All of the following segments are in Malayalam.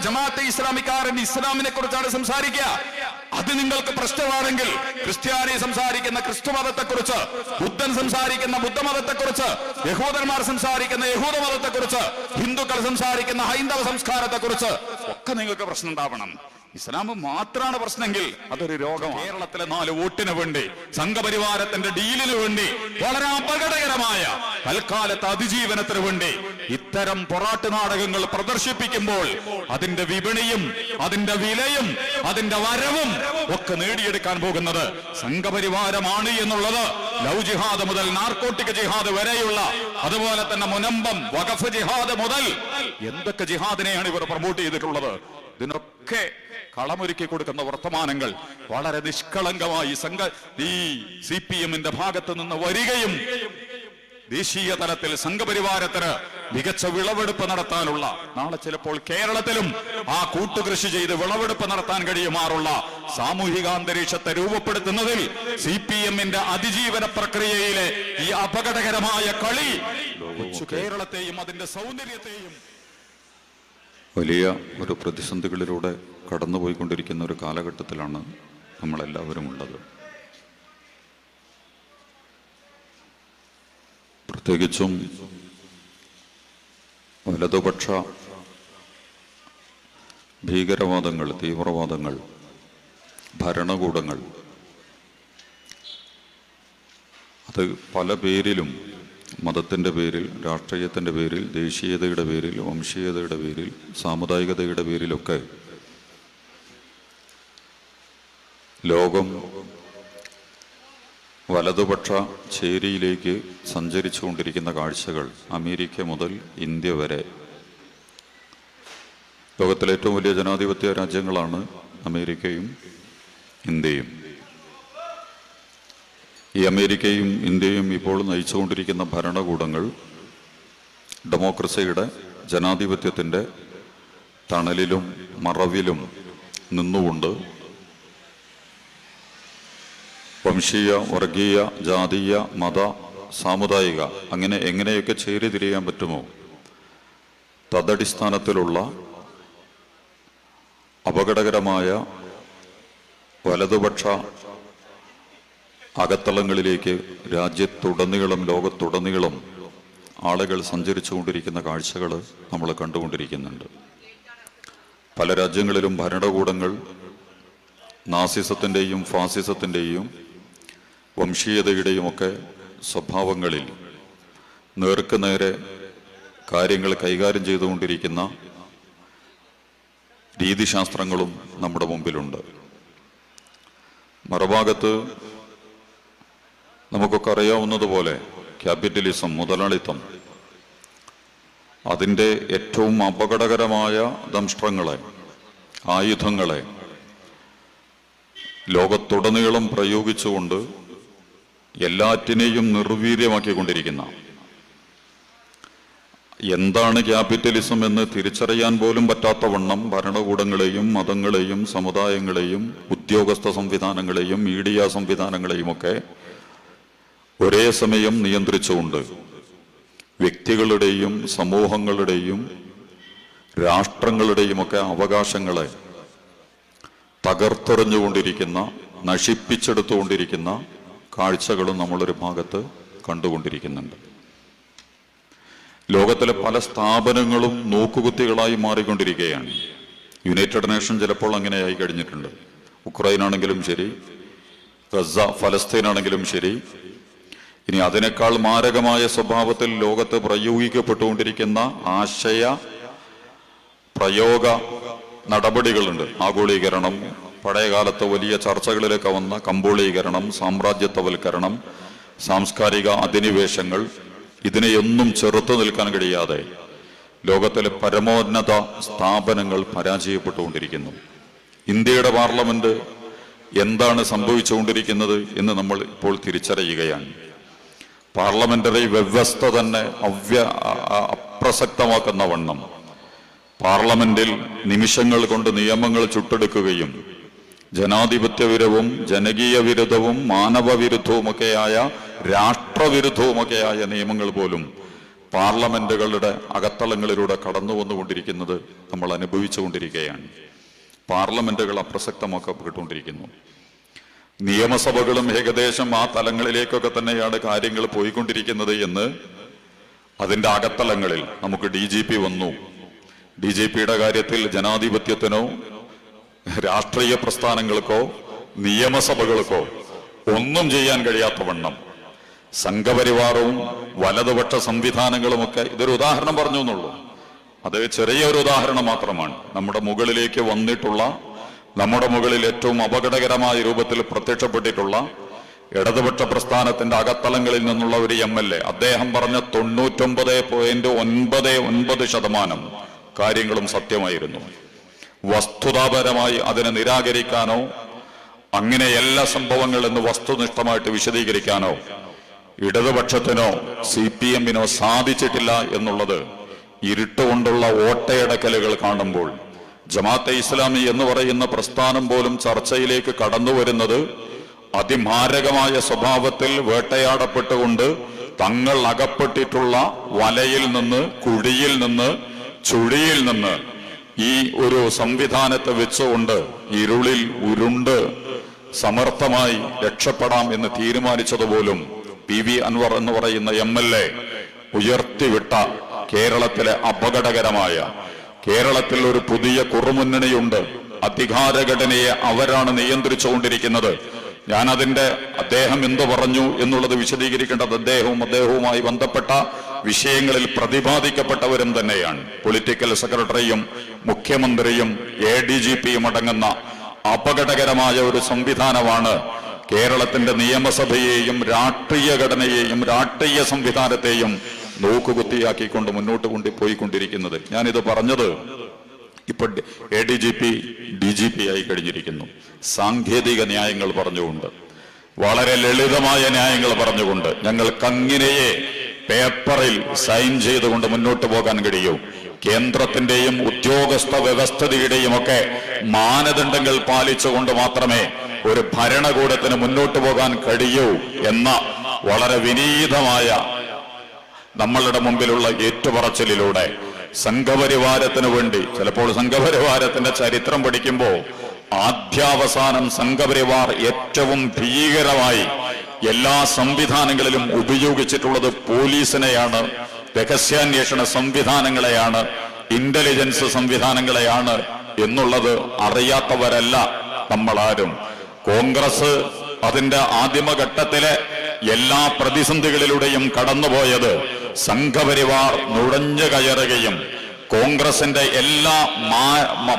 ജമാഅത്തെ ഇസ്ലാമിക്കാരൻ ഇസ്ലാമിനെ കുറിച്ചാണ് സംസാരിക്കുക. അത് നിങ്ങൾക്ക് പ്രശ്നമാണെങ്കിൽ ക്രിസ്ത്യാനി സംസാരിക്കുന്ന ക്രിസ്തു മതത്തെക്കുറിച്ച്, ബുദ്ധൻ സംസാരിക്കുന്ന ബുദ്ധമതത്തെക്കുറിച്ച്, യഹൂദന്മാർ സംസാരിക്കുന്ന യഹൂദ മതത്തെക്കുറിച്ച്, ഹിന്ദുക്കൾ സംസാരിക്കുന്ന ഹൈന്ദവ സംസ്കാരത്തെക്കുറിച്ച് ഒക്കെ നിങ്ങൾക്ക് പ്രശ്നം ഉണ്ടാവണം. ഇസ്ലാം മാത്രമാണ് പ്രശ്നമെങ്കിൽ അതൊരു രോഗമാണ്. കേരളത്തിലെ 4 വോട്ടിന് വേണ്ടി, സംഘപരിവാരത്തിന്റെ ഡീലിന് വേണ്ടി, വളരെ അപകടകരമായ തൽക്കാലത്തെ അതിജീവനത്തിന് വേണ്ടി ഇത്തരം പൊറാട്ട് നാടകങ്ങൾ പ്രദർശിപ്പിക്കുമ്പോൾ അതിന്റെ വിപണിയും അതിന്റെ വിലയും അതിന്റെ വരവും ഒക്കെ നേടിയെടുക്കാൻ പോകുന്നത് സംഘപരിവാരമാണ് എന്നുള്ളത് ലവ് ജിഹാദ് മുതൽ നാർക്കോട്ടിക് ജിഹാദ് വരെയുള്ള, അതുപോലെ തന്നെ മുനമ്പം വഖഫ് ജിഹാദ് മുതൽ എന്തൊക്കെ ജിഹാദിനെയാണ് ഇവർ പ്രൊമോട്ട് ചെയ്തിട്ടുള്ളത്, ഇതിനൊക്കെ കളമൊരുക്കി കൊടുക്കുന്ന വർത്തമാനങ്ങൾ വളരെ നിഷ്കളങ്കമായി ഈ CPM-ന്റെ ഭാഗത്ത് നിന്ന് വരികയും ദേശീയ തലത്തിൽ സംഘപരിവാരത്തിന് മികച്ച വിളവെടുപ്പ് നടത്താനുള്ള, നാളെ ചിലപ്പോൾ കേരളത്തിലും ആ കൂട്ടുകൃഷി ചെയ്ത് വിളവെടുപ്പ് നടത്താൻ കഴിയുമാറുള്ള സാമൂഹിക അന്തരീക്ഷത്തെ രൂപപ്പെടുത്തുന്നതിൽ CPM-ന്റെ അതിജീവന പ്രക്രിയയിലെ ഈ അപകടകരമായ കളി കേരളത്തെയും അതിന്റെ സൗന്ദര്യത്തെയും വലിയ ഒരു പ്രതിസന്ധികളിലൂടെ കടന്നുപോയിക്കൊണ്ടിരിക്കുന്ന ഒരു കാലഘട്ടത്തിലാണ് നമ്മളെല്ലാവരും ഉള്ളത്. പ്രത്യേകിച്ചും വലതുപക്ഷ ഭീകരവാദങ്ങൾ, തീവ്രവാദങ്ങൾ, ഭരണകൂടങ്ങൾ അത് പല പേരിലും, മതത്തിൻ്റെ പേരിൽ, രാഷ്ട്രീയത്തിൻ്റെ പേരിൽ, ദേശീയതയുടെ പേരിൽ, വംശീയതയുടെ പേരിൽ, സാമുദായികതയുടെ പേരിലൊക്കെ ലോകം വലതുപക്ഷ ചേരിയിലേക്ക് സഞ്ചരിച്ചുകൊണ്ടിരിക്കുന്ന കാഴ്ചകൾ അമേരിക്ക മുതൽ ഇന്ത്യ വരെ. ലോകത്തിലെ ഏറ്റവും വലിയ ജനാധിപത്യ രാജ്യങ്ങളാണ് അമേരിക്കയും ഇന്ത്യയും. ഈ അമേരിക്കയും ഇന്ത്യയും ഇപ്പോൾ നയിച്ചുകൊണ്ടിരിക്കുന്ന ഭരണകൂടങ്ങൾ ഡെമോക്രസിയുടെ, ജനാധിപത്യത്തിൻ്റെ തണലിലും മറവിലും നിന്നുകൊണ്ട് വംശീയ, വർഗീയ, ജാതീയ, മത, സാമുദായിക അങ്ങനെ എങ്ങനെയൊക്കെ ചേരിതിരിയാൻ പറ്റുമോ തദടിസ്ഥാനത്തിലുള്ള അപകടകരമായ വലതുപക്ഷ അകത്തളങ്ങളിലേക്ക് രാജ്യത്തുടനീളം, ലോകത്തുടനീളം ആളുകൾ സഞ്ചരിച്ചുകൊണ്ടിരിക്കുന്ന കാഴ്ചകൾ നമ്മൾ കണ്ടുകൊണ്ടിരിക്കുന്നുണ്ട്. പല രാജ്യങ്ങളിലും ഭരണകൂടങ്ങൾ നാസിസത്തിൻ്റെയും ഫാസിസത്തിൻ്റെയും വംശീയതയുടെയുമൊക്കെ സ്വഭാവങ്ങളിൽ നേർക്ക് നേരെ കാര്യങ്ങൾ കൈകാര്യം ചെയ്തുകൊണ്ടിരിക്കുന്ന രീതിശാസ്ത്രങ്ങളും നമ്മുടെ മുമ്പിലുണ്ട്. മറുഭാഗത്ത് നമുക്കൊക്കെ അറിയാവുന്നതുപോലെ ക്യാപിറ്റലിസം, മുതലാളിത്തം, അതിൻ്റെ ഏറ്റവും അപകടകരമായ ദംഷ്ട്രങ്ങളെ, ആയുധങ്ങളെ ലോകത്തുടനീളം പ്രയോഗിച്ചുകൊണ്ട് എല്ലാറ്റിനെയും നിർവീര്യമാക്കിക്കൊണ്ടിരിക്കുന്ന, എന്താണ് ക്യാപിറ്റലിസം എന്ന് തിരിച്ചറിയാൻ പോലും പറ്റാത്തവണ്ണം ഭരണകൂടങ്ങളെയും മതങ്ങളെയും സമുദായങ്ങളെയും ഉദ്യോഗസ്ഥ സംവിധാനങ്ങളെയും മീഡിയ സംവിധാനങ്ങളെയുമൊക്കെ ഒരേ സമയം നിയന്ത്രിച്ചുകൊണ്ട് വ്യക്തികളുടെയും സമൂഹങ്ങളുടെയും രാഷ്ട്രങ്ങളുടെയുമൊക്കെ അവകാശങ്ങളെ തകർത്തെറിഞ്ഞുകൊണ്ടിരിക്കുന്ന, നശിപ്പിച്ചെടുത്തുകൊണ്ടിരിക്കുന്ന കാഴ്ചകളും നമ്മളൊരു ഭാഗത്ത് കണ്ടുകൊണ്ടിരിക്കുന്നുണ്ട്. ലോകത്തിലെ പല സ്ഥാപനങ്ങളും നോക്കുകുത്തികളായി മാറിക്കൊണ്ടിരിക്കുകയാണ്. യുണൈറ്റഡ് നേഷൻ ചിലപ്പോൾ അങ്ങനെയായി കഴിഞ്ഞിട്ടുണ്ട്. ഉക്രൈനാണെങ്കിലും ശരി, ഗസ, ഫലസ്തീനാണെങ്കിലും ശരി. ഇനി അതിനേക്കാൾ മാരകമായ സ്വഭാവത്തിൽ ലോകത്ത് പ്രയോഗിക്കപ്പെട്ടുകൊണ്ടിരിക്കുന്ന ആശയ പ്രയോഗ നടപടികളുണ്ട്. ആഗോളീകരണം, പഴയകാലത്ത് വലിയ ചർച്ചകളിലൊക്കെ വന്ന കമ്പോളീകരണം, സാമ്രാജ്യത്വവൽക്കരണം, സാംസ്കാരിക അധിനിവേശങ്ങൾ, ഇതിനെയൊന്നും ചെറുത്തു നിൽക്കാൻ കഴിയാതെ ലോകത്തിലെ പരമോന്നത സ്ഥാപനങ്ങൾ പരാജയപ്പെട്ടുകൊണ്ടിരിക്കുന്നു. ഇന്ത്യയുടെ പാർലമെന്റ് എന്താണ് സംഭവിച്ചുകൊണ്ടിരിക്കുന്നത് എന്ന് നമ്മൾ ഇപ്പോൾ തിരിച്ചറിയുകയാണ്. പാർലമെന്ററി വ്യവസ്ഥ തന്നെ അപ്രസക്തമാക്കുന്ന വണ്ണം പാർലമെന്റിൽ നിമിഷങ്ങൾ കൊണ്ട് നിയമങ്ങൾ ചുട്ടെടുക്കുകയും ജനാധിപത്യ വിരുദ്ധവും ജനകീയ വിരുദ്ധവും മാനവ വിരുദ്ധവുമൊക്കെയായ, രാഷ്ട്രവിരുദ്ധവുമൊക്കെയായ നിയമങ്ങൾ പോലും പാർലമെന്റുകളുടെ അകത്തളങ്ങളിലൂടെ കടന്നു വന്നുകൊണ്ടിരിക്കുന്നത് നമ്മൾ അനുഭവിച്ചുകൊണ്ടിരിക്കുകയാണ്. പാർലമെന്റുകൾ അപ്രസക്തമാക്കപ്പെട്ടുകൊണ്ടിരിക്കുന്നു. നിയമസഭകളും ഏകദേശം ആ തലങ്ങളിലേക്കൊക്കെ തന്നെയാണ് കാര്യങ്ങൾ പോയിക്കൊണ്ടിരിക്കുന്നത് എന്ന് അതിന്റെ അകത്തളങ്ങളിൽ നമുക്ക് DGP വന്നു. DGPയുടെ കാര്യത്തിൽ ജനാധിപത്യത്തിനോ രാഷ്ട്രീയ പ്രസ്ഥാനങ്ങൾക്കോ നിയമസഭകൾക്കോ ഒന്നും ചെയ്യാൻ കഴിയാത്ത വണ്ണം സംഘപരിവാറവും വലതുപക്ഷ സംവിധാനങ്ങളുമൊക്കെ, ഇതൊരു ഉദാഹരണം പറഞ്ഞു എന്നുള്ളൂ, അത് ചെറിയൊരു ഉദാഹരണം മാത്രമാണ്. നമ്മുടെ മുകളിലേക്ക് വന്നിട്ടുള്ള, നമ്മുടെ മുകളിൽ ഏറ്റവും അപകടകരമായ രൂപത്തിൽ പ്രത്യക്ഷപ്പെട്ടിട്ടുള്ള ഇടതുപക്ഷ പ്രസ്ഥാനത്തിന്റെ അകത്തളങ്ങളിൽ നിന്നുള്ള ഒരു MLA, അദ്ദേഹം പറഞ്ഞ 99.99% കാര്യങ്ങളും സത്യമായിരുന്നു. വസ്തുതാപരമായി അതിനെ നിരാകരിക്കാനോ അങ്ങനെ എല്ലാ സംഭവങ്ങളെന്ന് വസ്തുനിഷ്ഠമായിട്ട് വിശദീകരിക്കാനോ ഇടതുപക്ഷത്തിനോ CPM-നോ സാധിച്ചിട്ടില്ല എന്നുള്ളത് ഇരുട്ടുകൊണ്ടുള്ള ഓട്ടയടക്കലുകൾ കാണുമ്പോൾ ജമാഅത്തെ ഇസ്ലാമി എന്ന് പറയുന്ന പ്രസ്ഥാനം പോലും ചർച്ചയിലേക്ക് കടന്നു വരുന്നത് അതിമാരകമായ സ്വഭാവത്തിൽ വേട്ടയാടപ്പെട്ടുകൊണ്ട് തങ്ങൾ അകപ്പെട്ടിട്ടുള്ള വലയിൽ നിന്ന്, കുഴിയിൽ നിന്ന്, ചുഴിയിൽ നിന്ന് ഈ ഒരു സംവിധാനത്തെ വെച്ചുകൊണ്ട് ഇരുളിൽ ഉരുണ്ട് സമർത്ഥമായി രക്ഷപ്പെടാം എന്ന് തീരുമാനിച്ചതുപോലും PV അൻവർ എന്ന് പറയുന്ന MLA ഉയർത്തിവിട്ട കേരളത്തിലെ അപകടകരമായ, കേരളത്തിൽ ഒരു പുതിയ കുറുമുന്നണിയുണ്ട്, അധികാരഘടനയെ അവരാണ് നിയന്ത്രിച്ചുകൊണ്ടിരിക്കുന്നത്. അദ്ദേഹം എന്തു പറഞ്ഞു എന്നുള്ളത് വിശദീകരിക്കേണ്ടത് അദ്ദേഹവുമായി ബന്ധപ്പെട്ട വിഷയങ്ങളിൽ പ്രതിപാദിക്കപ്പെട്ടവരും തന്നെയാണ്. പൊളിറ്റിക്കൽ സെക്രട്ടറിയും മുഖ്യമന്ത്രിയും ADGP-യും അടങ്ങുന്ന അപകടകരമായ ഒരു സംവിധാനമാണ് കേരളത്തിന്റെ നിയമസഭയെയും രാഷ്ട്രീയ ഘടനയെയും രാഷ്ട്രീയ സംവിധാനത്തെയും നോക്കുകുത്തിയാക്കിക്കൊണ്ട് മുന്നോട്ട് പോയിക്കൊണ്ടിരിക്കുന്നത്. ഞാനിത് പറഞ്ഞത് ഇപ്പൊ ADGP DGP ആയി കഴിഞ്ഞിരിക്കുന്നു. സാങ്കേതിക ന്യായങ്ങൾ പറഞ്ഞുകൊണ്ട്, വളരെ ലളിതമായ ന്യായങ്ങൾ പറഞ്ഞുകൊണ്ട് ഞങ്ങൾക്കങ്ങനെയേ പേപ്പറിൽ സൈൻ ചെയ്തുകൊണ്ട് മുന്നോട്ട് പോകാൻ കഴിയൂ. കേന്ദ്രത്തിന്റെയും ഉദ്യോഗസ്ഥ വ്യവസ്ഥയുടെയും ഒക്കെ മാനദണ്ഡങ്ങൾ പാലിച്ചുകൊണ്ട് മാത്രമേ ഒരു ഭരണകൂടത്തിന് മുന്നോട്ട് പോകാൻ കഴിയൂ എന്ന വളരെ വിനീതമായ നമ്മളുടെ മുമ്പിലുള്ള ഏറ്റുപറച്ചിലൂടെ സംഘപരിവാരത്തിന് വേണ്ടി, ചിലപ്പോൾ സംഘപരിവാരത്തിന്റെ ചരിത്രം പഠിക്കുമ്പോൾ ആദ്യാവസാനം സംഘപരിവാർ ഏറ്റവും ഭീകരമായി എല്ലാ സംവിധാനങ്ങളിലും ഉപയോഗിച്ചിട്ടുള്ളത് പോലീസിനെയാണ്, രഹസ്യാന്വേഷണ സംവിധാനങ്ങളെയാണ്, ഇന്റലിജൻസ് സംവിധാനങ്ങളെയാണ് എന്നുള്ളത് അറിയാത്തവരല്ല നമ്മളാരും. കോൺഗ്രസ് അതിന്റെ ആദിമഘട്ടത്തിലെ എല്ലാ പ്രതിസന്ധികളിലൂടെയും കടന്നുപോയത് സംഘപരിവാർ നുഴഞ്ഞു കയറുകയും കോൺഗ്രസിന്റെ എല്ലാ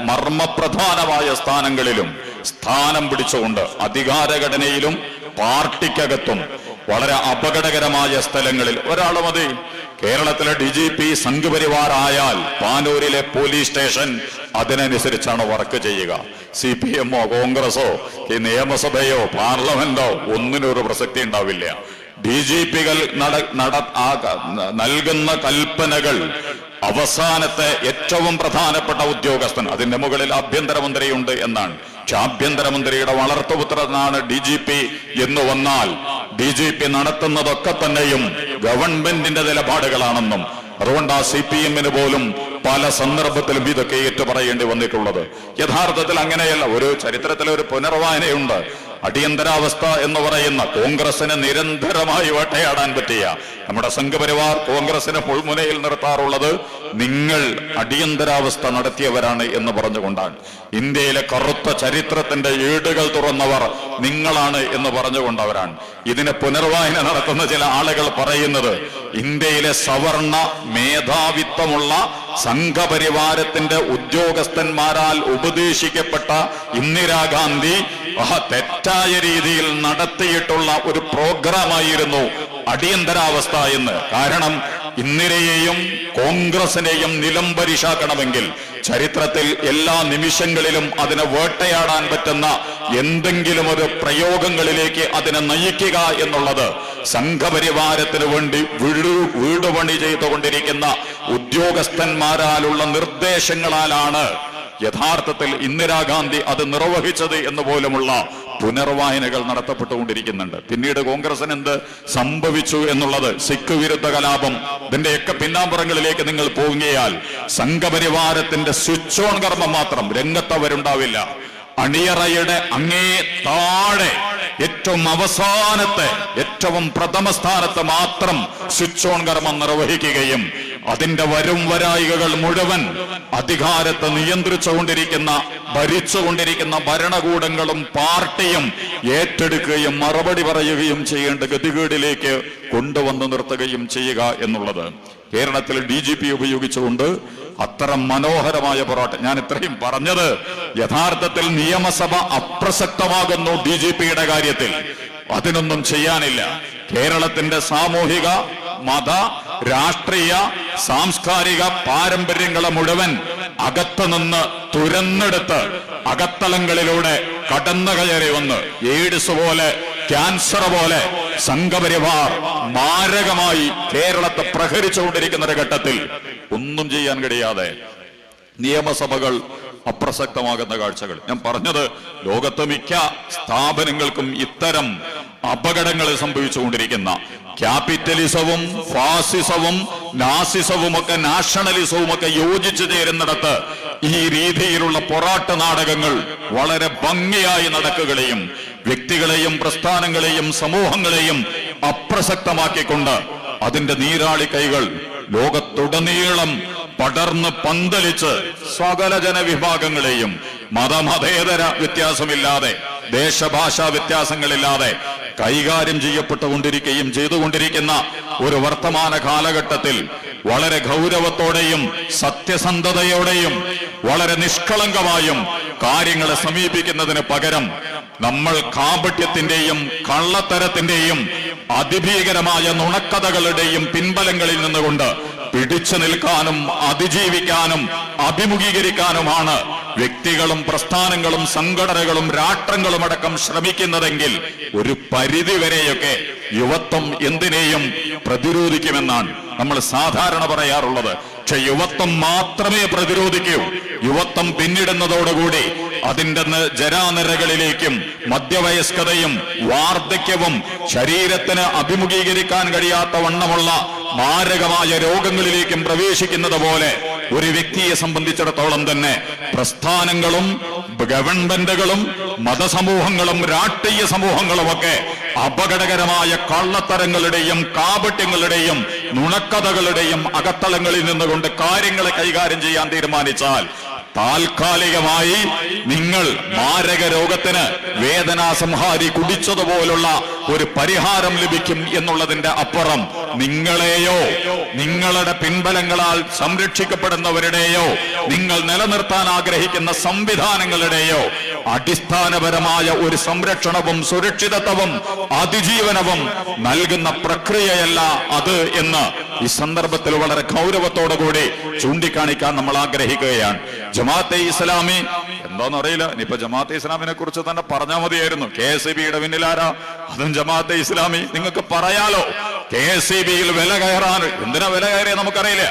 മർമ്മപ്രധാനമായ സ്ഥാനങ്ങളിലും സ്ഥാനം പിടിച്ചുകൊണ്ട് അധികാരഘടനയിലും പാർട്ടിക്കകത്തും വളരെ അപകടകരമായ സ്ഥലങ്ങളിൽ ഒരാൾ മതി. കേരളത്തിലെ DGP സംഘപരിവാറായാൽ പാനൂരിലെ പോലീസ് സ്റ്റേഷൻ അതിനനുസരിച്ചാണ് വർക്ക് ചെയ്യുക. CPM-ഓ കോൺഗ്രസോ നിയമസഭയോ പാർലമെന്റോ ഒന്നിനൊരു പ്രസക്തി ഉണ്ടാവില്ല. DGP-കൾ നൽകുന്ന കൽപ്പനകൾ അവസാനത്തെ ഏറ്റവും പ്രധാനപ്പെട്ട ഉദ്യോഗസ്ഥൻ, അതിന്റെ മുകളിൽ ആഭ്യന്തരമന്ത്രിയുണ്ട് എന്നാണ്. പക്ഷെ ആഭ്യന്തരമന്ത്രിയുടെ വളർത്തുപുത്രനാണ് DGP എന്ന് വന്നാൽ DGP നടത്തുന്നതൊക്കെ തന്നെയും ഗവൺമെന്റിന്റെ നിലപാടുകളാണെന്നും അതുകൊണ്ട് ആ CPM-ന് പോലും പല സന്ദർഭത്തിലും ഇതൊക്കെ ഏറ്റുപറയേണ്ടി വന്നിട്ടുള്ളത്. യഥാർത്ഥത്തിൽ അങ്ങനെയല്ല. ഒരു ചരിത്രത്തിലെ ഒരു പുനർവായനയുണ്ട്. അടിയന്തരാവസ്ഥ എന്ന് പറയുന്ന കോൺഗ്രസിനെ നിരന്തരമായി വേട്ടയാടാൻ പറ്റിയ നമ്മുടെ സംഘപരിവാർ കോൺഗ്രസിനെ മുൾമുനയിൽ നിർത്താറുള്ളത് നിങ്ങൾ അടിയന്തരാവസ്ഥ നടത്തിയവരാണ് എന്ന് പറഞ്ഞുകൊണ്ടാണ്. ഇന്ത്യയിലെ കറുത്ത ചരിത്രത്തിന്റെ ഏടുകൾ തുറന്നവർ നിങ്ങളാണ് എന്ന് പറഞ്ഞുകൊണ്ടവരാണ്. ഇതിന് പുനർവായന നടത്തുന്ന ചില ആളുകൾ പറയുന്നത് ഇന്ത്യയിലെ സവർണ മേധാവിത്വമുള്ള സംഘപരിവാരത്തിന്റെ ഉദ്യോഗസ്ഥന്മാരാൽ ഉപദേശിക്കപ്പെട്ട ഇന്ദിരാഗാന്ധി തെറ്റായ രീതിയിൽ നടത്തിയിട്ടുള്ള ഒരു പ്രോഗ്രാമായിരുന്നു അടിയന്തരാവസ്ഥ എന്ന്. കാരണം ഇന്ദിരയെയും കോൺഗ്രസിനെയും നിലംപരിശാക്കണമെങ്കിൽ ചരിത്രത്തിൽ എല്ലാ നിമിഷങ്ങളിലും അതിനെ വേട്ടയാടാൻ പറ്റുന്ന എന്തെങ്കിലും ഒരു പ്രയോഗങ്ങളിലേക്ക് അതിനെ നയിക്കുക എന്നുള്ളത് സംഘപരിവാരത്തിന് വേണ്ടി വീടുപണി ചെയ്തുകൊണ്ടിരിക്കുന്ന ഉദ്യോഗസ്ഥന്മാരാലുള്ള നിർദ്ദേശങ്ങളാലാണ് യഥാർത്ഥത്തിൽ ഇന്ദിരാഗാന്ധി അത് നിർവഹിച്ചത് എന്ന് പോലുമുള്ള പുനർവായനകൾ നടത്തപ്പെട്ടുകൊണ്ടിരിക്കുന്നുണ്ട്. പിന്നീട് കോൺഗ്രസിന് എന്ത് സംഭവിച്ചു എന്നുള്ളത്, സിഖ് വിരുദ്ധ കലാപം, ഇതിന്റെയൊക്കെ പിന്നാമ്പുറങ്ങളിലേക്ക് നിങ്ങൾ പോവുകയാൽ സംഘപരിവാരത്തിന്റെ സ്വിച്ച് ഓൺ കർമ്മം മാത്രം, രംഗത്തവരുണ്ടാവില്ല. അണിയറയുടെ അങ്ങേ താഴെ ഏറ്റവും അവസാനത്തെ ഏറ്റവും പ്രഥമ സ്ഥാനത്ത് മാത്രം സ്വിച്ച് ഓൺ കർമ്മം നിർവഹിക്കുകയും അതിന്റെ വരും വരായികകൾ മുഴുവൻ അധികാരത്തെ നിയന്ത്രിച്ചുകൊണ്ടിരിക്കുന്ന ഭരിച്ചുകൊണ്ടിരിക്കുന്ന ഭരണകൂടങ്ങളും പാർട്ടിയും ഏറ്റെടുക്കുകയും മറുപടി പറയുകയും ചെയ്യേണ്ട ഗതികേടിലേക്ക് കൊണ്ടുവന്ന് നിർത്തുകയും ചെയ്യുക എന്നുള്ളത്. കേരളത്തിൽ DGP ഉപയോഗിച്ചുകൊണ്ട് അത്ര മനോഹരമായ പോരാട്ടം. ഞാൻ ഇത്രയും പറഞ്ഞത് യഥാർത്ഥത്തിൽ നിയമസഭ അപ്രസക്തമാകുന്നു DGPയുടെ കാര്യത്തിൽ. അതിനൊന്നും ചെയ്യാനില്ല. കേരളത്തിന്റെ സാമൂഹിക, മത, രാഷ്ട്രീയ, സാംസ്കാരിക പാരമ്പര്യങ്ങളെ മുഴുവൻ അകത്ത് നിന്ന് തുരന്നെടുത്ത് അകത്തളങ്ങളിലൂടെ കടന്നു കയറി വന്ന് എയ്ഡ്സ് പോലെ, ക്യാൻസർ പോലെ സംഘപരിവാർ മാരകമായി കേരളത്തെ പ്രഹരിച്ചുകൊണ്ടിരിക്കുന്ന ഒരു ഘട്ടത്തിൽ ഒന്നും ചെയ്യാൻ കഴിയാതെ നിയമസഭകൾ അപ്രസക്തമാകുന്ന കാഴ്ചകൾ. ഞാൻ പറഞ്ഞത്, ലോകത്തെ മിക്ക സ്ഥാപനങ്ങൾക്കും ഇത്തരം അപകടങ്ങൾ സംഭവിച്ചുകൊണ്ടിരിക്കുന്ന, ക്യാപിറ്റലിസവും ഫാസിസവും നാസിസവും ഒക്കെ നാഷണലിസവും ഒക്കെ യോജിച്ചു ചേരുന്നിടത്ത് ഈ രീതിയിലുള്ള പോരാട്ട നാടകങ്ങൾ വളരെ ഭംഗിയായി നടക്കുകയും വ്യക്തികളെയും പ്രസ്ഥാനങ്ങളെയും സമൂഹങ്ങളെയും അപ്രസക്തമാക്കിക്കൊണ്ട് അതിന്റെ നീരാളി കൈകൾ ലോകത്തുടനീളം പടർന്ന് പന്തലിച്ച് സകല ജനവിഭാഗങ്ങളെയും മതമതേതര വ്യത്യാസമില്ലാതെ, ദേശഭാഷാ വ്യത്യാസങ്ങളില്ലാതെ കൈകാര്യം ചെയ്യപ്പെട്ടുകൊണ്ടിരിക്കുകയും ചെയ്തുകൊണ്ടിരിക്കുന്ന ഒരു വർത്തമാന കാലഘട്ടത്തിൽ വളരെ ഗൗരവത്തോടെയും സത്യസന്ധതയോടെയും വളരെ നിഷ്കളങ്കമായും കാര്യങ്ങളെ സമീപിക്കുന്നതിന് പകരം നമ്മൾ കാപട്യത്തിന്റെയും കള്ളത്തരത്തിന്റെയും അതിഭീകരമായ നുണക്കഥകളുടെയും പിൻബലങ്ങളിൽ നിന്നുകൊണ്ട് പിടിച്ചു നിൽക്കാനും അതിജീവിക്കാനും അഭിമുഖീകരിക്കാനുമാണ് വ്യക്തികളും പ്രസ്ഥാനങ്ങളും സംഘടനകളും രാഷ്ട്രങ്ങളും അടക്കം ശ്രമിക്കുന്നതെങ്കിൽ ഒരു പരിധിവരെയൊക്കെ യുവത്വം എന്തിനേയും പ്രതിരോധിക്കുമെന്നാണ് നമ്മൾ സാധാരണ പറയാറുള്ളത്. പക്ഷെ യുവത്വം മാത്രമേ പ്രതിരോധിക്കൂ. യുവത്വം പിന്നിടുന്നതോടുകൂടി അതിന്റെ ജരാനിരകളിലേക്കും മധ്യവയസ്കതയും വാർദ്ധക്യവും ശരീരത്തിന് അഭിമുഖീകരിക്കാൻ കഴിയാത്ത വണ്ണമുള്ള മാരകമായ രോഗങ്ങളിലേക്കും പ്രവേശിക്കുന്നത് പോലെ ഒരു വ്യക്തിയെ സംബന്ധിച്ചിടത്തോളം തന്നെ പ്രസ്ഥാനങ്ങളും ഗവൺമെന്റുകളും മതസമൂഹങ്ങളും രാഷ്ട്രീയ സമൂഹങ്ങളുമൊക്കെ അപകടകരമായ കള്ളത്തരങ്ങളുടെയും കാപട്യങ്ങളുടെയും നുണക്കഥകളുടെയും അകത്തളങ്ങളിൽ നിന്നുകൊണ്ട് കാര്യങ്ങളെ കൈകാര്യം ചെയ്യാൻ തീരുമാനിച്ചാൽ താൽക്കാലികമായി നിങ്ങൾ മാരക രോഗത്തിന് വേദനാസംഹാരി കുടിച്ചതുപോലുള്ള ഒരു പരിഹാരം ലഭിക്കും എന്നുള്ളതിന്റെ അപ്പുറം നിങ്ങളെയോ നിങ്ങളുടെ പിൻബലങ്ങളാൽ സംരക്ഷിക്കപ്പെടുന്നവരുടെയോ നിങ്ങൾ നിലനിർത്താൻ ആഗ്രഹിക്കുന്ന സംവിധാനങ്ങളുടെയോ അടിസ്ഥാനപരമായ ഒരു സംരക്ഷണവും സുരക്ഷിതത്വവും അതിജീവനവും നൽകുന്ന പ്രക്രിയയല്ല അത് എന്ന് ഈ സന്ദർഭത്തിൽ വളരെ ഗൗരവത്തോടു കൂടി ചൂണ്ടിക്കാണിക്കാൻ നമ്മൾ ആഗ്രഹിക്കുകയാണ്. ജമാഅത്തെ ഇസ്ലാമി എന്താണെന്നറിയില്ല, ഇനിയിപ്പോ ജമാഅത്തെ ഇസ്ലാമിനെ കുറിച്ച് തന്നെ പറഞ്ഞാൽ മതിയായിരുന്നു. KSEBയുടെ പിന്നിലാരാ? അതും ജമാഅത്തെ ഇസ്ലാമി. നിങ്ങൾക്ക് പറയാലോ, KSEBയിൽ വില കയറാൻ എന്തിനാ വില കയറിയ നമുക്കറിയില്ല.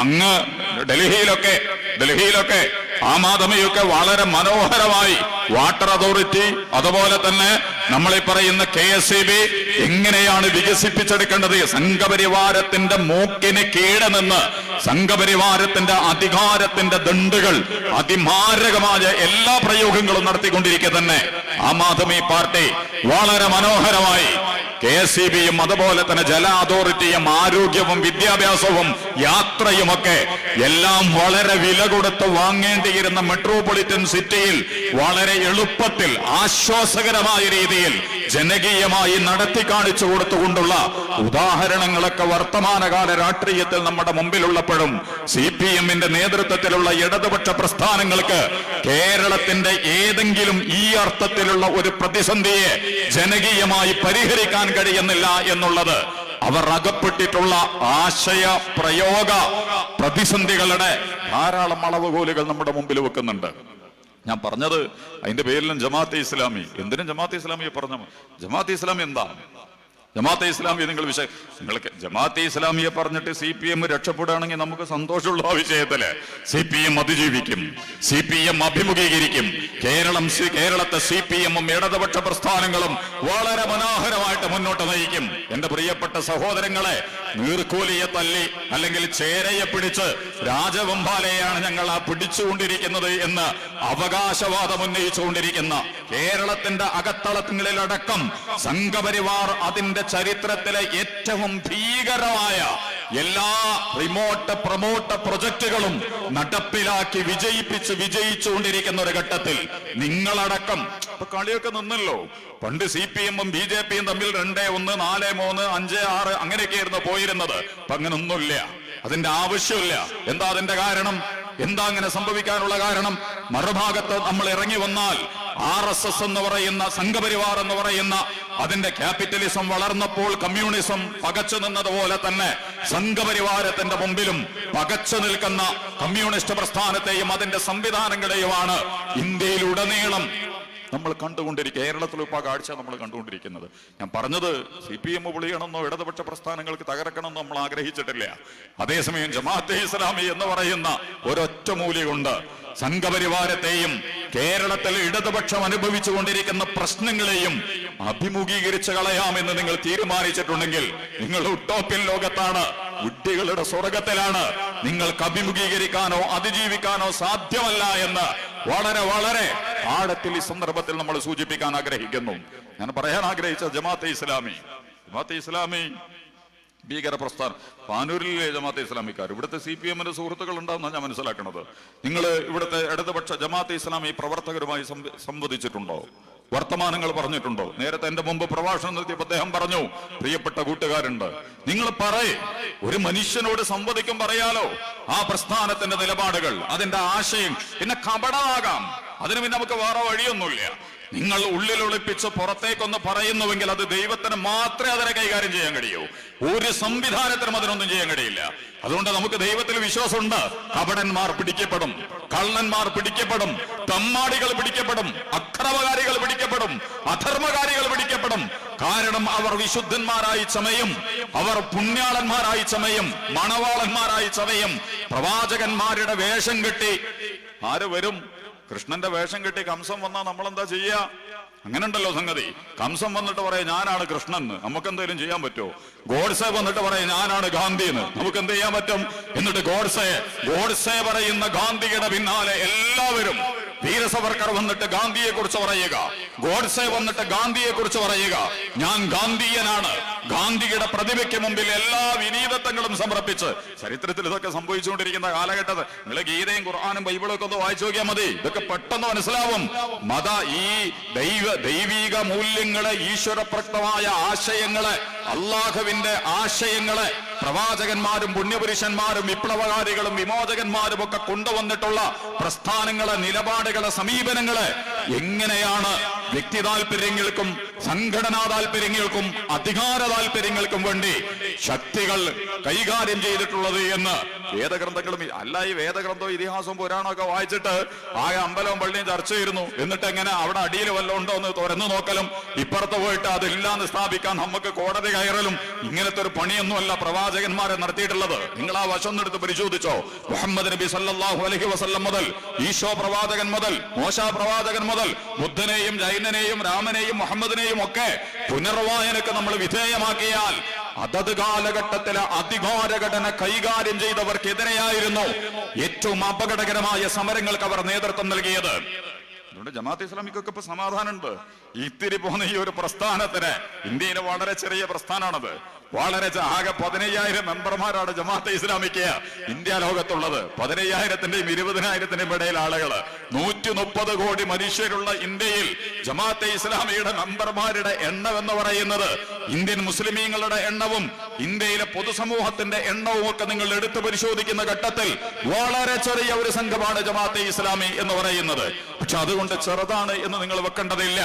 അങ്ങ് ഡൽഹിയിലൊക്കെ ആം ആദ്മിയൊക്കെ വളരെ മനോഹരമായി വാട്ടർ അതോറിറ്റി, അതുപോലെ തന്നെ നമ്മളീ പറയുന്ന KSEB എങ്ങനെയാണ് വികസിപ്പിച്ചെടുക്കേണ്ടത്, സംഘപരിവാരത്തിന്റെ മൂക്കിന് കീഴെ നിന്ന് സംഘപരിവാരത്തിന്റെ അധികാരത്തിന്റെ ദണ്ഡുകൾ അതിമാരകമായ എല്ലാ പ്രയോഗങ്ങളും നടത്തിക്കൊണ്ടിരിക്കെ തന്നെ ആം ആദ്മി പാർട്ടി വളരെ മനോഹരമായി KSEBയും അതുപോലെ തന്നെ ജല അതോറിറ്റിയും ആരോഗ്യവും വിദ്യാഭ്യാസവും യാത്രയുമൊക്കെ എല്ലാം വളരെ വില കൊടുത്ത് വാങ്ങേണ്ടിയിരുന്ന മെട്രോപൊളിറ്റൻ സിറ്റിയിൽ വളരെ എളുപ്പത്തിൽ ആശ്വാസകരമായ രീതിയിൽ ജനകീയമായി നടത്തി കാണിച്ചു കൊടുത്തുകൊണ്ടുള്ള ഉദാഹരണങ്ങളൊക്കെ വർത്തമാനകാല രാഷ്ട്രീയത്തിൽ നമ്മുടെ മുമ്പിലുള്ളപ്പോഴും CPMന്റെ നേതൃത്വത്തിലുള്ള ഇടതുപക്ഷ പ്രസ്ഥാനങ്ങൾക്ക് കേരളത്തിന്റെ ഏതെങ്കിലും ഈ അർത്ഥത്തിലുള്ള ഒരു പ്രതിസന്ധിയെ ജനകീയമായി പരിഹരിക്കാൻ കഴിയുന്നില്ല എന്നുള്ളത് അവർ അകപ്പെട്ടിട്ടുള്ള ആശയ പ്രയോഗ പ്രതിസന്ധികളുടെ ധാരാളം അളവുകോലുകൾ നമ്മുടെ മുമ്പിൽ വെക്കുന്നുണ്ട്. ഞാൻ പറഞ്ഞത് അതിന്റെ പേരിലും ജമാഅത്തെ ഇസ്ലാമി, എന്തിനും ജമാഅത്തെ ഇസ്ലാമിയെ പറഞ്ഞ ജമാഅത്തെ ഇസ്ലാമി എന്താ? ജമാഅത്തെ ഇസ്ലാമി നിങ്ങൾക്ക് ജമാഅത്തെ ഇസ്ലാമിയെ പറഞ്ഞിട്ട് CPM രക്ഷപ്പെടുകയാണെങ്കിൽ നമുക്ക് സന്തോഷമുള്ള ആ വിഷയത്തില് CPM അതിജീവിക്കും, CPM അഭിമുഖീകരിക്കും. കേരളത്തെ CPM-ഉം ഇടതുപക്ഷ പ്രസ്ഥാനങ്ങളും വളരെ മനോഹരമായിട്ട് മുന്നോട്ട് നയിക്കും. എന്റെ പ്രിയപ്പെട്ട സഹോദരങ്ങളെ, നീർക്കോലിയെ തല്ലി അല്ലെങ്കിൽ ചേരയെ പിടിച്ച് രാജവെമ്പാലയാണ് ഞങ്ങൾ ആ പിടിച്ചുകൊണ്ടിരിക്കുന്നത് എന്ന് അവകാശവാദം ഉന്നയിച്ചുകൊണ്ടിരിക്കുന്ന കേരളത്തിന്റെ അകത്തളങ്ങളിലടക്കം സംഘപരിവാർ അതിന്റെ ചരിത്രത്തിലെ ഏറ്റവും ഭീകരമായ എല്ലാ റിമോട്ട് പ്രൊമോട്ട് പ്രൊജക്ടുകളും നടപ്പിലാക്കി വിജയിച്ചുകൊണ്ടിരിക്കുന്ന ഒരു ഘട്ടത്തിൽ നിങ്ങളടക്കം ഇപ്പൊ കളിയൊക്കെ നിന്നല്ലോ. പണ്ട് CPM-ഉം BJP-യും തമ്മിൽ 2, 1, 4, 3, 5, 6 അങ്ങനെയൊക്കെയായിരുന്നു പോയിരുന്നത്. ഇപ്പൊ അങ്ങനെ ഒന്നുമില്ല, അതിന്റെ ആവശ്യമില്ല. എന്താ അതിന്റെ കാരണം? എന്താ അങ്ങനെ സംഭവിക്കാനുള്ള കാരണം? മറുഭാഗത്ത് നമ്മൾ ഇറങ്ങി വന്നാൽ RSS എന്ന് പറയുന്ന സംഘപരിവാർ എന്ന് പറയുന്ന അതിന്റെ ക്യാപിറ്റലിസം വളർന്നപ്പോൾ കമ്മ്യൂണിസം പകച്ചു നിന്നതുപോലെ തന്നെ സംഘപരിവാരത്തിന്റെ മുമ്പിലും പകച്ചു നിൽക്കുന്ന കമ്മ്യൂണിസ്റ്റ് പ്രസ്ഥാനത്തെയും അതിന്റെ സംവിധാനങ്ങളെയുമാണ് ഇന്ത്യയിലുടനീളം നമ്മൾ കണ്ടുകൊണ്ടിരിക്കുക. കേരളത്തിൽ ഇപ്പോൾ കാഴ്ച നമ്മൾ കണ്ടുകൊണ്ടിരിക്കുന്നത്. ഞാൻ പറഞ്ഞത് CPM പൊളിയണമെന്നോ ഇടതുപക്ഷ പ്രസ്ഥാനങ്ങൾക്ക് തകർക്കണമെന്നോ നമ്മൾ ആഗ്രഹിച്ചിട്ടില്ല. അതേസമയം ജമാഅത്തെ ഇസ്ലാമി എന്ന് പറയുന്ന ഒരൊറ്റ മൂല്യ കൊണ്ട് സംഘപരിവാരത്തെയും കേരളത്തിൽ ഇടതുപക്ഷം അനുഭവിച്ചു കൊണ്ടിരിക്കുന്ന പ്രശ്നങ്ങളെയും അഭിമുഖീകരിച്ച് കളയാമെന്ന് നിങ്ങൾ തീരുമാനിച്ചിട്ടുണ്ടെങ്കിൽ നിങ്ങൾ ഉട്ടോപ്യൻ ലോകത്താണ്, വിഡ്ഢികളുടെ സ്വർഗത്തിലാണ്. നിങ്ങൾക്ക് അഭിമുഖീകരിക്കാനോ അതിജീവിക്കാനോ സാധ്യമല്ല എന്ന് വളരെ വളരെ ആഴത്തിൽ ഈ സന്ദർഭത്തിൽ നമ്മൾ സൂചിപ്പിക്കാൻ ആഗ്രഹിക്കുന്നു. ഞാൻ പറയാൻ ആഗ്രഹിച്ച ജമാഅത്തെ ഇസ്ലാമി ഭീകര പ്രസ്ഥാനം. പാനൂരിലെ ജമാഅത്തെ ഇസ്ലാമിക്കാർ ഇവിടുത്തെ CPM-ന്റെ സുഹൃത്തുക്കൾ ഉണ്ടാവുന്ന ഞാൻ മനസ്സിലാക്കുന്നത്. നിങ്ങൾ ഇവിടുത്തെ ഇടതുപക്ഷ ജമാഅത്തെ ഇസ്ലാമി പ്രവർത്തകരുമായി സംവദിച്ചിട്ടുണ്ടോ? വർത്തമാനങ്ങൾ പറഞ്ഞിട്ടുണ്ടോ? നേരത്തെ എന്റെ മുമ്പ് പ്രഭാഷണം നടത്തിയപ്പോൾ അദ്ദേഹം പറഞ്ഞു, പ്രിയപ്പെട്ട കൂട്ടുകാരുണ്ട്, നിങ്ങൾ ഒരു മനുഷ്യനോട് സംവദിക്കും പറയാലോ ആ പ്രസ്ഥാനത്തിന്റെ നിലപാടുകൾ, അതിന്റെ ആശയം. പിന്നെ കപടമാകാം, അതിന് പിന്നെ നമുക്ക് വേറെ വഴിയൊന്നുമില്ല. നിങ്ങൾ ഉള്ളിൽ ഒളിപ്പിച്ച് പുറത്തേക്കൊന്ന് പറയുന്നുവെങ്കിൽ അത് ദൈവത്തിന് മാത്രമേ അതിനെ കൈകാര്യം ചെയ്യാൻ കഴിയൂ. ഒരു സംവിധാനത്തിനും അതിനൊന്നും ചെയ്യാൻ കഴിയില്ല. അതുകൊണ്ട് നമുക്ക് ദൈവത്തിൽ വിശ്വാസമുണ്ട്. കപടന്മാർ പിടിക്കപ്പെടും, കള്ളന്മാർ പിടിക്കപ്പെടും, തമ്മാടികൾ പിടിക്കപ്പെടും, അക്രമകാരികൾ പിടിക്കപ്പെടും, അധർമ്മകാരികൾ പിടിക്കപ്പെടും. കാരണം അവർ വിശുദ്ധന്മാരായി ചമയും, അവർ പുണ്യാളന്മാരായി ചമയും, മണവാളന്മാരായി ചമയും. പ്രവാചകന്മാരുടെ വേഷം കെട്ടി ആര് വരും? കൃഷ്ണന്റെ വേഷം കെട്ടി കംസം വന്നാൽ നമ്മളെന്താ ചെയ്യാ? അങ്ങനെ ഉണ്ടല്ലോ സംഗതി. കംസം വന്നിട്ട് പറയാം ഞാനാണ് കൃഷ്ണൻ, നമുക്ക് എന്തെങ്കിലും ചെയ്യാൻ പറ്റുമോ? ഗോഡ്സെ വന്നിട്ട് പറയാം ഞാനാണ് ഗാന്ധി എന്ന്, നമുക്ക് എന്ത് ചെയ്യാൻ പറ്റും? എന്നിട്ട് ഗോഡ്സെ പറയുന്ന ഗാന്ധിയുടെ പിന്നാലെ എല്ലാവരും, വീര സവർക്കർ വന്നിട്ട് ഗാന്ധിയെ കുറിച്ച് പറയുക, ഗോഡ്സെ വന്നിട്ട് ഗാന്ധിയെ കുറിച്ച് പറയുക, ഞാൻ ഗാന്ധിയനാണ്. ഗാന്ധിയുടെ പ്രതിഭയ്ക്ക് മുമ്പിൽ എല്ലാ വിനീതത്വങ്ങളും സമർപ്പിച്ച് ചരിത്രത്തിൽ ഇതൊക്കെ സംഭവിച്ചുകൊണ്ടിരിക്കുന്ന കാലഘട്ടത്തിൽ നിങ്ങൾ ഗീതയും ഖുർആനും ബൈബിളും ഒക്കെ ഒന്ന് വായിച്ചു നോക്കിയാൽ മതി. ഇതൊക്കെ പെട്ടെന്ന് മനസ്സിലാവും. ഈ ദൈവിക മൂല്യങ്ങളെ, ഈശ്വരപ്രക്തമായ ആശയങ്ങളെ, അള്ളാഹുവിന്റെ ആശയങ്ങളെ പ്രവാചകന്മാരും പുണ്യപുരുഷന്മാരും വിപ്ലവകാരികളും വിമോചകന്മാരും ഒക്കെ കൊണ്ടുവന്നിട്ടുള്ള പ്രസ്ഥാനങ്ങളെ, നിലപാടുകളെ, സമീപനങ്ങളെ എങ്ങനെയാണ് വ്യക്തി താല്പര്യങ്ങൾക്കും സംഘടനാ താല്പര്യങ്ങൾക്കും അധികാര താല്പര്യങ്ങൾക്കും വേണ്ടി ശക്തികൾ കൈകാര്യം ചെയ്തിട്ടുള്ളത് എന്ന് വേദഗ്രന്ഥങ്ങളും അല്ല. ഈ വേദഗ്രന്ഥവും ഇതിഹാസവും പുരാണമൊക്കെ വായിച്ചിട്ട് ആകെ അമ്പലവും പള്ളിയും ചർച്ച ചെയ്യുന്നു. എന്നിട്ട് എങ്ങനെ അവിടെ അടിയിൽ വല്ലതും ഉണ്ടോ എന്ന് തുറന്നു നോക്കലും, ഇപ്പുറത്ത് പോയിട്ട് അതില്ലാന്ന് സ്ഥാപിക്കാൻ നമുക്ക് കോടതി കയറലും, ഇങ്ങനത്തെ ഒരു പണിയൊന്നുമല്ല പ്രവാചകന്മാരെ നടത്തിയിട്ടുള്ളത്. നിങ്ങൾ ആ വശം എടുത്ത് പരിശോധിച്ചോ. മുഹമ്മദ് നബി സല്ലല്ലാഹു അലൈഹി വസല്ലം മുതൽ, ഈശോ പ്രവാചകൻ മുതൽ, മോശ പ്രവാചകൻ മുതൽ, ബുദ്ധനെയും ജൈനനെയും രാമനെയും മുഹമ്മദിനെയും ഒക്കെ പുനർവായനക്ക് നമ്മൾ വിധേയമാക്കിയാൽ അതത് കാലഘട്ടത്തിലെ അധികാരഘടന കൈകാര്യം ചെയ്തവർക്കെതിരെയായിരുന്നു ഏറ്റവും അപകടകരമായ സമരങ്ങൾക്ക് അവർ നേതൃത്വം നൽകിയത്. അതുകൊണ്ട് ജമാഅത്തെ ഇസ്ലാമിക്കൊക്കെ ഇപ്പൊ സമാധാനമുണ്ട്. ഇത്തിരി പോകുന്ന ഈ ഒരു പ്രസ്ഥാനത്തിന്, ഇന്ത്യയിലെ വളരെ ചെറിയ പ്രസ്ഥാനമാണത്, വളരെ ആകെ 15,000 മെമ്പർമാരാണ് ജമാഅത്തെ ഇസ്ലാമിക്ക് ഇന്ത്യ ലോകത്തുള്ളത്. 15,000-ന്റെയും 20,000-ന്റെയും ഇടയിൽ ആളുകള്, 130 കോടി മനുഷ്യരുള്ള ഇന്ത്യയിൽ ജമാഅത്തെ ഇസ്ലാമിയുടെ മെമ്പർമാരുടെ എണ്ണം എന്ന് പറയുന്നത് ഇന്ത്യൻ മുസ്ലിമീങ്ങളുടെ എണ്ണവും ഇന്ത്യയിലെ പൊതുസമൂഹത്തിന്റെ എണ്ണവും ഒക്കെ നിങ്ങൾ എടുത്തു പരിശോധിക്കുന്ന ഘട്ടത്തിൽ വളരെ ചെറിയ ഒരു സംഘമാണ് ജമാഅത്തെ ഇസ്ലാമി എന്ന് പറയുന്നത്. പക്ഷെ അതുകൊണ്ട് ചെറുതാണ് എന്ന് നിങ്ങൾ വെക്കേണ്ടതില്ല.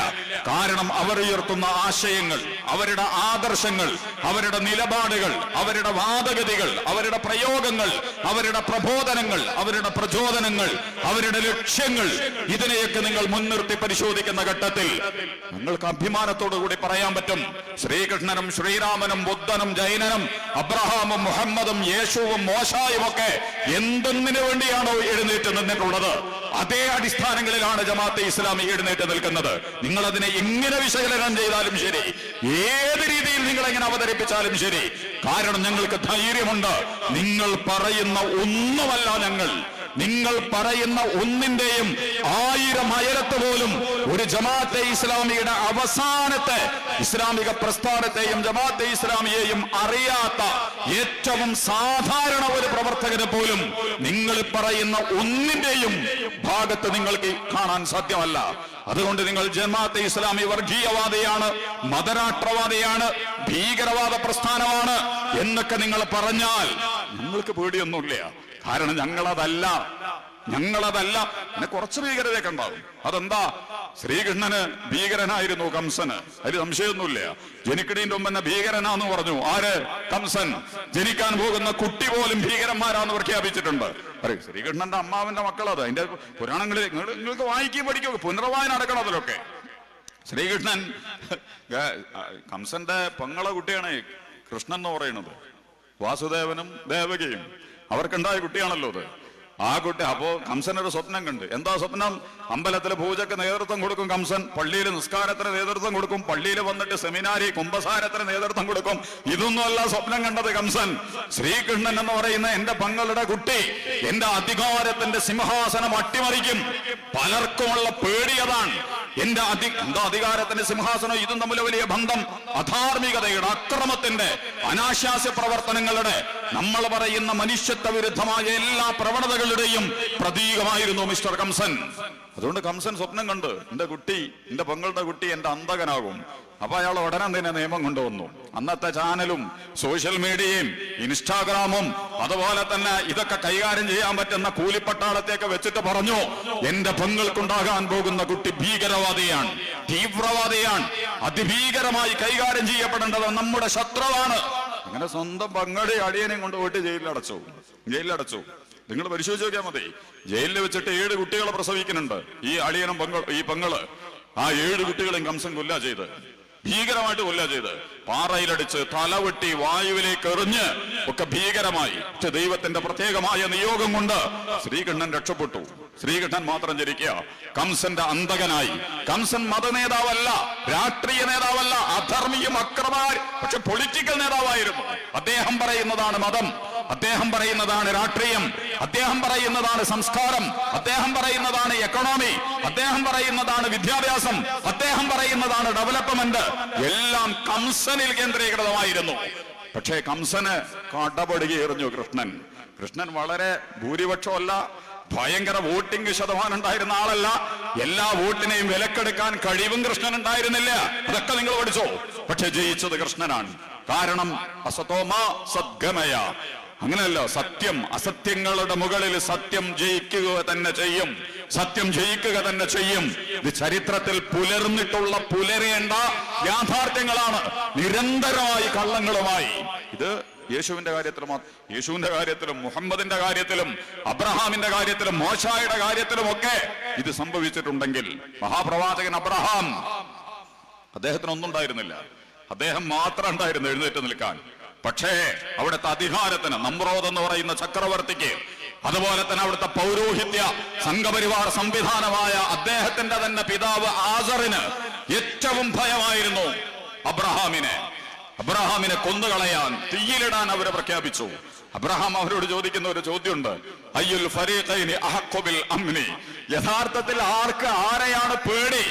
കാരണം അവർ ഉയർത്തുന്ന ആശയങ്ങൾ, അവരുടെ ആദർശങ്ങൾ, അവരുടെ നിലപാടുകൾ, അവരുടെ വാദഗതികൾ, അവരുടെ പ്രയോഗങ്ങൾ, അവരുടെ പ്രബോധനങ്ങൾ, അവരുടെ പ്രചോദനങ്ങൾ, അവരുടെ ലക്ഷ്യങ്ങൾ, ഇതിനെയൊക്കെ നിങ്ങൾ മുൻനിർത്തി പരിശോധിക്കുന്ന ഘട്ടത്തിൽ നിങ്ങൾക്ക് അഭിമാനത്തോടു കൂടി പറയാൻ പറ്റും, ശ്രീ ശ്രീകൃഷ്ണനും ശ്രീരാമനും ബുദ്ധനും ജൈനനും അബ്രഹാമും മുഹമ്മദും യേശുവും മോശായും ഒക്കെ എന്തെന്നിനു വേണ്ടിയാണോ എഴുന്നേറ്റ് നിന്നിട്ടുള്ളത്, അതേ അടിസ്ഥാനങ്ങളിലാണ് ജമാഅത്തെ ഇസ്ലാമി എഴുന്നേറ്റ് നിൽക്കുന്നത്. നിങ്ങൾ അതിനെ എങ്ങനെ വിശകലനം ചെയ്താലും ശരി, ഏത് രീതിയിൽ നിങ്ങൾ എങ്ങനെ അവതരിപ്പിച്ചാലും ശരി, കാരണം ഞങ്ങൾക്ക് ധൈര്യമുണ്ട്. നിങ്ങൾ പറയുന്ന ഒന്നുമല്ല ഞങ്ങൾ, നിങ്ങൾ പറയുന്ന ഒന്നിന്റെയും 1000 അയലത്ത് പോലും ഒരു ജമാഅത്തെ ഇസ്ലാമിയുടെ അവസാനത്തെ ഇസ്ലാമിക പ്രസ്ഥാനത്തെയും ജമാഅത്തെ ഇസ്ലാമിയെയും അറിയാത്ത ഏറ്റവും സാധാരണ ഒരു പ്രവർത്തകന് പോലും നിങ്ങൾ പറയുന്ന ഒന്നിന്റെയും ഭാഗത്ത് നിങ്ങൾക്ക് കാണാൻ സാധ്യമല്ല. അതുകൊണ്ട് നിങ്ങൾ ജമാഅത്തെ ഇസ്ലാമി വർഗീയവാദിയാണ്, മതരാഷ്ട്രവാദിയാണ്, ഭീകരവാദ പ്രസ്ഥാനമാണ് എന്നൊക്കെ നിങ്ങൾ പറഞ്ഞാൽ ഞങ്ങൾക്ക് പേടിയൊന്നുമില്ല. കാരണം ഞങ്ങളതല്ല. പിന്നെ കുറച്ച് ഭീകരതയൊക്കെ ഉണ്ടാവും. അതെന്താ? ശ്രീകൃഷ്ണന് ഭീകരനായിരുന്നു കംസന്, അതിൽ സംശയമൊന്നുമില്ല. ജനിക്കണീന്റെ മുമ്പ് തന്നെ ഭീകരനാന്ന് പറഞ്ഞു. ആര്? കംസൻ. ജനിക്കാൻ പോകുന്ന കുട്ടി പോലും ഭീകരന്മാരാന്ന് പ്രഖ്യാപിച്ചിട്ടുണ്ട്. പറയും ശ്രീകൃഷ്ണന്റെ അമ്മാവന്റെ മക്കളത്. അതിന്റെ പുരാണങ്ങളിൽ നിങ്ങൾക്ക് വായിക്കുകയും പഠിക്കുകയും പുനർവായന നടക്കണം അതിലൊക്കെ. ശ്രീകൃഷ്ണൻ കംസന്റെ പെങ്ങളെ കുട്ടിയാണ് കൃഷ്ണൻ എന്ന് പറയുന്നത്. വാസുദേവനും ദേവകിയും അവർക്കുണ്ടായ കുട്ടിയാണല്ലോ അത്. ആ കുട്ടി അപ്പോ കംസനൊരു സ്വപ്നം കണ്ട്. എന്താ സ്വപ്നം? അമ്പലത്തിലെ പൂജക്ക് നേതൃത്വം കൊടുക്കും കംസൻ, പള്ളിയിൽ നിസ്കാരത്തിന് നേതൃത്വം കൊടുക്കും, പള്ളിയിൽ വന്നിട്ട് സെമിനാരി കുംഭസാരത്തിന് നേതൃത്വം കൊടുക്കും. ഇതൊന്നുമല്ല സ്വപ്നം കണ്ടത് കംസൻ. ശ്രീകൃഷ്ണൻ എന്ന് പറയുന്ന എന്റെ പങ്ങളുടെ കുട്ടി എന്റെ അധികാരത്തിന്റെ സിംഹാസനം അട്ടിമറിക്കും. പലർക്കുമുള്ള പേടിയതാണ്. എന്റെ അധികാരത്തിന്റെ സിംഹാസനം ഇതും തമ്മിൽ വലിയ ബന്ധം. അധാർമികതയുടെ, അക്രമത്തിന്റെ, അനാശാസ്യ പ്രവർത്തനങ്ങളുടെ, നമ്മൾ പറയുന്ന മനുഷ്യത്വ വിരുദ്ധമായ എല്ലാ പ്രവണതകളുടെയും പ്രതീകമായിരുന്നു മിസ്റ്റർ കംസൻ. അതുകൊണ്ട് കംസൻ സ്വപ്നം കണ്ട് എന്റെ കുട്ടി, എന്റെ പെങ്ങളുടെ കുട്ടി എന്റെ അന്തകനാകും. അപ്പൊ അയാൾ ഉടനെ തന്നെ നിയമം കൊണ്ടുവന്നു. അന്നത്തെ ചാനലും സോഷ്യൽ മീഡിയയും ഇൻസ്റ്റാഗ്രാമും അതുപോലെ തന്നെ ഇതൊക്കെ കൈകാര്യം ചെയ്യാൻ പറ്റുന്ന കൂലിപ്പട്ടാളത്തെയൊക്കെ വെച്ചിട്ട് പറഞ്ഞു, എന്റെ പെങ്ങൾക്കുണ്ടാകാൻ പോകുന്ന കുട്ടി ഭീകരവാദിയാണ്, തീവ്രവാദിയാണ്, അതിഭീകരമായി കൈകാര്യം ചെയ്യപ്പെടേണ്ടത് നമ്മുടെ ശത്രുവാണ്. അങ്ങനെ സ്വന്തം പങ്ങളുടെ അടിയനെയും കൊണ്ട് പോയിട്ട് ജയിലിലടച്ചു. നിങ്ങൾ പരിശോധിച്ച് നോക്കിയാൽ മതി. ജയിലിൽ വെച്ചിട്ട് 7 കുട്ടികളെ പ്രസവിക്കുന്നുണ്ട് ഈ അളിയനും ഈ പെങ്ങള്. ആ 7 കുട്ടികളെയും കംസൻ കൊല്ലാ ചെയ്ത്, ഭീകരമായിട്ട് കൊല്ലാ ചെയ്ത്, പാറയിലടിച്ച് തലവെട്ടി വായുവിലേക്ക് എറിഞ്ഞ് ഒക്കെ ഭീകരമായി. പക്ഷെ ദൈവത്തിന്റെ പ്രത്യേകമായ നിയോഗം കൊണ്ട് ശ്രീകൃഷ്ണൻ രക്ഷപ്പെട്ടു. ശ്രീകൃഷ്ണൻ മാത്രം ജനിക്കുക കംസന്റെ അന്തകനായി. കംസൻ മതനേതാവല്ല, രാഷ്ട്രീയ നേതാവല്ല, അധർമ്മിയും അക്രമാർ, പക്ഷെ പൊളിറ്റിക്കൽ നേതാവായിരുന്നു. അദ്ദേഹം പറയുന്നതാണ് മതം, അദ്ദേഹം പറയുന്നതാണ് രാഷ്ട്രീയം, അദ്ദേഹം പറയുന്നതാണ് സംസ്കാരം, അദ്ദേഹം പറയുന്നതാണ് എക്കണോമി, അദ്ദേഹം പറയുന്നതാണ് വിദ്യാഭ്യാസം, അദ്ദേഹം പറയുന്നതാണ് ഡെവലപ്മെന്റ്. എല്ലാം കംസനിൽ കേന്ദ്രീകൃതമായിരുന്നു. പക്ഷേ കംസന് കടപടുകി എറിഞ്ഞു കൃഷ്ണൻ വളരെ ഭൂരിപക്ഷമല്ല, ഭയങ്കര വോട്ടിംഗ് ശതമാനം ഉണ്ടായിരുന്ന ആളല്ല. എല്ലാ വോട്ടിനെയും വിലക്കെടുക്കാൻ കഴിവും കൃഷ്ണൻ ഉണ്ടായിരുന്നില്ല. അതൊക്കെ നിങ്ങൾ പഠിച്ചോ. പക്ഷെ ജയിച്ചത് കൃഷ്ണനാണ്. കാരണം അസതോമ സദ്ഗമയ. അങ്ങനെയല്ല, സത്യം അസത്യങ്ങളുടെ മുകളിൽ സത്യം ജയിക്കുക തന്നെ ചെയ്യും. സത്യം ജയിക്കുക തന്നെ ചെയ്യും. ഇത് ചരിത്രത്തിൽ പുലരേണ്ട യാഥാർത്ഥ്യങ്ങളാണ്. നിരന്തരമായി കള്ളങ്ങളുമായി ഇത് യേശുവിന്റെ കാര്യത്തിലും മുഹമ്മദിന്റെ കാര്യത്തിലും അബ്രഹാമിന്റെ കാര്യത്തിലും മോശായുടെ കാര്യത്തിലും ഒക്കെ ഇത് സംഭവിച്ചിട്ടുണ്ടെങ്കിൽ, മഹാപ്രവാചകൻ അബ്രഹാം, അദ്ദേഹത്തിന് ഒന്നും ഉണ്ടായിരുന്നില്ല, അദ്ദേഹം മാത്രം ഉണ്ടായിരുന്നു എഴുന്നേറ്റ് നിൽക്കാൻ. പക്ഷേ അവിടുത്തെ അധികാരത്തിന്, നമ്രോദ് എന്ന് പറയുന്ന ചക്രവർത്തിക്ക്, അതുപോലെ തന്നെ അവിടുത്തെ പൗരോഹിത്യ സംഘപരിവാർ സംവിധാനമായ അദ്ദേഹത്തിന്റെ തന്നെ പിതാവ് ആസറിന് ഏറ്റവും ഭയമായിരുന്നു അബ്രഹാമിനെ കൊന്നുകളയാൻ, തീയിലിടാൻ അവരെ പ്രഖ്യാപിച്ചു. അബ്രഹാം അവരോട് ചോദിക്കുന്ന ഒരു ചോദ്യമുണ്ട്, അയ്യുൽ ഫരീഖൈനി അഹഖു ബിൽ അംനി. യഥാർത്ഥത്തിൽ ആരെയാണ് പേടി,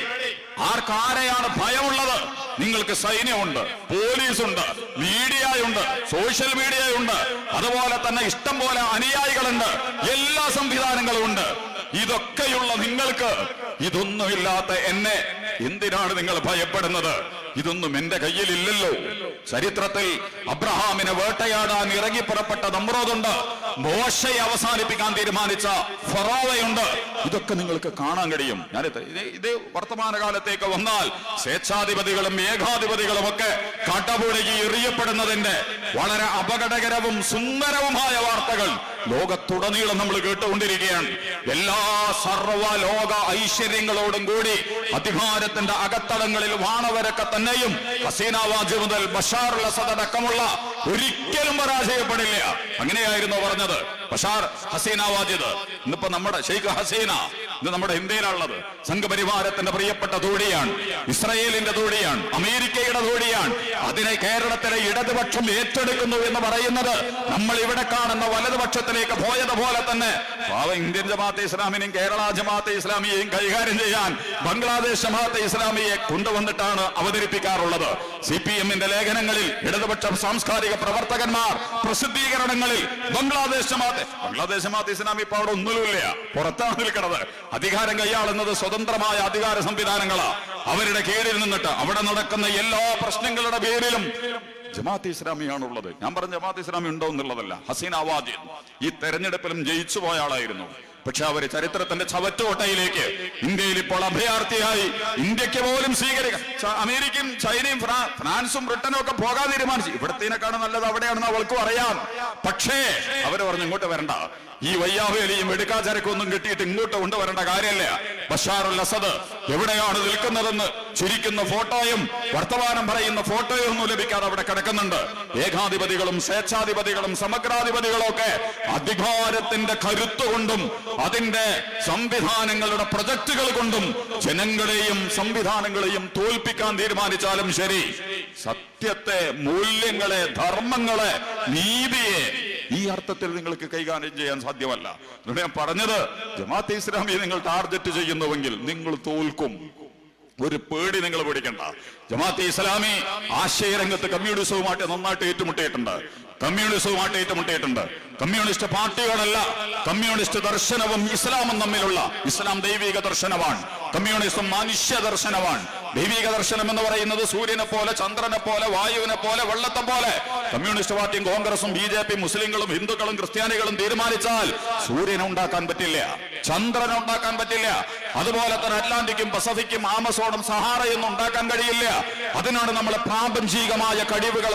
ആരെയാണ് ഭയമുള്ളത്? നിങ്ങൾക്ക് സൈന്യമുണ്ട്, പോലീസുണ്ട്, മീഡിയയുണ്ട്, സോഷ്യൽ മീഡിയയുണ്ട്, അതുപോലെ തന്നെ ഇഷ്ടം പോലെ അനുയായികളുണ്ട്, എല്ലാ സംവിധാനങ്ങളും ഉണ്ട്. ഇതൊക്കെയുള്ള നിങ്ങൾക്ക് ഇതൊന്നുമില്ലാത്ത എന്നെ എന്തിനാണ് നിങ്ങൾ ഭയപ്പെടുന്നത്? ഇതൊന്നും എന്റെ കയ്യിലില്ലല്ലോ. ചരിത്രത്തിൽ അബ്രഹാമിനെ വേട്ടയാടാൻ ഇറങ്ങി പുറപ്പെട്ട നമ്രോദുണ്ട്, മോശയെ അവസാനിപ്പിക്കാൻ തീരുമാനിച്ച ഫറോവയുണ്ട്. ഇതൊക്കെ നിങ്ങൾക്ക് കാണാൻ കഴിയും. ഇത് വർത്തമാനകാലത്തേക്ക് വന്നാൽ സ്വേച്ഛാധിപതികളും ഏകാധിപതികളും ഒക്കെ കടപുഴകി എറിയപ്പെടുന്നതിന്റെ വളരെ അപകടകരവും സുന്ദരവുമായ വാർത്തകൾ ലോകത്തുടനീളം നമ്മൾ കേട്ടുകൊണ്ടിരിക്കുകയാണ്. എല്ലാ സർവ്വ ലോക ഐശ്വര്യങ്ങളോടും കൂടി അധികാരത്തിന്റെ അകത്തളങ്ങളിൽ വാണവരൊക്കെ തന്നെയും ഹസീന വാജ് മുതൽ ബഷാർ അൽ അസദ് അടക്കമുള്ള ഒരിക്കലും പരാജയപ്പെടില്ല. അങ്ങനെയായിരുന്നു പറഞ്ഞത് ബഷാർ ഹസീന വാജിദ്. ഇന്നിപ്പോ നമ്മുടെ ഷെയ്ഖ് ഹസീന ഇത് നമ്മുടെ ഇന്ത്യയിലുള്ളത് സംഘപരിവാരത്തിന്റെ പ്രിയപ്പെട്ട ധൂടിയാണ്, ഇസ്രയേലിന്റെ ധൂടിയാണ്, അമേരിക്കയുടെ ധൂടിയാണ്. അതിനെ കേരളത്തിലെ ഇടതുപക്ഷം ഏറ്റെടുക്കുന്നു എന്ന് പറയുന്നത് നമ്മൾ ഇവിടെ കാണുന്ന വലതുപക്ഷത്തിലേക്ക് പോയതുപോലെ തന്നെ ഇന്ത്യൻ ജമാഅത്തെ ഇസ്ലാമിനെയും കേരള ജമാഅത്തെ ഇസ്ലാമിയെയും കൈകാര്യം ചെയ്യാൻ ബംഗ്ലാദേശ് ജമാഅത്തെ ഇസ്ലാമിയെ കൊണ്ടുവന്നിട്ടാണ് അവതരിപ്പിക്കാറുള്ളത്. CPM-ന്റെ ലേഖനങ്ങളിൽ ഇടതുപക്ഷ സാംസ്കാരിക പ്രവർത്തകന്മാർ പ്രസിദ്ധീകരണങ്ങളിൽ ബംഗ്ലാദേശ് ജമാഅത്തെ ഇസ്ലാമി ഇപ്പൊ അവിടെ ഒന്നുമില്ല, പുറത്താണ് നിൽക്കുന്നത്. അധികാരം കൈയാളുന്നത് സ്വതന്ത്രമായ അധികാര സംവിധാനങ്ങളാ. അവരുടെ കീഴിൽ നിന്നിട്ട് അവിടെ നടക്കുന്ന എല്ലാ പ്രശ്നങ്ങളുടെ പേരിലും ജമാഅത്തെ ഇസ്ലാമിയാണുള്ളത്. ഞാൻ പറഞ്ഞ ജമാഅത്തെ ഇസ്ലാമി ഉണ്ടോ എന്നുള്ളതല്ല. ഹസീന വാജിദ് ഈ തെരഞ്ഞെടുപ്പിലും ജയിച്ചു പോയ ആളായിരുന്നു. പക്ഷെ അവര് ചരിത്രത്തിന്റെ ചവറ്റുകൊട്ടയിലേക്ക് ഇന്ത്യയിൽ ഇപ്പോൾ അഭയാർത്ഥിയായി ഇന്ത്യക്ക് പോലും അമേരിക്കയും ചൈനയും ഫ്രാൻസും ബ്രിട്ടനും ഒക്കെ പോകാൻ തീരുമാനിച്ചു. ഇവിടത്തേക്കാണ് നല്ലത് അവിടെയാണെന്ന് അവൾക്കും അറിയാം. പക്ഷേ അവര് പറഞ്ഞു ഇങ്ങോട്ട് വരണ്ട, ഈ വയ്യാവേലിയും എടുക്കാചരക്കൊന്നും കിട്ടിയിട്ട് ഇങ്ങോട്ട് കൊണ്ടുവരേണ്ട കാര്യമില്ല. ബഷാർ അൽ അസദ് എവിടെയാണ് നിൽക്കുന്നതെന്ന് ചിരിക്കുന്ന ഫോട്ടോയും വർത്തമാനം പറയുന്ന ഫോട്ടോയും ഒന്നും ലഭിക്കാതെ അവിടെ കിടക്കുന്നുണ്ട്. ഏകാധിപതികളും സ്വേച്ഛാധിപതികളും സമഗ്രാധിപതികളും ഒക്കെ അധികാരത്തിന്റെ കരുത്തുകൊണ്ടും അതിന്റെ സംവിധാനങ്ങളുടെ പ്രൊജക്ടുകൾ കൊണ്ടും ജനങ്ങളെയും സംവിധാനങ്ങളെയും തോൽപ്പിക്കാൻ തീരുമാനിച്ചാലും ശരി, സത്യത്തെ, മൂല്യങ്ങളെ, ധർമ്മങ്ങളെ, നീതിയെ ഈ അർത്ഥത്തിൽ നിങ്ങൾക്ക് കൈകാര്യം ചെയ്യാൻ സാധ്യമല്ല. അതുകൊണ്ട് ഞാൻ പറഞ്ഞത്, ജമാഅത്തെ ഇസ്ലാമിയെ നിങ്ങൾ ടാർഗറ്റ് ചെയ്യുന്നുവെങ്കിൽ നിങ്ങൾ തോൽക്കും. ഒരു പേടി നിങ്ങൾ പേടിക്കണ്ട. ജമാഅത്തെ ഇസ്ലാമി ആശയരംഗത്ത് കമ്മ്യൂണിസവുമായിട്ട് നന്നായിട്ട് ഏറ്റുമുട്ടിയിട്ടുണ്ട്. കമ്മ്യൂണിസ്റ്റ് പാർട്ടികളല്ല, കമ്മ്യൂണിസ്റ്റ് ദർശനവും ഇസ്ലാമും തമ്മിലുള്ള, ഇസ്ലാം ദൈവിക ദർശനമാണ്, കമ്മ്യൂണിസം മനുഷ്യ ദർശനമാണ്. ദൈവിക ദർശനം എന്ന് പറയുന്നത് സൂര്യനെ പോലെ, ചന്ദ്രനെ പോലെ, വായുവിനെ പോലെ, വെള്ളത്തെ പോലെ. കമ്മ്യൂണിസ്റ്റ് പാർട്ടിയും കോൺഗ്രസും BJP-യും മുസ്ലിങ്ങളും ഹിന്ദുക്കളും ക്രിസ്ത്യാനികളും തീരുമാനിച്ചാൽ സൂര്യനെ ഉണ്ടാക്കാൻ പറ്റില്ല, ചന്ദ്രനെ ഉണ്ടാക്കാൻ പറ്റില്ല. അതുപോലെ തന്നെ അറ്റ്ലാന്റിക്കും പസഫിക്കും ആമസോണും സഹാറയൊന്നും ഉണ്ടാക്കാൻ കഴിയില്ല. അതിനാണ് നമ്മളെ പ്രാപഞ്ചികമായ കഴിവുകൾ,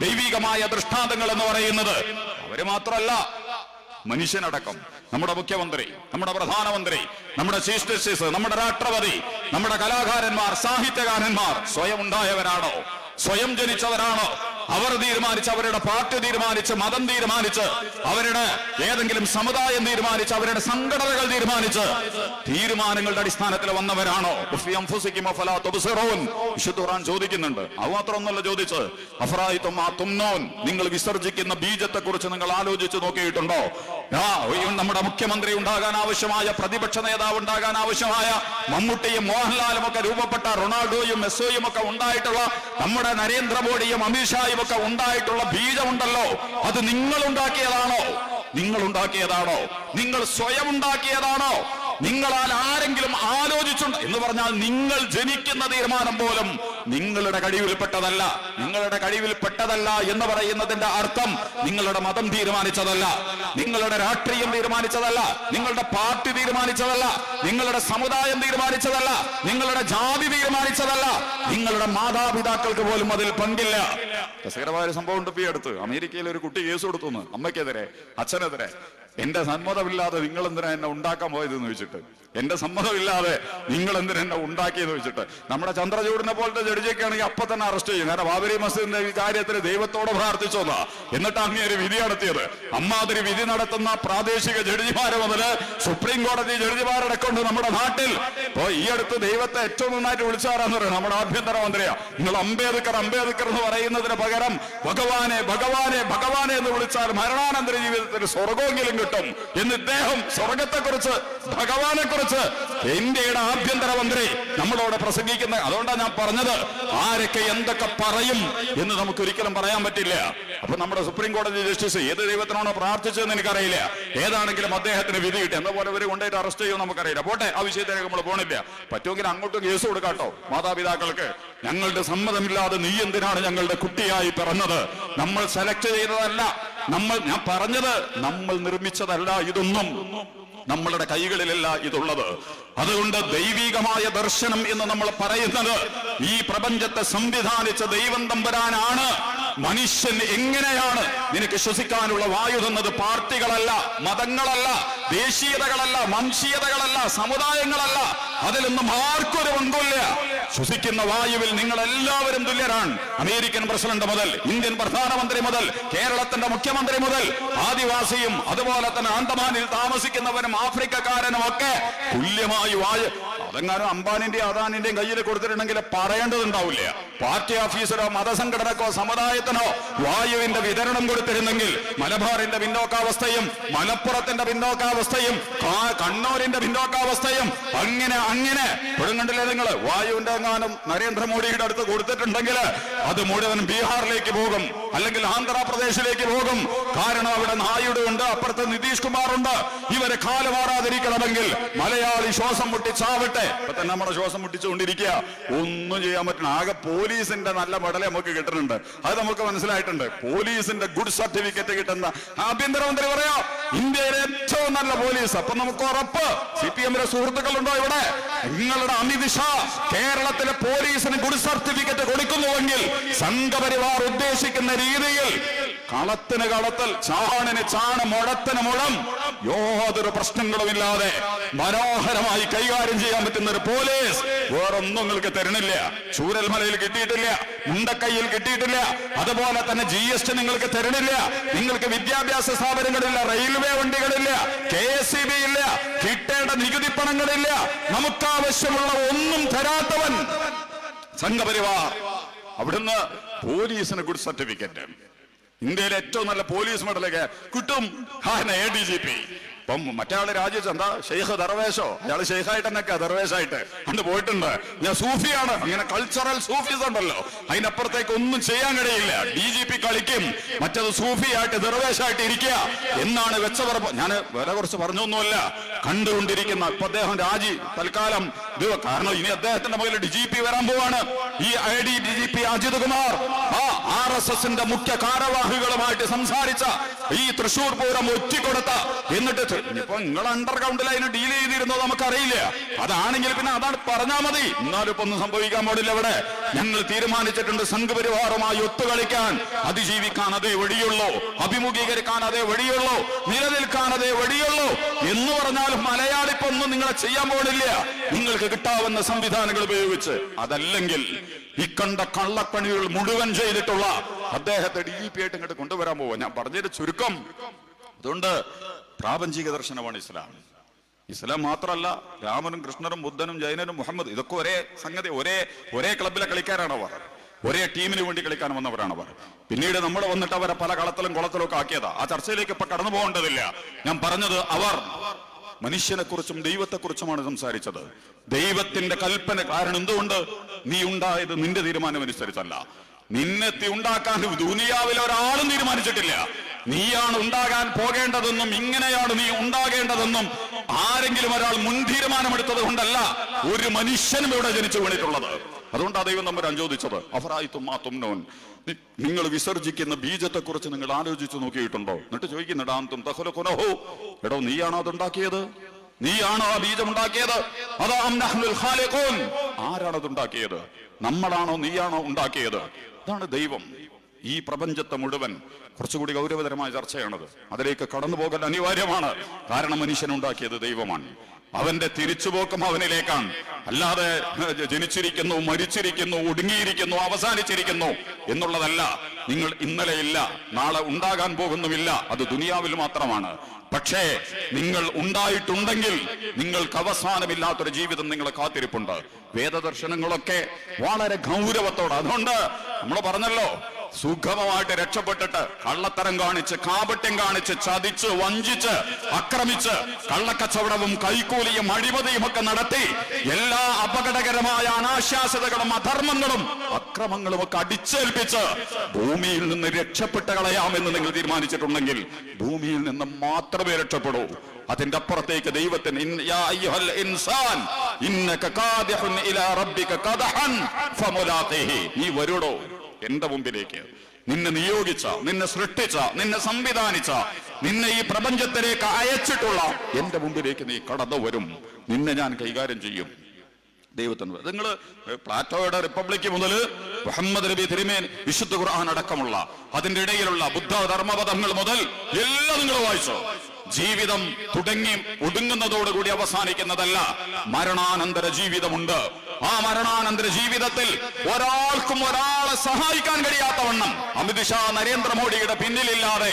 ദൈവികമായ ദൃഷ്ടാന്തങ്ങൾ എന്ന് പറയുന്നത്. അവര് മാത്രമല്ല, മനുഷ്യനടക്കം, നമ്മുടെ മുഖ്യമന്ത്രി, നമ്മുടെ പ്രധാനമന്ത്രി, നമ്മുടെ ചീഫ് ജസ്റ്റിസ്, നമ്മുടെ രാഷ്ട്രപതി, നമ്മുടെ കലാകാരന്മാർ, സാഹിത്യകാരന്മാർ സ്വയം ഉണ്ടായവരാണോ? സ്വയം ജനിച്ചവരാണോ? അവർ തീരുമാനിച്ച്, അവരുടെ പാർട്ടി തീരുമാനിച്ച്, മതം തീരുമാനിച്ച്, അവരുടെ ഏതെങ്കിലും സമുദായം തീരുമാനിച്ച്, അവരുടെ സംഘടനകൾ തീരുമാനിച്ച് തീരുമാനങ്ങളുടെ അടിസ്ഥാനത്തിൽ വന്നവരാണോ? വിശുദ്ധ ഖുർആൻ ചോദിക്കുന്നുണ്ട്. അത് മാത്രമൊന്നുമല്ല ചോദിച്ച്, നിങ്ങൾ വിസർജിക്കുന്ന ബീജത്തെ കുറിച്ച് നിങ്ങൾ ആലോചിച്ച് നോക്കിയിട്ടുണ്ടോ? നമ്മുടെ മുഖ്യമന്ത്രി ഉണ്ടാകാൻ ആവശ്യമായ, പ്രതിപക്ഷ നേതാവ് ഉണ്ടാകാൻ ആവശ്യമായ, മമ്മൂട്ടിയും മോഹൻലാലും ഒക്കെ രൂപപ്പെട്ട, റൊണാൾഡോയും മെസ്സിയും ഒക്കെ ഉണ്ടായിട്ടുള്ള, നമ്മുടെ നരേന്ദ്രമോദിയും അമിത്ഷായും ഒക്കെ ഉണ്ടായിട്ടുള്ള ബീജമുണ്ടല്ലോ, അത് നിങ്ങൾ ഉണ്ടാക്കിയതാണോ? നിങ്ങൾ സ്വയം ഉണ്ടാക്കിയതാണോ? നിങ്ങളാൽ ആരെങ്കിലും ആലോചിച്ചുണ്ട് എന്ന് പറഞ്ഞാൽ നിങ്ങൾ ജനിക്കുന്ന തീരുമാനം പോലും നിങ്ങളുടെ കഴിവിൽപ്പെട്ടതല്ല. എന്ന് പറയുന്നതിന്റെ അർത്ഥം നിങ്ങളുടെ മതം തീരുമാനിച്ചതല്ല, നിങ്ങളുടെ രാഷ്ട്രീയം തീരുമാനിച്ചതല്ല, നിങ്ങളുടെ പാർട്ടി തീരുമാനിച്ചതല്ല, നിങ്ങളുടെ സമുദായം തീരുമാനിച്ചതല്ല, നിങ്ങളുടെ ജാതി തീരുമാനിച്ചതല്ല, നിങ്ങളുടെ മാതാപിതാക്കൾക്ക് പോലും അതിൽ പങ്കില്ല. രസകരമായ സംഭവം ഉണ്ട്. അടുത്ത് അമേരിക്കയിൽ ഒരു കുട്ടി കേസ് കൊടുത്തു അമ്മയ്ക്കെതിരെ, അച്ഛനെതിരെ. എന്റെ സമ്മതമില്ലാതെ നിങ്ങൾ എന്തിനാ എന്നെ ഉണ്ടാക്കാൻ പോയതെന്ന് ചോദിച്ചിട്ട്, എന്റെ സമ്മതമില്ലാതെ നിങ്ങൾ എന്തിനാ എന്നെ ഉണ്ടാക്കിയെന്ന് ചോദിച്ചിട്ട്. നമ്മുടെ ചന്ദ്രചൂഡിനെ പോലത്തെ ജഡ്ജിയൊക്കെ ആണെങ്കിൽ അപ്പൊ തന്നെ അറസ്റ്റ് ചെയ്യും. കാരണം ബാബരി മസ്ജിദിന്റെ ഈ കാര്യത്തിൽ ദൈവത്തോട് പ്രാർത്ഥിച്ചോന്നാ, എന്നിട്ട് അങ്ങനെ ഒരു വിധി നടത്തിയത്. അമ്മാതിരി വിധി നടത്തുന്ന പ്രാദേശിക ജഡ്ജിമാരെ മുതല് സുപ്രീം കോടതി ജഡ്ജിമാരടക്കൊണ്ട് നമ്മുടെ നാട്ടിൽ ഇപ്പോ ഈ അടുത്ത് ദൈവത്തെ ഏറ്റവും നന്നായിട്ട് വിളിച്ചാരാന്ന് പറയുന്നത് നമ്മുടെ ആഭ്യന്തരമന്ത്രിയാ. നിങ്ങൾ അംബേദ്കർ എന്ന് പറയുന്നതിന് പകരം ഭഗവാനെ എന്ന് വിളിച്ചാൽ മരണാനന്തര ജീവിതത്തിൽ സ്വർഗമെങ്കിലും കിട്ടും എന്ന് ഇദ്ദേഹം സ്വർഗത്തെക്കുറിച്ച്, ഭഗവാനെ കുറിച്ച് ഇന്ത്യയുടെ ആഭ്യന്തരമന്ത്രി നമ്മളോട് പ്രസംഗിക്കുന്ന. അതുകൊണ്ടാണ് ഞാൻ പറഞ്ഞത്, ആരൊക്കെ എന്തൊക്കെ പറയും എന്ന് നമുക്ക് ഒരിക്കലും പറയാൻ പറ്റില്ല. അപ്പൊ നമ്മുടെ സുപ്രീം കോടതി ജസ്റ്റിസ് ഏത് ദൈവത്തിനാണോ പ്രാർത്ഥിച്ചതെന്ന് എനിക്കറിയില്ല. ഏതാണെങ്കിലും അദ്ദേഹത്തിന് വിധി കിട്ടി. എന്ന പോലെ ഇവര് കൊണ്ടുപോയിട്ട് അറസ്റ്റ് ചെയ്യുമെന്ന് നമുക്കറിയില്ല. പോട്ടെ, ആ വിഷയത്തിലേക്ക് നമ്മൾ പോണില്ല. പറ്റുമെങ്കിൽ അങ്ങോട്ടും കേസ് കൊടുക്കാട്ടോ മാതാപിതാക്കൾക്ക്. ഞങ്ങളുടെ സമ്മതമില്ലാതെ നീ എന്തിനാണ് ഞങ്ങളുടെ കുട്ടിയായി പിറന്നത്? നമ്മൾ സെലക്ട് ചെയ്തതല്ല, ഞാൻ പറഞ്ഞത് നമ്മൾ നിർമ്മിച്ചതല്ല ഇതൊന്നും, നമ്മളുടെ കൈകളിലല്ല ഇതുള്ളത്. അതുകൊണ്ട് ദൈവികമായ ദർശനം എന്ന് നമ്മൾ പറയുന്നത് ഈ പ്രപഞ്ചത്തെ സംവിധാനിച്ച ദൈവം തമ്പുരാനാണ്. മനുഷ്യൻ എങ്ങനെയാണ് നിനക്ക് ശ്വസിക്കാനുള്ള വായു തന്നത്? പാർട്ടികളല്ല, മതങ്ങളല്ല, ദേശീയതകളല്ല, വംശീയതകളല്ല, സമുദായങ്ങളല്ല, അതിലൊന്നും ആർക്കൊരു പങ്കുമില്ല. ശ്വസിക്കുന്ന വായുവിൽ നിങ്ങൾ എല്ലാവരും തുല്യരാണ്. അമേരിക്കൻ പ്രസിഡന്റ് മുതൽ ഇന്ത്യൻ പ്രധാനമന്ത്രി മുതൽ കേരളത്തിന്റെ മുഖ്യമന്ത്രി മുതൽ ആദിവാസിയും അതുപോലെ തന്നെ ആൻഡമാനിൽ താമസിക്കുന്നവനും ആഫ്രിക്കക്കാരനും ഒക്കെ തുല്യമായി വായു. അതെങ്ങാനും അംബാനിന്റെയും അദാനിന്റെയും കയ്യിൽ കൊടുത്തിട്ടുണ്ടെങ്കിൽ പറയേണ്ടതുണ്ടാവില്ല. പാർട്ടി ഓഫീസറോ മതസംഘടനക്കോ സമുദായത്തിനോ വായുവിന്റെ വിതരണം കൊടുത്തിരുന്നെങ്കിൽ മലബാറിന്റെ പിന്നോക്കാവസ്ഥയും മലപ്പുറത്തിന്റെ പിന്നോക്കാവസ്ഥയും കണ്ണൂരിന്റെ പിന്നോക്കാവസ്ഥയും അങ്ങനെ അങ്ങനെ കണ്ടില്ലേ നിങ്ങൾ? വായുവിന്റെ എങ്ങാനും നരേന്ദ്രമോദിയുടെ അടുത്ത് കൊടുത്തിട്ടുണ്ടെങ്കിൽ അത് മുഴുവൻ ബീഹാറിലേക്ക് പോകും, അല്ലെങ്കിൽ ആന്ധ്രാപ്രദേശിലേക്ക് പോകും. കാരണം അവിടെ നായിഡു ഉണ്ട്, അപ്പുറത്ത് നിതീഷ് കുമാർ ഉണ്ട്. ഇവരെ കാലുമാറാതിരിക്കണമെങ്കിൽ മലയാളി ശ്വാസം മുട്ടിച്ചാവട്ടെ. ഇപ്പൊ തന്നെ നമ്മുടെ ശ്വാസം മുട്ടിച്ചുകൊണ്ടിരിക്കുക, ഒന്നും ചെയ്യാൻ പറ്റില്ല. ആകെ പോലീസിന്റെ നല്ല മെഡൽ നമുക്ക് കിട്ടുന്നുണ്ട്, അത് നമുക്ക് മനസ്സിലായിട്ടുണ്ട്. പോലീസിന്റെ ഗുഡ് സർട്ടിഫിക്കറ്റ് കിട്ടുന്ന ആഭ്യന്തരമന്ത്രി പറയാ ഇന്ത്യയിലെ ഏറ്റവും നല്ല പോലീസ്. അപ്പൊ നമുക്ക് ഉറപ്പ്, CPM-ലെ സുഹൃത്തുക്കളുണ്ടോ ഇവിടെ? നിങ്ങളുടെ അമിത് ഷാ കേരളത്തിലെ പോലീസിന് ഗുഡ് സർട്ടിഫിക്കറ്റ് കൊടുക്കുന്നുവെങ്കിൽ സംഘപരിവാർ ഉദ്ദേശിക്കുന്ന രീതിയിൽ കളത്തിന് കളത്തൽ, ചാണിന് ചാണ്, മുഴത്തിന് മുഴം, യാതൊരു പ്രശ്നങ്ങളുമില്ലാതെ മനോഹരമായി കൈകാര്യം ചെയ്യാൻ പറ്റുന്ന ഒരു പോലീസ് വേറൊന്നും നിങ്ങൾക്ക് തരണില്ല. ചൂരൽമലയിൽ കിട്ടിയിട്ടില്ല, മുണ്ടക്കൈയിൽ കിട്ടിയിട്ടില്ല, അതുപോലെ തന്നെ GST നിങ്ങൾക്ക് തരണില്ല. നിങ്ങൾക്ക് വിദ്യാഭ്യാസ സ്ഥാപനങ്ങളില്ല, റെയിൽവേ വണ്ടികളില്ല, KSEB ഇല്ല, കിട്ടേണ്ട നികുതി പണങ്ങളില്ല. നമുക്കാവശ്യമുള്ള ഒന്നും തരാത്തവൻ സംഘപരിവാർ. അവിടുന്ന് പോലീസിന് ഗുഡ് സർട്ടിഫിക്കറ്റ്, ഇന്ത്യയിലെ ഏറ്റവും നല്ല പോലീസ് മെഡലൊക്കെ കിട്ടും. ADGP. ഇപ്പം മറ്റേ രാജിവെച്ച എന്താ ഷെയ്ഖ് ദർവേഷോ, അയാൾ ഷെയ്ഖായിട്ട് തന്നെ ദർവേഷായിട്ട് അന്ന് പോയിട്ടുണ്ട്. ഞാൻ സൂഫിയാണ്, ഇങ്ങനെ കൾച്ചറൽ സൂഫീസ് ഉണ്ടല്ലോ, അതിനപ്പുറത്തേക്ക് ഒന്നും ചെയ്യാൻ കഴിയില്ല. DGP കളിക്കും, മറ്റത് സൂഫിയായിട്ട് ദർവേഷായിട്ട് ഇരിക്കുക എന്നാണ് വെച്ചവർ. ഞാൻ വില കുറച്ച് പറഞ്ഞൊന്നുമല്ല, കണ്ടുകൊണ്ടിരിക്കുന്ന ഇപ്പൊ അദ്ദേഹം രാജി തൽക്കാലം ഇത്, കാരണം ഇനി അദ്ദേഹത്തിന്റെ മുകളിൽ DGP വരാൻ പോവാണ്. ഈ DGP അജിത് കുമാർ RSSന്റെ മുഖ്യ ഭാരവാഹികളുമായിട്ട് സംസാരിച്ച ഈ തൃശൂർ പൂരം ഒറ്റിക്കൊടുത്ത, എന്നിട്ട് ഇപ്പൊ നിങ്ങൾ അണ്ടർഗ്രൗണ്ടിൽ അതിന് ഡീൽ ചെയ്തിരുന്നത് നമുക്കറിയില്ല. അതാണെങ്കിൽ പിന്നെ അതാണ് പറഞ്ഞാൽ മതി. എന്നാലും ഇപ്പൊ ഒന്നും സംഭവിക്കാൻ പാടില്ല. ഇവിടെ ഞങ്ങൾ തീരുമാനിച്ചിട്ടുണ്ട് സംഘപരിവാറുമായി ഒത്തുകളിക്കാൻ, അതിജീവിക്കാൻ അതേ വഴിയുള്ളൂ, അഭിമുഖീകരിക്കാൻ അതേ വഴിയുള്ളൂ, നിലനിൽക്കാൻ അതേ വഴിയുള്ളൂ എന്ന് പറഞ്ഞാലും മലയാളിപ്പൊന്നും നിങ്ങളെ ചെയ്യാൻ പോണില്ല. നിങ്ങൾക്ക് കിട്ടാവുന്ന സംവിധാനങ്ങൾ ഉപയോഗിച്ച്. അതല്ലെങ്കിൽ ഈ കണ്ട കള്ളപ്പണികൾ മുഴുവൻ ചെയ്തിട്ടുള്ള അദ്ദേഹത്തെ DGP ആയിട്ട് ഇങ്ങോട്ട് കൊണ്ടുവരാൻ പോവാ. ഞാൻ പറഞ്ഞതിന്റെ ചുരുക്കം അതുകൊണ്ട് പ്രാപഞ്ചിക ദർശനമാണ് ഇസ്ലാം. ഇസ്ലാം മാത്രമല്ല, രാമനും കൃഷ്ണനും ബുദ്ധനും ജൈനനും മുഹമ്മദ്, ഇതൊക്കെ ഒരേ സംഗതി, ഒരേ ക്ലബിലെ കളിക്കാരാണ് അവർ, ഒരേ ടീമിന് വേണ്ടി കളിക്കാൻ വന്നവരാണ് അവർ. പിന്നീട് നമ്മൾ വന്നിട്ട് അവരെ പല കളത്തിലും കുളത്തിലും ഒക്കെ ആക്കിയതാ. ആ ചർച്ചയിലേക്ക് ഇപ്പൊ കടന്നു പോകേണ്ടതില്ല. ഞാൻ പറഞ്ഞത് അവർ മനുഷ്യനെ കുറിച്ചും ദൈവത്തെക്കുറിച്ചുമാണ് സംസാരിച്ചത്. ദൈവത്തിന്റെ കൽപ്പന. കാരണം എന്തുകൊണ്ട്? നീ ഉണ്ടായത് നിന്റെ തീരുമാനം അനുസരിച്ചല്ല. നിന്നെ ഉണ്ടാക്കാൻ ദുനിയാവിൽ ഒരാളും തീരുമാനിച്ചിട്ടില്ല. നീയാണ് ഉണ്ടാകാൻ പോകേണ്ടതെന്നും ഇങ്ങനെയാണ് നീ ഉണ്ടാകേണ്ടതെന്നും ആരെങ്കിലും ഒരാൾ മുൻ തീരുമാനമെടുത്തത് കൊണ്ടല്ല ഒരു മനുഷ്യനും ഇവിടെ ജനിച്ചു വീണിട്ടുള്ളത്. അതുകൊണ്ടാണ് ദൈവം നമ്മൾ ചോദിച്ചത്, അഫറായിത്തും നിങ്ങൾ വിസർജിക്കുന്ന ബീജത്തെ കുറിച്ച് നിങ്ങൾ ആലോചിച്ചു നോക്കിയിട്ടുണ്ടോ? എന്നിട്ട് ചോദിക്കുന്നുണ്ടാന്തും തഖ്ലുഖുനഹു, എടോ നീയാണോ അതുണ്ടാക്കിയത്? നീയാണോ ആ ബീജം ഉണ്ടാക്കിയത്? അതാ അം നഹ്നുൽ ഖാലിഖൂൻ, ആരാണത് ഉണ്ടാക്കിയത്? നമ്മളാണോ നീയാണോ ഉണ്ടാക്കിയത്? അതാണ് ദൈവം. ഈ പ്രപഞ്ചത്തെ മുഴുവൻ കുറച്ചുകൂടി ഗൗരവതരമായ ചർച്ചയാണത്. അതിലേക്ക് കടന്നു പോകൽ അനിവാര്യമാണ്. കാരണം മനുഷ്യനുണ്ടാക്കിയത് ദൈവമാണ്. അവന്റെ തിരിച്ചുപോക്കും അവനിലേക്കാണ്. അല്ലാതെ ജനിച്ചിരിക്കുന്നു, മരിച്ചിരിക്കുന്നു, ഒടുങ്ങിയിരിക്കുന്നു, അവസാനിച്ചിരിക്കുന്നു എന്നുള്ളതല്ല. നിങ്ങൾ ഇന്നലെ ഇല്ല, നാളെ ഉണ്ടാകാൻ പോകുന്നുമില്ല. അത് ദുനിയാവിൽ മാത്രമാണ്. പക്ഷേ നിങ്ങൾ ഉണ്ടായിട്ടുണ്ടെങ്കിൽ നിങ്ങൾക്ക് അവസാനമില്ലാത്തൊരു ജീവിതം നിങ്ങളെ കാത്തിരിപ്പുണ്ട്. വേദദർശനങ്ങളൊക്കെ വളരെ ഗൗരവത്തോടെ. അതുകൊണ്ട് നമ്മൾ പറഞ്ഞല്ലോ, സുഗമമായിട്ട് രക്ഷപ്പെട്ടിട്ട് കള്ളത്തരം കാണിച്ച്, കാപട്യം കാണിച്ച്, ചതിച്ച്, വഞ്ചിച്ച്, ആക്രമിച്ച്, കള്ളക്കച്ചവടവും കൈക്കൂലിയും അഴിമതിയും ഒക്കെ നടത്തി എല്ലാ അപകടകരമായ അനാശാസ്യതകളും അധർമ്മങ്ങളും അക്രമങ്ങളും ഒക്കെ അടിച്ചേൽപ്പിച്ച് ഭൂമിയിൽ നിന്ന് രക്ഷപ്പെട്ട് കളയാമെന്ന് നിങ്ങൾ തീരുമാനിച്ചിട്ടുണ്ടെങ്കിൽ ഭൂമിയിൽ നിന്ന് മാത്രമേ രക്ഷപ്പെടൂ. അതിന്റെ അപ്പുറത്തേക്ക് ദൈവത്തിന് നീ വരൂടോ എന്റെ മുമ്പിലേക്ക്. നിന്നെ നിയോഗിച്ച, നിന്നെ സൃഷ്ടിച്ച, നിന്നെ സംവിധാനിച്ച, നിന്നെ ഈ പ്രപഞ്ചത്തിലേക്ക് അയച്ചിട്ടുള്ള എന്റെ മുമ്പിലേക്ക് നീ കടന്നു വരും. നിന്നെ ഞാൻ കൈകാര്യം ചെയ്യും. ദൈവത്തിന് നിങ്ങൾ പ്ലാറ്റോയുടെ റിപ്പബ്ലിക് മുതൽ മുഹമ്മദ് നബി തിരുമേൻ വിശുദ്ധ ഖുർആൻ അടക്കമുള്ള അതിന്റെ ഇടയിലുള്ള ബുദ്ധ ധർമ്മപദങ്ങൾ മുതൽ എല്ലാം നിങ്ങൾ വായിച്ചോ. ജീവിതം തുടങ്ങി ഒടുങ്ങുന്നതോടുകൂടി അവസാനിക്കുന്നതല്ല, മരണാനന്തര ജീവിതമുണ്ട്. ആ മരണാനന്തര ജീവിതത്തിൽ ഒരാൾക്കും ഒരാളെ സഹായിക്കാൻ കഴിയാത്തവണ്ണം അമിത്ഷാ നരേന്ദ്രമോദിയുടെ പിന്നിലില്ലാതെ,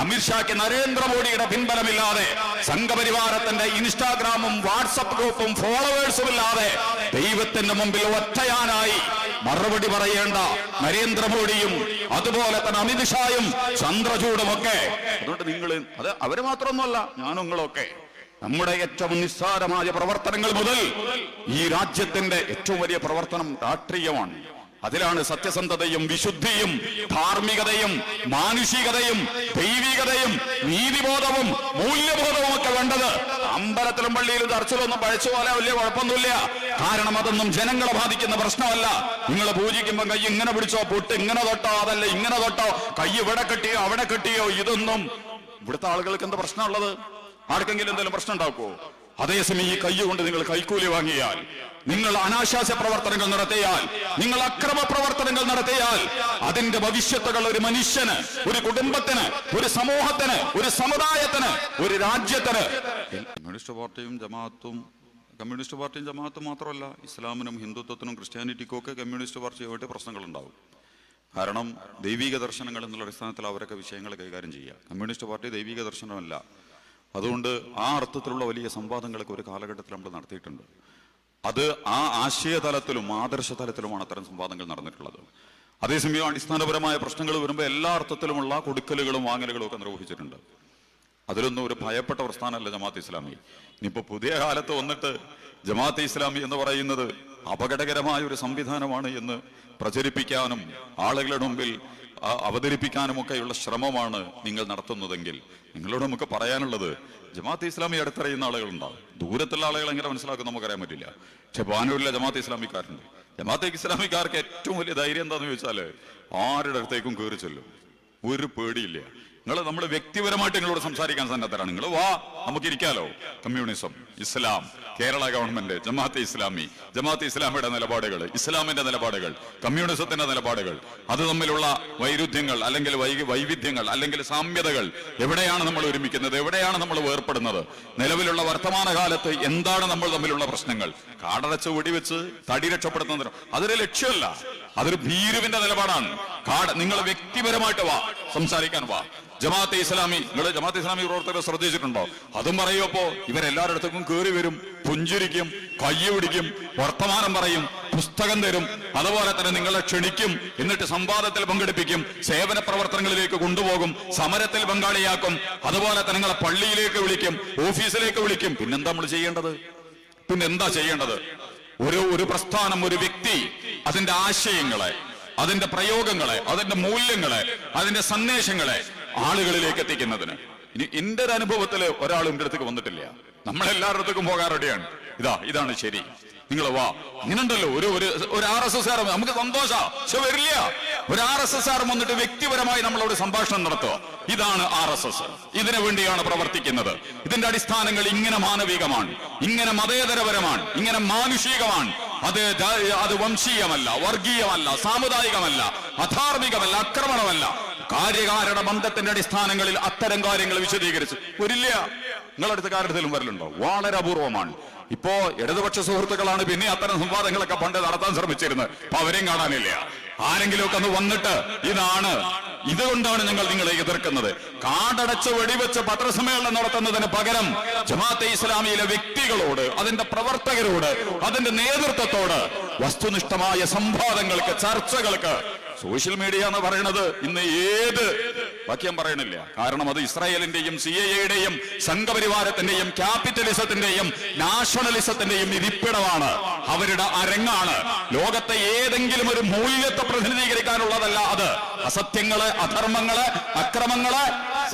അമിത്ഷാക്ക് നരേന്ദ്രമോദിയുടെ പിൻബലമില്ലാതെ, സംഘപരിവാരത്തിന്റെ ഇൻസ്റ്റാഗ്രാമും വാട്സപ്പ് ഗ്രൂപ്പും ഫോളോവേഴ്സും ഇല്ലാതെ ദൈവത്തിന്റെ മുമ്പിൽ ഒറ്റയാനായി മറുപടി പറയേണ്ട നരേന്ദ്രമോദിയും അതുപോലെ തന്നെ അമിത്ഷായും ചന്ദ്രചൂഡുമൊക്കെ. അതുകൊണ്ട് നിങ്ങൾ അത് അവര് മാത്രമൊന്നുമല്ല, ഞാനും നിങ്ങളൊക്കെ നമ്മുടെ ഏറ്റവും നിസ്സാരമായ പ്രവർത്തനങ്ങൾ മുതൽ ഈ രാജ്യത്തിന്റെ ഏറ്റവും വലിയ പ്രവർത്തനം രാഷ്ട്രീയമാണ്. അതിലാണ് സത്യസന്ധതയും വിശുദ്ധിയും ധാർമ്മികതയും മാനുഷികതയും ദൈവികതയും നീതിബോധവും മൂല്യബോധവും ഒക്കെ വേണ്ടത്. അമ്പലത്തിലും പള്ളിയിലും ചർച്ചിലൊന്നും പഴച്ചു പോലെ വലിയ കുഴപ്പമൊന്നുമില്ല. കാരണം അതൊന്നും ജനങ്ങളെ ബാധിക്കുന്ന പ്രശ്നമല്ല. നിങ്ങൾ പൂജിക്കുമ്പോൾ കൈ ഇങ്ങനെ പിടിച്ചോ, പൊട്ട് ഇങ്ങനെ തൊട്ടോ, അതല്ല ഇങ്ങനെ തൊട്ടോ, കൈ ഇവിടെ കെട്ടിയോ അവിടെ കെട്ടിയോ, ഇതൊന്നും ഇവിടുത്തെ ആളുകൾക്ക് എന്താ പ്രശ്നമുള്ളത്? ആർക്കെങ്കിലും എന്തെങ്കിലും പ്രശ്നം ഉണ്ടാക്കുമോ? അതേസമയം ഈ കൈ കൊണ്ട് നിങ്ങൾ കൈക്കൂലി വാങ്ങിയാൽ, നിങ്ങൾ അനാശാസ്യ പ്രവർത്തനങ്ങൾ നടത്തിയാൽ, നിങ്ങൾ അക്രമ പ്രവർത്തനങ്ങൾ നടത്തിയാൽ, അതിന്റെ ഭവിഷ്യത്തുകൾ ഒരു മനുഷ്യന്, ഒരു കുടുംബത്തിന്, ഒരു സമൂഹത്തിന്, ഒരു സമുദായത്തിന്, ഒരു രാജ്യത്തിന്. കമ്മ്യൂണിസ്റ്റ് പാർട്ടിയും ജമാഅത്തും മാത്രമല്ല, ഇസ്ലാമിനും ഹിന്ദുത്വത്തിനും ക്രിസ്ത്യാനിറ്റിക്കും ഒക്കെ കമ്മ്യൂണിസ്റ്റ് പാർട്ടിയുമായിട്ട് പ്രശ്നങ്ങളുണ്ടാവും. കാരണം ദൈവിക ദർശനങ്ങൾ എന്നുള്ള അടിസ്ഥാനത്തിൽ അവരൊക്കെ വിഷയങ്ങൾ കൈകാര്യം ചെയ്യുക. കമ്മ്യൂണിസ്റ്റ് പാർട്ടി ദൈവിക ദർശനമല്ല. അതുകൊണ്ട് ആ അർത്ഥത്തിലുള്ള വലിയ സംവാദങ്ങളൊക്കെ ഒരു കാലഘട്ടത്തിൽ നമ്മൾ നടത്തിയിട്ടുണ്ട്. അത് ആ ആശയതലത്തിലും ആദർശ തലത്തിലുമാണ് അത്തരം സംവാദങ്ങൾ നടന്നിട്ടുള്ളത്. അതേസമയം അടിസ്ഥാനപരമായ പ്രശ്നങ്ങൾ വരുമ്പോൾ എല്ലാ അർത്ഥത്തിലുമുള്ള കൊടുക്കലുകളും വാങ്ങലുകളും ഒക്കെ നിർവഹിച്ചിട്ടുണ്ട്. അതിലൊന്നും ഒരു ഭയപ്പെട്ട പ്രസ്ഥാനമല്ല ജമാഅത്ത് ഇസ്ലാമി. ഇനിയിപ്പോൾ പുതിയ കാലത്ത് വന്നിട്ട് ജമാഅത്ത് ഇസ്ലാമി എന്ന് പറയുന്നത് അപകടകരമായ ഒരു സംവിധാനമാണ് എന്ന് പ്രചരിപ്പിക്കാനും ആളുകളുടെ മുമ്പിൽ അവതരിപ്പിക്കാനുമൊക്കെയുള്ള ശ്രമമാണ് നിങ്ങൾ നടത്തുന്നതെങ്കിൽ നിങ്ങളോട് നമുക്ക് പറയാനുള്ളത്, ജമാഅത്ത് ഇസ്ലാമി അടുത്തറിയുന്ന ആളുകളുണ്ടാവും. ദൂരത്തുള്ള ആളുകൾ എങ്ങനെ മനസ്സിലാക്കും നമുക്കറിയാൻ പറ്റില്ല. പക്ഷെ ബാനൂരിലെ ജമാഅത്ത് ഇസ്ലാമിക്കാരുണ്ട്. ജമാഅത്ത് ഇസ്ലാമിക്കാർക്ക് ഏറ്റവും വലിയ ധൈര്യം എന്താന്ന് ചോദിച്ചാൽ ആരുടെ അടുത്തേക്കും കയറി ചെല്ലും, ഒരു പേടിയില്ല. നമ്മൾ വ്യക്തിപരമായിട്ട് നിങ്ങളോട് സംസാരിക്കാൻ സന്നദ്ധരാണ്. നിങ്ങൾ വാ, നമുക്കിരിക്കാലോ. കമ്മ്യൂണിസം, ഇസ്ലാം, കേരള ഗവൺമെന്റ്, ജമാഅത്തെ ഇസ്ലാമിയുടെ നിലപാടുകൾ, ഇസ്ലാമിന്റെ നിലപാടുകൾ, കമ്മ്യൂണിസത്തിന്റെ നിലപാടുകൾ, അത് തമ്മിലുള്ള വൈരുദ്ധ്യങ്ങൾ അല്ലെങ്കിൽ വൈവിധ്യങ്ങൾ അല്ലെങ്കിൽ സാമ്യതകൾ, എവിടെയാണ് നമ്മൾ ഒരുമിക്കുന്നത്, എവിടെയാണ് നമ്മൾ വേർപ്പെടുന്നത്, നിലവിലുള്ള വർത്തമാനകാലത്ത് എന്താണ് നമ്മൾ തമ്മിലുള്ള പ്രശ്നങ്ങൾ, കാടടച്ച് വെടിവെച്ച് തടി രക്ഷപ്പെടുത്തുന്നതിന് അതൊരു ലക്ഷ്യമല്ല, അതൊരു ഭീരുവിന്റെ നിലപാടാണ്. നിങ്ങൾ വ്യക്തിപരമായിട്ട് വാ, സംസാരിക്കാൻ വാ. ജമാഅത്തെ ഇസ്ലാമി, നിങ്ങൾ ജമാഅത്തെ ഇസ്ലാമി പ്രവർത്തകരെ ശ്രദ്ധിച്ചിട്ടുണ്ടോ? അതും പറയുമ്പോ ഇവരെല്ലാവരുടെ അടുത്തേക്കും കയറി വരും, പുഞ്ചിരിക്കും, കയ്യ് പിടിക്കും, വർത്തമാനം പറയും, പുസ്തകം തരും, അതുപോലെ തന്നെ നിങ്ങളെ ക്ഷണിക്കും, എന്നിട്ട് സംവാദത്തിൽ പങ്കെടുപ്പിക്കും, സേവന പ്രവർത്തനങ്ങളിലേക്ക് കൊണ്ടുപോകും, സമരത്തിൽ പങ്കാളിയാക്കും, അതുപോലെ തന്നെ നിങ്ങളെ പള്ളിയിലേക്ക് വിളിക്കും, ഓഫീസിലേക്ക് വിളിക്കും. പിന്നെന്താ നമ്മൾ ചെയ്യേണ്ടത്? ഒരു പ്രസ്ഥാനം, ഒരു വ്യക്തി അതിന്റെ ആശയങ്ങളെ, അതിന്റെ പ്രയോഗങ്ങളെ, അതിന്റെ മൂല്യങ്ങളെ, അതിന്റെ സന്ദേശങ്ങളെ ആളുകളിലേക്ക് എത്തിക്കുന്നതിന്. ഇനി എന്റെ ഒരു അനുഭവത്തില് ഒരാളും എന്റെ അടുത്തേക്ക് വന്നിട്ടില്ല. നമ്മളെല്ലാവരുടെ അടുത്തേക്കും പോകാൻ റെഡിയാണ്. ഇതാണ് ശരി, നിങ്ങൾ വാ. ഇങ്ങനെയുണ്ടല്ലോ ഒരു RSSകാർ, നമുക്ക് സന്തോഷം, പക്ഷെ വരില്ല. ഒരു RSSകാർ വന്നിട്ട് വ്യക്തിപരമായി നമ്മളോട് സംഭാഷണം നടത്തുക. ഇതാണ് RSS, ഇതിനു വേണ്ടിയാണ് പ്രവർത്തിക്കുന്നത്. ഇതിന്റെ അടിസ്ഥാനങ്ങൾ ഇങ്ങനെ മാനവികമാണ്, ഇങ്ങനെ മതേതരപരമാണ്, ഇങ്ങനെ മാനുഷികമാണ്. അത് വംശീയമല്ല, വർഗീയമല്ല, സാമുദായികമല്ല, അധാർമികമല്ല, ആക്രമണമല്ല. കാര്യകാരണ ബന്ധത്തിന്റെ അടിസ്ഥാനങ്ങളിൽ അത്തരം കാര്യങ്ങൾ വിശദീകരിച്ച് വരില്ല. നിങ്ങളടുത്ത കാര്യത്തിലും വരലുണ്ടോ? വളരെ അപൂർവമാണ്. ഇപ്പോ ഇടതുപക്ഷ സുഹൃത്തുക്കളാണ് പിന്നെ അത്തരം സംവാദങ്ങളൊക്കെ പണ്ട് നടത്താൻ ശ്രമിച്ചിരുന്നത്. അപ്പൊ അവരെയും കാണാനില്ല. ആരെങ്കിലും ഒക്കെ ഒന്ന് വന്നിട്ട് ഇതുകൊണ്ടാണ് നിങ്ങളെ എതിർക്കുന്നത്, കാടടച്ച് വെടിവെച്ച് പത്രസമ്മേളനം നടത്തുന്നതിന് പകരം ജമാഅത്തെ ഇസ്ലാമിയിലെ വ്യക്തികളോട്, അതിന്റെ പ്രവർത്തകരോട്, അതിന്റെ നേതൃത്വത്തോട് വസ്തുനിഷ്ഠമായ സംവാദങ്ങൾക്ക്, ചർച്ചകൾക്ക്. സോഷ്യൽ മീഡിയ എന്ന് പറയുന്നത് ഇന്ന് ഏത് വാക്യം പറയണില്ല. കാരണം അത് ഇസ്രായേലിന്റെയും CIAയുടെയും സംഘപരിവാരത്തിന്റെയും ക്യാപിറ്റലിസത്തിന്റെയും നാഷണലിസത്തിന്റെയും ഇരിപ്പിടമാണ്, അവരുടെ അരങ്ങാണ്. ലോകത്തെ ഏതെങ്കിലും ഒരു മൂല്യത്തെ പ്രതിനിധീകരിക്കാനുള്ളതല്ല അത്. അസത്യങ്ങളെ, അധർമ്മങ്ങളെ, അക്രമങ്ങളെ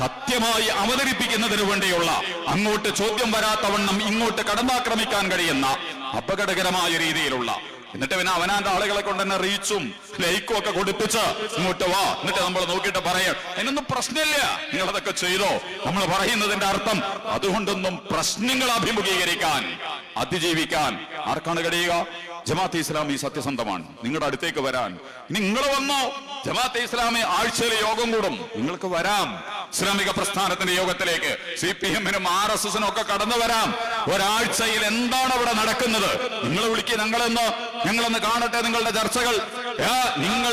സത്യമായി അവതരിപ്പിക്കുന്നതിന് വേണ്ടിയുള്ള, അങ്ങോട്ട് ചോദ്യം വരാത്തവണ്ണം ഇങ്ങോട്ട് കടന്നാക്രമിക്കാൻ കഴിയുന്ന അപകടകരമായ രീതിയിലുള്ള, എന്നിട്ട് പിന്നെ അവനാന്റെ ആളുകളെ കൊണ്ട് തന്നെ റീച്ചും ലൈക്കും ഒക്കെ കൊടുപ്പിച്ച് ഇങ്ങോട്ട് വാ, എന്നിട്ട് നമ്മൾ നോക്കിയിട്ട് പറയാം അതിനൊന്നും പ്രശ്നമില്ല, നിങ്ങളതൊക്കെ ചെയ്തോ. നമ്മൾ പറയുന്നതിന്റെ അർത്ഥം അതുകൊണ്ടൊന്നും പ്രശ്നങ്ങൾ അഭിമുഖീകരിക്കാൻ അതിജീവിക്കാൻ ആർക്കാണ് കഴിയുക? ജമാഅത്തെ ഇസ്ലാമി സത്യസന്ധമാണ്. നിങ്ങളുടെ അടുത്തേക്ക് വരാൻ ഇനി നിങ്ങൾ വന്നോ? ജമാഅത്തെ ഇസ്ലാമി ആഴ്ചയിൽ യോഗം കൂടും, നിങ്ങൾക്ക് വരാം ഇസ്ലാമിക പ്രസ്ഥാനത്തിന്റെ യോഗത്തിലേക്ക്. CPM-നും RSS-നും ഒക്കെ കടന്നു വരാം. ഒരാഴ്ചയിൽ എന്താണ് അവിടെ നടക്കുന്നത് നിങ്ങൾ വിളിക്കുക, ഞങ്ങളൊന്ന് കാണട്ടെ നിങ്ങളുടെ ചർച്ചകൾ. നിങ്ങൾ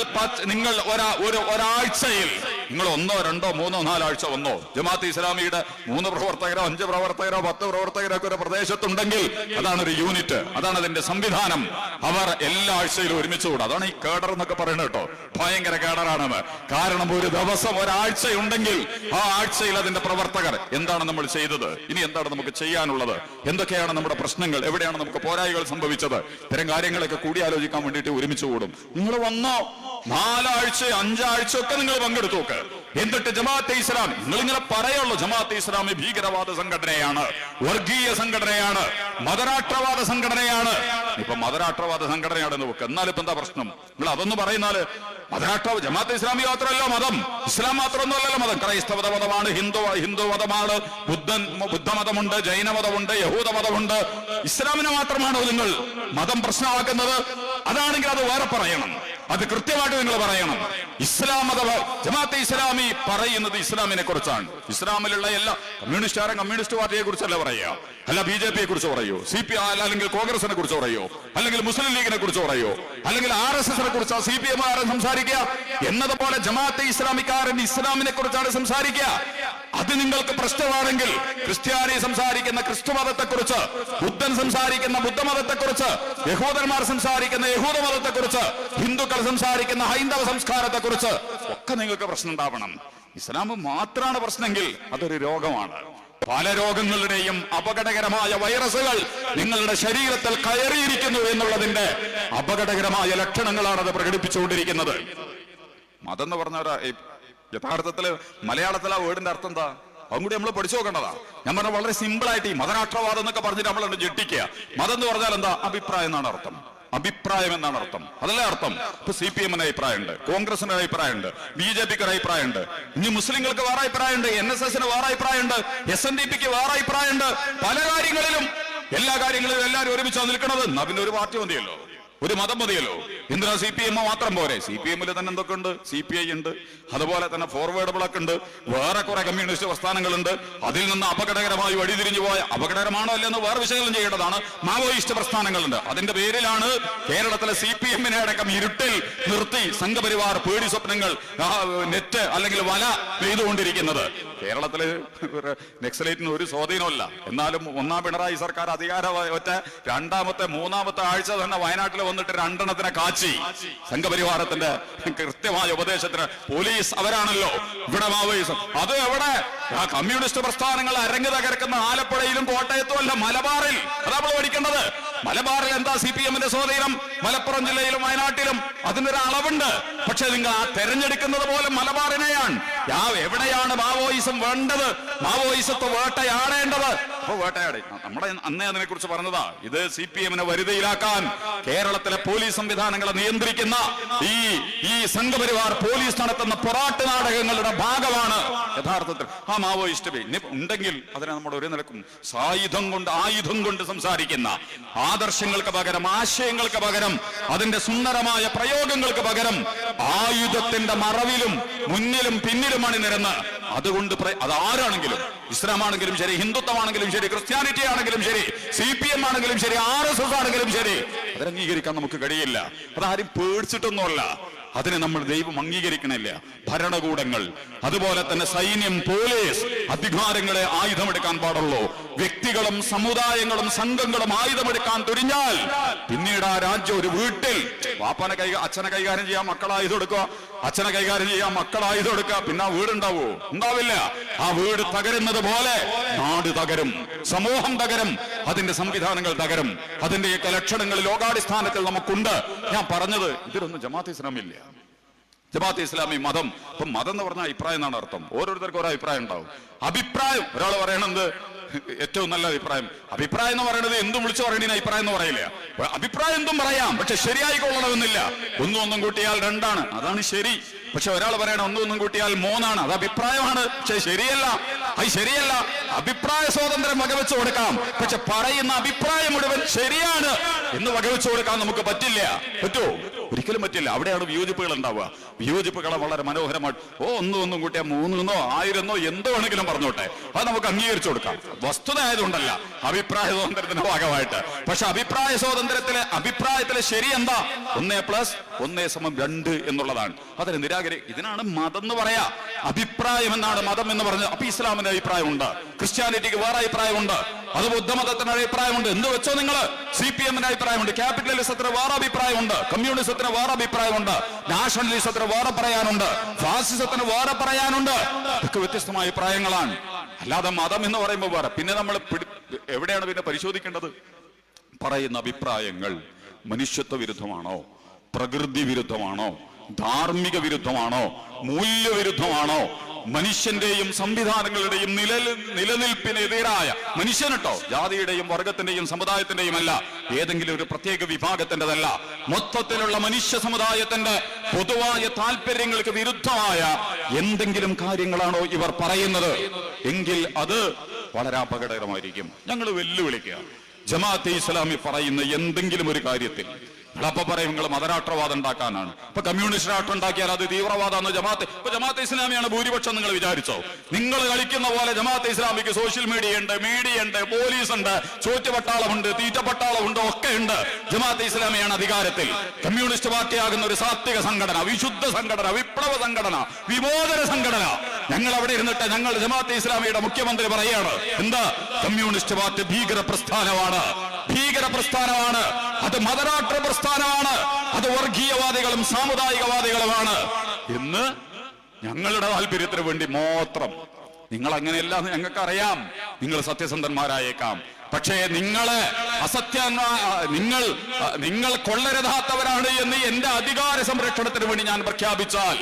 ഒരാഴ്ചയിൽ നിങ്ങൾ 1, 2, 3, 4 ആഴ്ച വന്നോ? ജമാഅത്തെ ഇസ്ലാമിയുടെ 3 പ്രവർത്തകരോ 5 പ്രവർത്തകരോ 10 പ്രവർത്തകരോ ഒക്കെ ഒരു പ്രദേശത്തുണ്ടെങ്കിൽ അതാണ് ഒരു യൂണിറ്റ്, അതാണ് അതിന്റെ സംവിധാനം. അവർ എല്ലാ ആഴ്ചയിലും ഒരുമിച്ചുകൂടും. അതാണ് ഈ കേഡർ എന്നൊക്കെ പറയുന്നത് കേട്ടോ. ഭയങ്കര കേഡറാണെന്ന്. കാരണം ഒരു ദിവസം ഒരാഴ്ചയുണ്ടെങ്കിൽ ആ ആഴ്ചയിൽ അതിന്റെ പ്രവർത്തകർ എന്താണ് നമ്മൾ ചെയ്തത്, ഇനി എന്താണ് നമുക്ക് ചെയ്യാനുള്ളത്, എന്തൊക്കെയാണ് നമ്മുടെ പ്രശ്നങ്ങൾ, എവിടെയാണ് നമുക്ക് പോരായ്മകൾ സംഭവിച്ചത്, ഇത്തരം കാര്യങ്ങളൊക്കെ കൂടിയാലോചിക്കാൻ വേണ്ടിയിട്ട് ഒരുമിച്ച് കൂടും. നിങ്ങൾ വന്നോ? 4 ആഴ്ച 5 ആഴ്ച ഒക്കെ നിങ്ങൾ പങ്കെടുത്തു നോക്ക്. എന്നിട്ട് ജമാഅത്തെ ഇസ്ലാം നിങ്ങളിങ്ങനെ പറയുള്ളൂ, ജമാഅത്തെ ഇസ്ലാമി ഭീകരവാദ സംഘടനയാണ്, വർഗീയ സംഘടനയാണ്, മതരാഷ്ട്രവാദ സംഘടനയാണ്. ഇപ്പൊ മതരാഷ്ട്രവാദ സംഘടനയാണെന്ന് നോക്ക്. എന്നാലിപ്പോ എന്താ പ്രശ്നം? നിങ്ങൾ അതൊന്ന് പറയുന്നാല് ജമാഅത്തെ ഇസ്ലാമി മാത്രമല്ല മതം, ഇസ്ലാം മാത്രമൊന്നുമല്ലല്ലോ മതം. ക്രൈസ്തവ മതമാണ്, ഹിന്ദു മതമാണ്, ബുദ്ധമതമുണ്ട്, ജൈനമതമുണ്ട്, യഹൂദ മതമുണ്ട്. ഇസ്ലാമിനെ മാത്രമാണോ നിങ്ങൾ മതം പ്രശ്നമാക്കുന്നത്? അതാണെങ്കിൽ അത് വേറെ പറയണം, അത് കൃത്യമായിട്ട് നിങ്ങൾ പറയണം. ഇസ്ലാം മത ജമാഅത്തെ ഇസ്ലാമി പറയുന്നത് ഇസ്ലാമിനെ കുറിച്ചാണ്. ഇസ്ലാമിലുള്ള എല്ലാ കമ്മ്യൂണിസ്റ്റ് പാർട്ടിയെ കുറിച്ചല്ല പറയുക, അല്ല BJP-യെ കുറിച്ച് പറയോ, അല്ലെങ്കിൽ കോൺഗ്രസിനെ കുറിച്ച് പറയോ, അല്ലെങ്കിൽ മുസ്ലിം ലീഗിനെ കുറിച്ച് പറയോ, അല്ലെങ്കിൽ RSS-നെ കുറിച്ചോ CPM-കാരൻ സംസാരിക്കുക എന്നതുപോലെ ജമാഅത്തെ ഇസ്ലാമിക്കാരൻ ഇസ്ലാമിനെ കുറിച്ചാണ് സംസാരിക്കുക. അത് നിങ്ങൾക്ക് പ്രശ്നമാണെങ്കിൽ ക്രിസ്ത്യാനി സംസാരിക്കുന്ന ക്രിസ്തു മതത്തെക്കുറിച്ച്, ബുദ്ധൻ സംസാരിക്കുന്ന ബുദ്ധമതത്തെക്കുറിച്ച്, യഹൂദന്മാർ സംസാരിക്കുന്ന യഹൂദ മതത്തെക്കുറിച്ച്, ഹിന്ദുക്കൾ സംസാരിക്കുന്ന ഹൈന്ദവ സംസ്കാരത്തെക്കുറിച്ച് ഒക്കെ നിങ്ങൾക്ക് പ്രശ്നം ഉണ്ടാവണം. ഇസ്ലാം മാത്രമാണ് പ്രശ്നമെങ്കിൽ അതൊരു രോഗമാണ്. പല രോഗങ്ങളുടെയും അപകടകരമായ വൈറസുകൾ നിങ്ങളുടെ ശരീരത്തിൽ കയറിയിരിക്കുന്നു എന്നുള്ളതിന്റെ അപകടകരമായ ലക്ഷണങ്ങളാണ് അത് പ്രകടിപ്പിച്ചുകൊണ്ടിരിക്കുന്നത്. മതം എന്ന് പറഞ്ഞ യഥാർത്ഥത്തില് മലയാളത്തിൽ ആ വേർഡിന്റെ അർത്ഥം എന്താ? അതും കൂടി നമ്മൾ പഠിച്ചു നോക്കേണ്ടതാ. ഞാൻ പറഞ്ഞ വളരെ സിമ്പിൾ ആയിട്ട് ഈ മതരാഷ്ട്രവാദം എന്നൊക്കെ പറഞ്ഞിട്ട് നമ്മൾ ജെട്ടിക്കുക. മതം എന്ന് പറഞ്ഞാൽ എന്താ? അഭിപ്രായം എന്നാണ് അർത്ഥം. അഭിപ്രായം എന്നാണ് അർത്ഥം. അതല്ലേ അർത്ഥം. ഇപ്പൊ CPM-ന് അഭിപ്രായമുണ്ട്, കോൺഗ്രസിന് അഭിപ്രായമുണ്ട്, BJP-ക്ക് അഭിപ്രായമുണ്ട്, ഇനി മുസ്ലിങ്ങൾക്ക് വേറെ അഭിപ്രായമുണ്ട്, NSS-ന് വേറെ അഭിപ്രായമുണ്ട്, SNDP-ക്ക് വേറെ അഭിപ്രായമുണ്ട്. പല കാര്യങ്ങളിലും എല്ലാ കാര്യങ്ങളിലും എല്ലാവരും ഒരുമിച്ചാണ് നിൽക്കുന്നത്. എന്നാ പിന്നെ ഒരു പാർട്ടി മതിയല്ലോ, ഒരു മതം മതിയല്ലോ. എന്തിനാ CPM മാത്രം പോരെ? CPM-ല് തന്നെ എന്തൊക്കെ ഉണ്ട്? CPI ഉണ്ട്, അതുപോലെ തന്നെ ഫോർവേഡ് ബ്ലോക്ക് ഉണ്ട്, വേറെ കുറെ കമ്മ്യൂണിസ്റ്റ് പ്രസ്ഥാനങ്ങളുണ്ട്. അതിൽ നിന്ന് അപകടകരമായി വഴിതിരിഞ്ഞു പോയ, അപകടകരമാണോ അല്ലെന്ന് വേറെ വിശകലനം ചെയ്യേണ്ടതാണ്, മാവോയിസ്റ്റ് പ്രസ്ഥാനങ്ങളുണ്ട്. അതിന്റെ പേരിലാണ് കേരളത്തിലെ CPM-നെ അടക്കം ഇരുട്ടിൽ നിർത്തി സംഘപരിവാർ പേടി സ്വപ്നങ്ങൾ നെറ്റ് അല്ലെങ്കിൽ വല ചെയ്തുകൊണ്ടിരിക്കുന്നത്. കേരളത്തില് നക്സലൈറ്റിന് ഒരു സ്വാധീനമല്ല. എന്നാലും 1ാം പിണറായി സർക്കാർ അധികാരമേറ്റ 2ാമത്തെ 3ാമത്തെ ആഴ്ച തന്നെ വയനാട്ടിൽ വന്നിട്ട് 2 എണ്ണത്തിനെ കാച്ചി. സംഘപരിവാരത്തിന്റെ കൃത്യമായ ഉപദേശത്തിന് പോലീസ് അവരാണല്ലോ. ഇവിടെ മാവോയിസം അത് എവിടെ? ആ കമ്മ്യൂണിസ്റ്റ് പ്രസ്ഥാനങ്ങൾ അരങ്ങ് തകർക്കുന്ന ആലപ്പുഴയിലും കോട്ടയത്തും അല്ല, മലബാറിൽ. അതാ നമ്മൾ പഠിക്കേണ്ടത്. മലബാറിൽ എന്താ CPM-ന്റെ സ്വാധീനം? മലപ്പുറം ജില്ലയിലും വയനാട്ടിലും അതിനൊരു അളവുണ്ട്. പക്ഷെ നിങ്ങൾ ആ തെരഞ്ഞെടുക്കുന്നത് പോലെ മലബാറിനെയാണ്. എവിടെയാണ് മാവോയിസം വേണ്ടത്? മാവോയിസത്തെ വേട്ടയാടേണ്ടത്. അപ്പൊ വേട്ടയാടി നമ്മുടെ അന്നേ അതിനെ കുറിച്ച് പറഞ്ഞതാ. ഇത് CPM-നെ വരുതിയിലാക്കാൻ കേരളത്തിലെ പോലീസ് സംവിധാനങ്ങളെ നിയന്ത്രിക്കുന്ന ഈ സംഘപരിവാർ പോലീസ് നടത്തുന്ന പൊറാട്ട് നാടകങ്ങളുടെ ഭാഗമാണ് യഥാർത്ഥത്തിൽ ആ മാവോയിസ്റ്റ്. ഉണ്ടെങ്കിൽ അതിനെ നമ്മുടെ ഒരു നിലക്കും ആയുധം കൊണ്ട് സംസാരിക്കുന്ന, ആദർശങ്ങൾക്ക് പകരം, ആശയങ്ങൾക്ക് പകരം, അതിന്റെ സുന്ദരമായ പ്രയോഗങ്ങൾക്ക് പകരം ആയുധത്തിന്റെ മറവിലും മുന്നിലും പിന്നിലും അണിനിരന്ന് അതുകൊണ്ട് അതാരാണെങ്കിലും, ഇസ്ലാം ആണെങ്കിലും ശരി, ഹിന്ദുത്വമാണെങ്കിലും ശരി, ക്രിസ്ത്യാനിറ്റി ആണെങ്കിലും ശരി, CPM ആണെങ്കിലും ശരി, RSS ആണെങ്കിലും ശരി, അത് അംഗീകരിക്കാൻ നമുക്ക് കഴിയില്ല. അതാരും പേടിച്ചിട്ടൊന്നുമല്ല. അതിനെ നമ്മൾ ദൈവം അംഗീകരിക്കണില്ല. ഭരണകൂടങ്ങൾ, അതുപോലെ തന്നെ സൈന്യം, പോലീസ് അധികാരങ്ങളെ ആയുധമെടുക്കാൻ പാടുള്ളൂ. വ്യക്തികളും സമുദായങ്ങളും സംഘങ്ങളും ആയുധമെടുക്കാൻ തുനിഞ്ഞാൽ പിന്നീട് ആ രാജ്യം ഒരു വീട്ടിൽ അച്ഛനെ കൈകാര്യം ചെയ്യാൻ മക്കൾ ആയുധം എടുക്കുക, അച്ഛനെ കൈകാര്യം ചെയ്യാൻ മക്കൾ ആയുധം എടുക്കുക, പിന്നെ ആ വീടുണ്ടാവോ? ഉണ്ടാവില്ല. ആ വീട് തകരുന്നത് പോലെ നാട് തകരും, സമൂഹം തകരും, അതിന്റെ സംവിധാനങ്ങൾ തകരും. അതിന്റെയൊക്കെ ലക്ഷണങ്ങൾ ലോകാടിസ്ഥാനത്തിൽ നമുക്കുണ്ട്. ഞാൻ പറഞ്ഞത് ഇതിലൊന്നും ജമാഅത്തെ ഇസ്ലാമില്ല. ജമാഅത്തെ ഇസ്ലാമി മതം, ഇപ്പൊ മതം എന്ന് പറഞ്ഞാൽ അഭിപ്രായം എന്നാണ് അർത്ഥം. ഓരോരുത്തർക്കും ഓരോ അഭിപ്രായം ഉണ്ടാവും. അഭിപ്രായം ഒരാൾ പറയണത് ഏറ്റവും നല്ല അഭിപ്രായം. അഭിപ്രായം എന്ന് പറയുന്നത് എന്തും വിളിച്ചു പറയണ അഭിപ്രായം എന്ന് പറയില്ല. അഭിപ്രായം എന്തും പറയാം, പക്ഷെ ശരിയായി കൊള്ളണമെന്നില്ല. ഒന്നും കൂട്ടിയാൽ 2 അതാണ് ശരി പക്ഷെ ഒരാൾ പറയണം ഒന്നും കൂട്ടിയാൽ 3 അത് അഭിപ്രായമാണ്. പക്ഷെ ശരിയല്ല, അത് ശരിയല്ല. അഭിപ്രായ സ്വാതന്ത്ര്യം വകവെച്ചു കൊടുക്കാം, പക്ഷെ പറയുന്ന അഭിപ്രായം മുഴുവൻ ശരിയാണ് എന്ന് വകവെച്ചു കൊടുക്കാൻ നമുക്ക് പറ്റില്ല. പറ്റുമോ? ഒരിക്കലും പറ്റില്ല. അവിടെയാണ് വിയോജിപ്പുകൾ ഉണ്ടാവുക. വിയോജിപ്പുകളെ വളരെ മനോഹരമായിട്ട് ഒന്നും കൂട്ടിയാൽ 3 1000 എന്തോ വേണമെങ്കിലും പറഞ്ഞോട്ടെ, അത് നമുക്ക് അംഗീകരിച്ചു കൊടുക്കാം. വസ്തുത ആയതുകൊണ്ടല്ല, അഭിപ്രായ സ്വാതന്ത്ര്യത്തിന്റെ ഭാഗമായിട്ട്. പക്ഷെ അഭിപ്രായത്തിലെ ശരി എന്താ? 1+1=2 എന്നുള്ളതാണ്. അതിന് ഇതിനാണ് മതം എന്ന് പറയാ. അഭിപ്രായം എന്നാണ് മതം എന്ന് പറഞ്ഞത്. അപ്പൊ ഇസ്ലാമിന്റെ അഭിപ്രായമുണ്ട്, ക്രിസ്ത്യാനിറ്റിക്ക് വേറെ അഭിപ്രായമുണ്ട്, അത് ബുദ്ധമതത്തിന് അഭിപ്രായമുണ്ട്. എന്ത് വെച്ചോ നിങ്ങൾ? CPM-ന്റെ അഭിപ്രായമുണ്ട്, ക്യാപിറ്റലിസത്തിന് വേറെ അഭിപ്രായമുണ്ട്, കമ്മ്യൂണിസത്തിന് വേറെ അഭിപ്രായമുണ്ട്, നാഷണലിസത്തിന് വേറെ പറയാനുണ്ട്, ഫാസിസത്തിന് വേറെ പറയാനുണ്ട്. ഇതൊക്കെ വ്യത്യസ്തമായ അഭിപ്രായങ്ങളാണ്. അല്ലാതെ മതം എന്ന് പറയുമ്പോൾ വേറെ. പിന്നെ നമ്മൾ എവിടെയാണ് പിന്നെ പരിശോധിക്കേണ്ടത്? പറയുന്ന അഭിപ്രായങ്ങൾ മനുഷ്യത്വ വിരുദ്ധമാണോ, പ്രകൃതി വിരുദ്ധമാണോ, ധാർമ്മിക വിരുദ്ധമാണോ, മൂല്യവിരുദ്ധമാണോ, മനുഷ്യന്റെയും സംവിധാനങ്ങളുടെയും നിലനിൽപ്പിനെതിരായ മനുഷ്യനട്ടോ, ജാതിയുടെയും വർഗത്തിന്റെയും സമുദായത്തിന്റെയും അല്ല, ഏതെങ്കിലും ഒരു പ്രത്യേക വിഭാഗത്തിൻ്റെതല്ല, മൊത്തത്തിലുള്ള മനുഷ്യ സമുദായത്തിന്റെ പൊതുവായ താല്പര്യങ്ങൾക്ക് വിരുദ്ധമായ എന്തെങ്കിലും കാര്യങ്ങളാണോ ഇവർ പറയുന്നത് എങ്കിൽ അത് വളരെ അപകടകരമായിരിക്കും. ഞങ്ങൾ വെല്ലുവിളിക്കുക, ജമാഅത്തെ ഇസ്ലാമി പറയുന്ന എന്തെങ്കിലും ഒരു കാര്യത്തിൽ അപ്പൊ പറയും നിങ്ങൾ മതരാഷ്ട്രവാദം ഉണ്ടാക്കാനാണ്. ഇപ്പൊ കമ്മ്യൂണിസ്റ്റ് രാഷ്ട്രം ഉണ്ടാക്കിയാൽ അത് തീവ്രവാദമാണ്. ജമാഅത്തെ ഇസ്ലാമിയാണ് ഭൂരിപക്ഷം. നിങ്ങൾ വിചാരിച്ചോ? നിങ്ങൾ കളിക്കുന്ന പോലെ ജമാഅത്തെ ഇസ്ലാമിക്ക് സോഷ്യൽ മീഡിയ ഉണ്ട്, പോലീസ് ഉണ്ട്, ചോറ്റുപട്ടാളമുണ്ട്, തീറ്റപ്പട്ടാളമുണ്ട്, ഒക്കെ ഉണ്ട്. ജമാഅത്തെ ഇസ്ലാമിയാണ് അധികാരത്തിൽ. കമ്മ്യൂണിസ്റ്റ് പാർട്ടിയാകുന്ന ഒരു സാത്വിക സംഘടന, വിശുദ്ധ സംഘടന, വിപ്ലവ സംഘടന, വിമോചന സംഘടന. ഞങ്ങൾ അവിടെ ഇരുന്നിട്ട് ഞങ്ങൾ ജമാഅത്തെ ഇസ്ലാമിയുടെ മുഖ്യമന്ത്രി പറയാണ്, എന്താ? കമ്മ്യൂണിസ്റ്റ് പാർട്ടി ഭീകര പ്രസ്ഥാനമാണ്, അത് മതരാഷ്ട്ര പ്രസ്ഥാനമാണ്, അത് വർഗീയവാദികളും സാമുദായികവാദികളുമാണ് എന്ന് ഞങ്ങളുടെ താല്പര്യത്തിന് വേണ്ടി മാത്രം. നിങ്ങൾ അങ്ങനെയല്ല എന്ന് ഞങ്ങൾക്ക് അറിയാം. നിങ്ങൾ സത്യസന്ധന്മാരായേക്കാം, പക്ഷേ നിങ്ങൾ കൊള്ളരുതാത്തവരാണ് എന്ന് എന്റെ അധികാര സംരക്ഷണത്തിന് വേണ്ടി ഞാൻ പ്രഖ്യാപിച്ചാൽ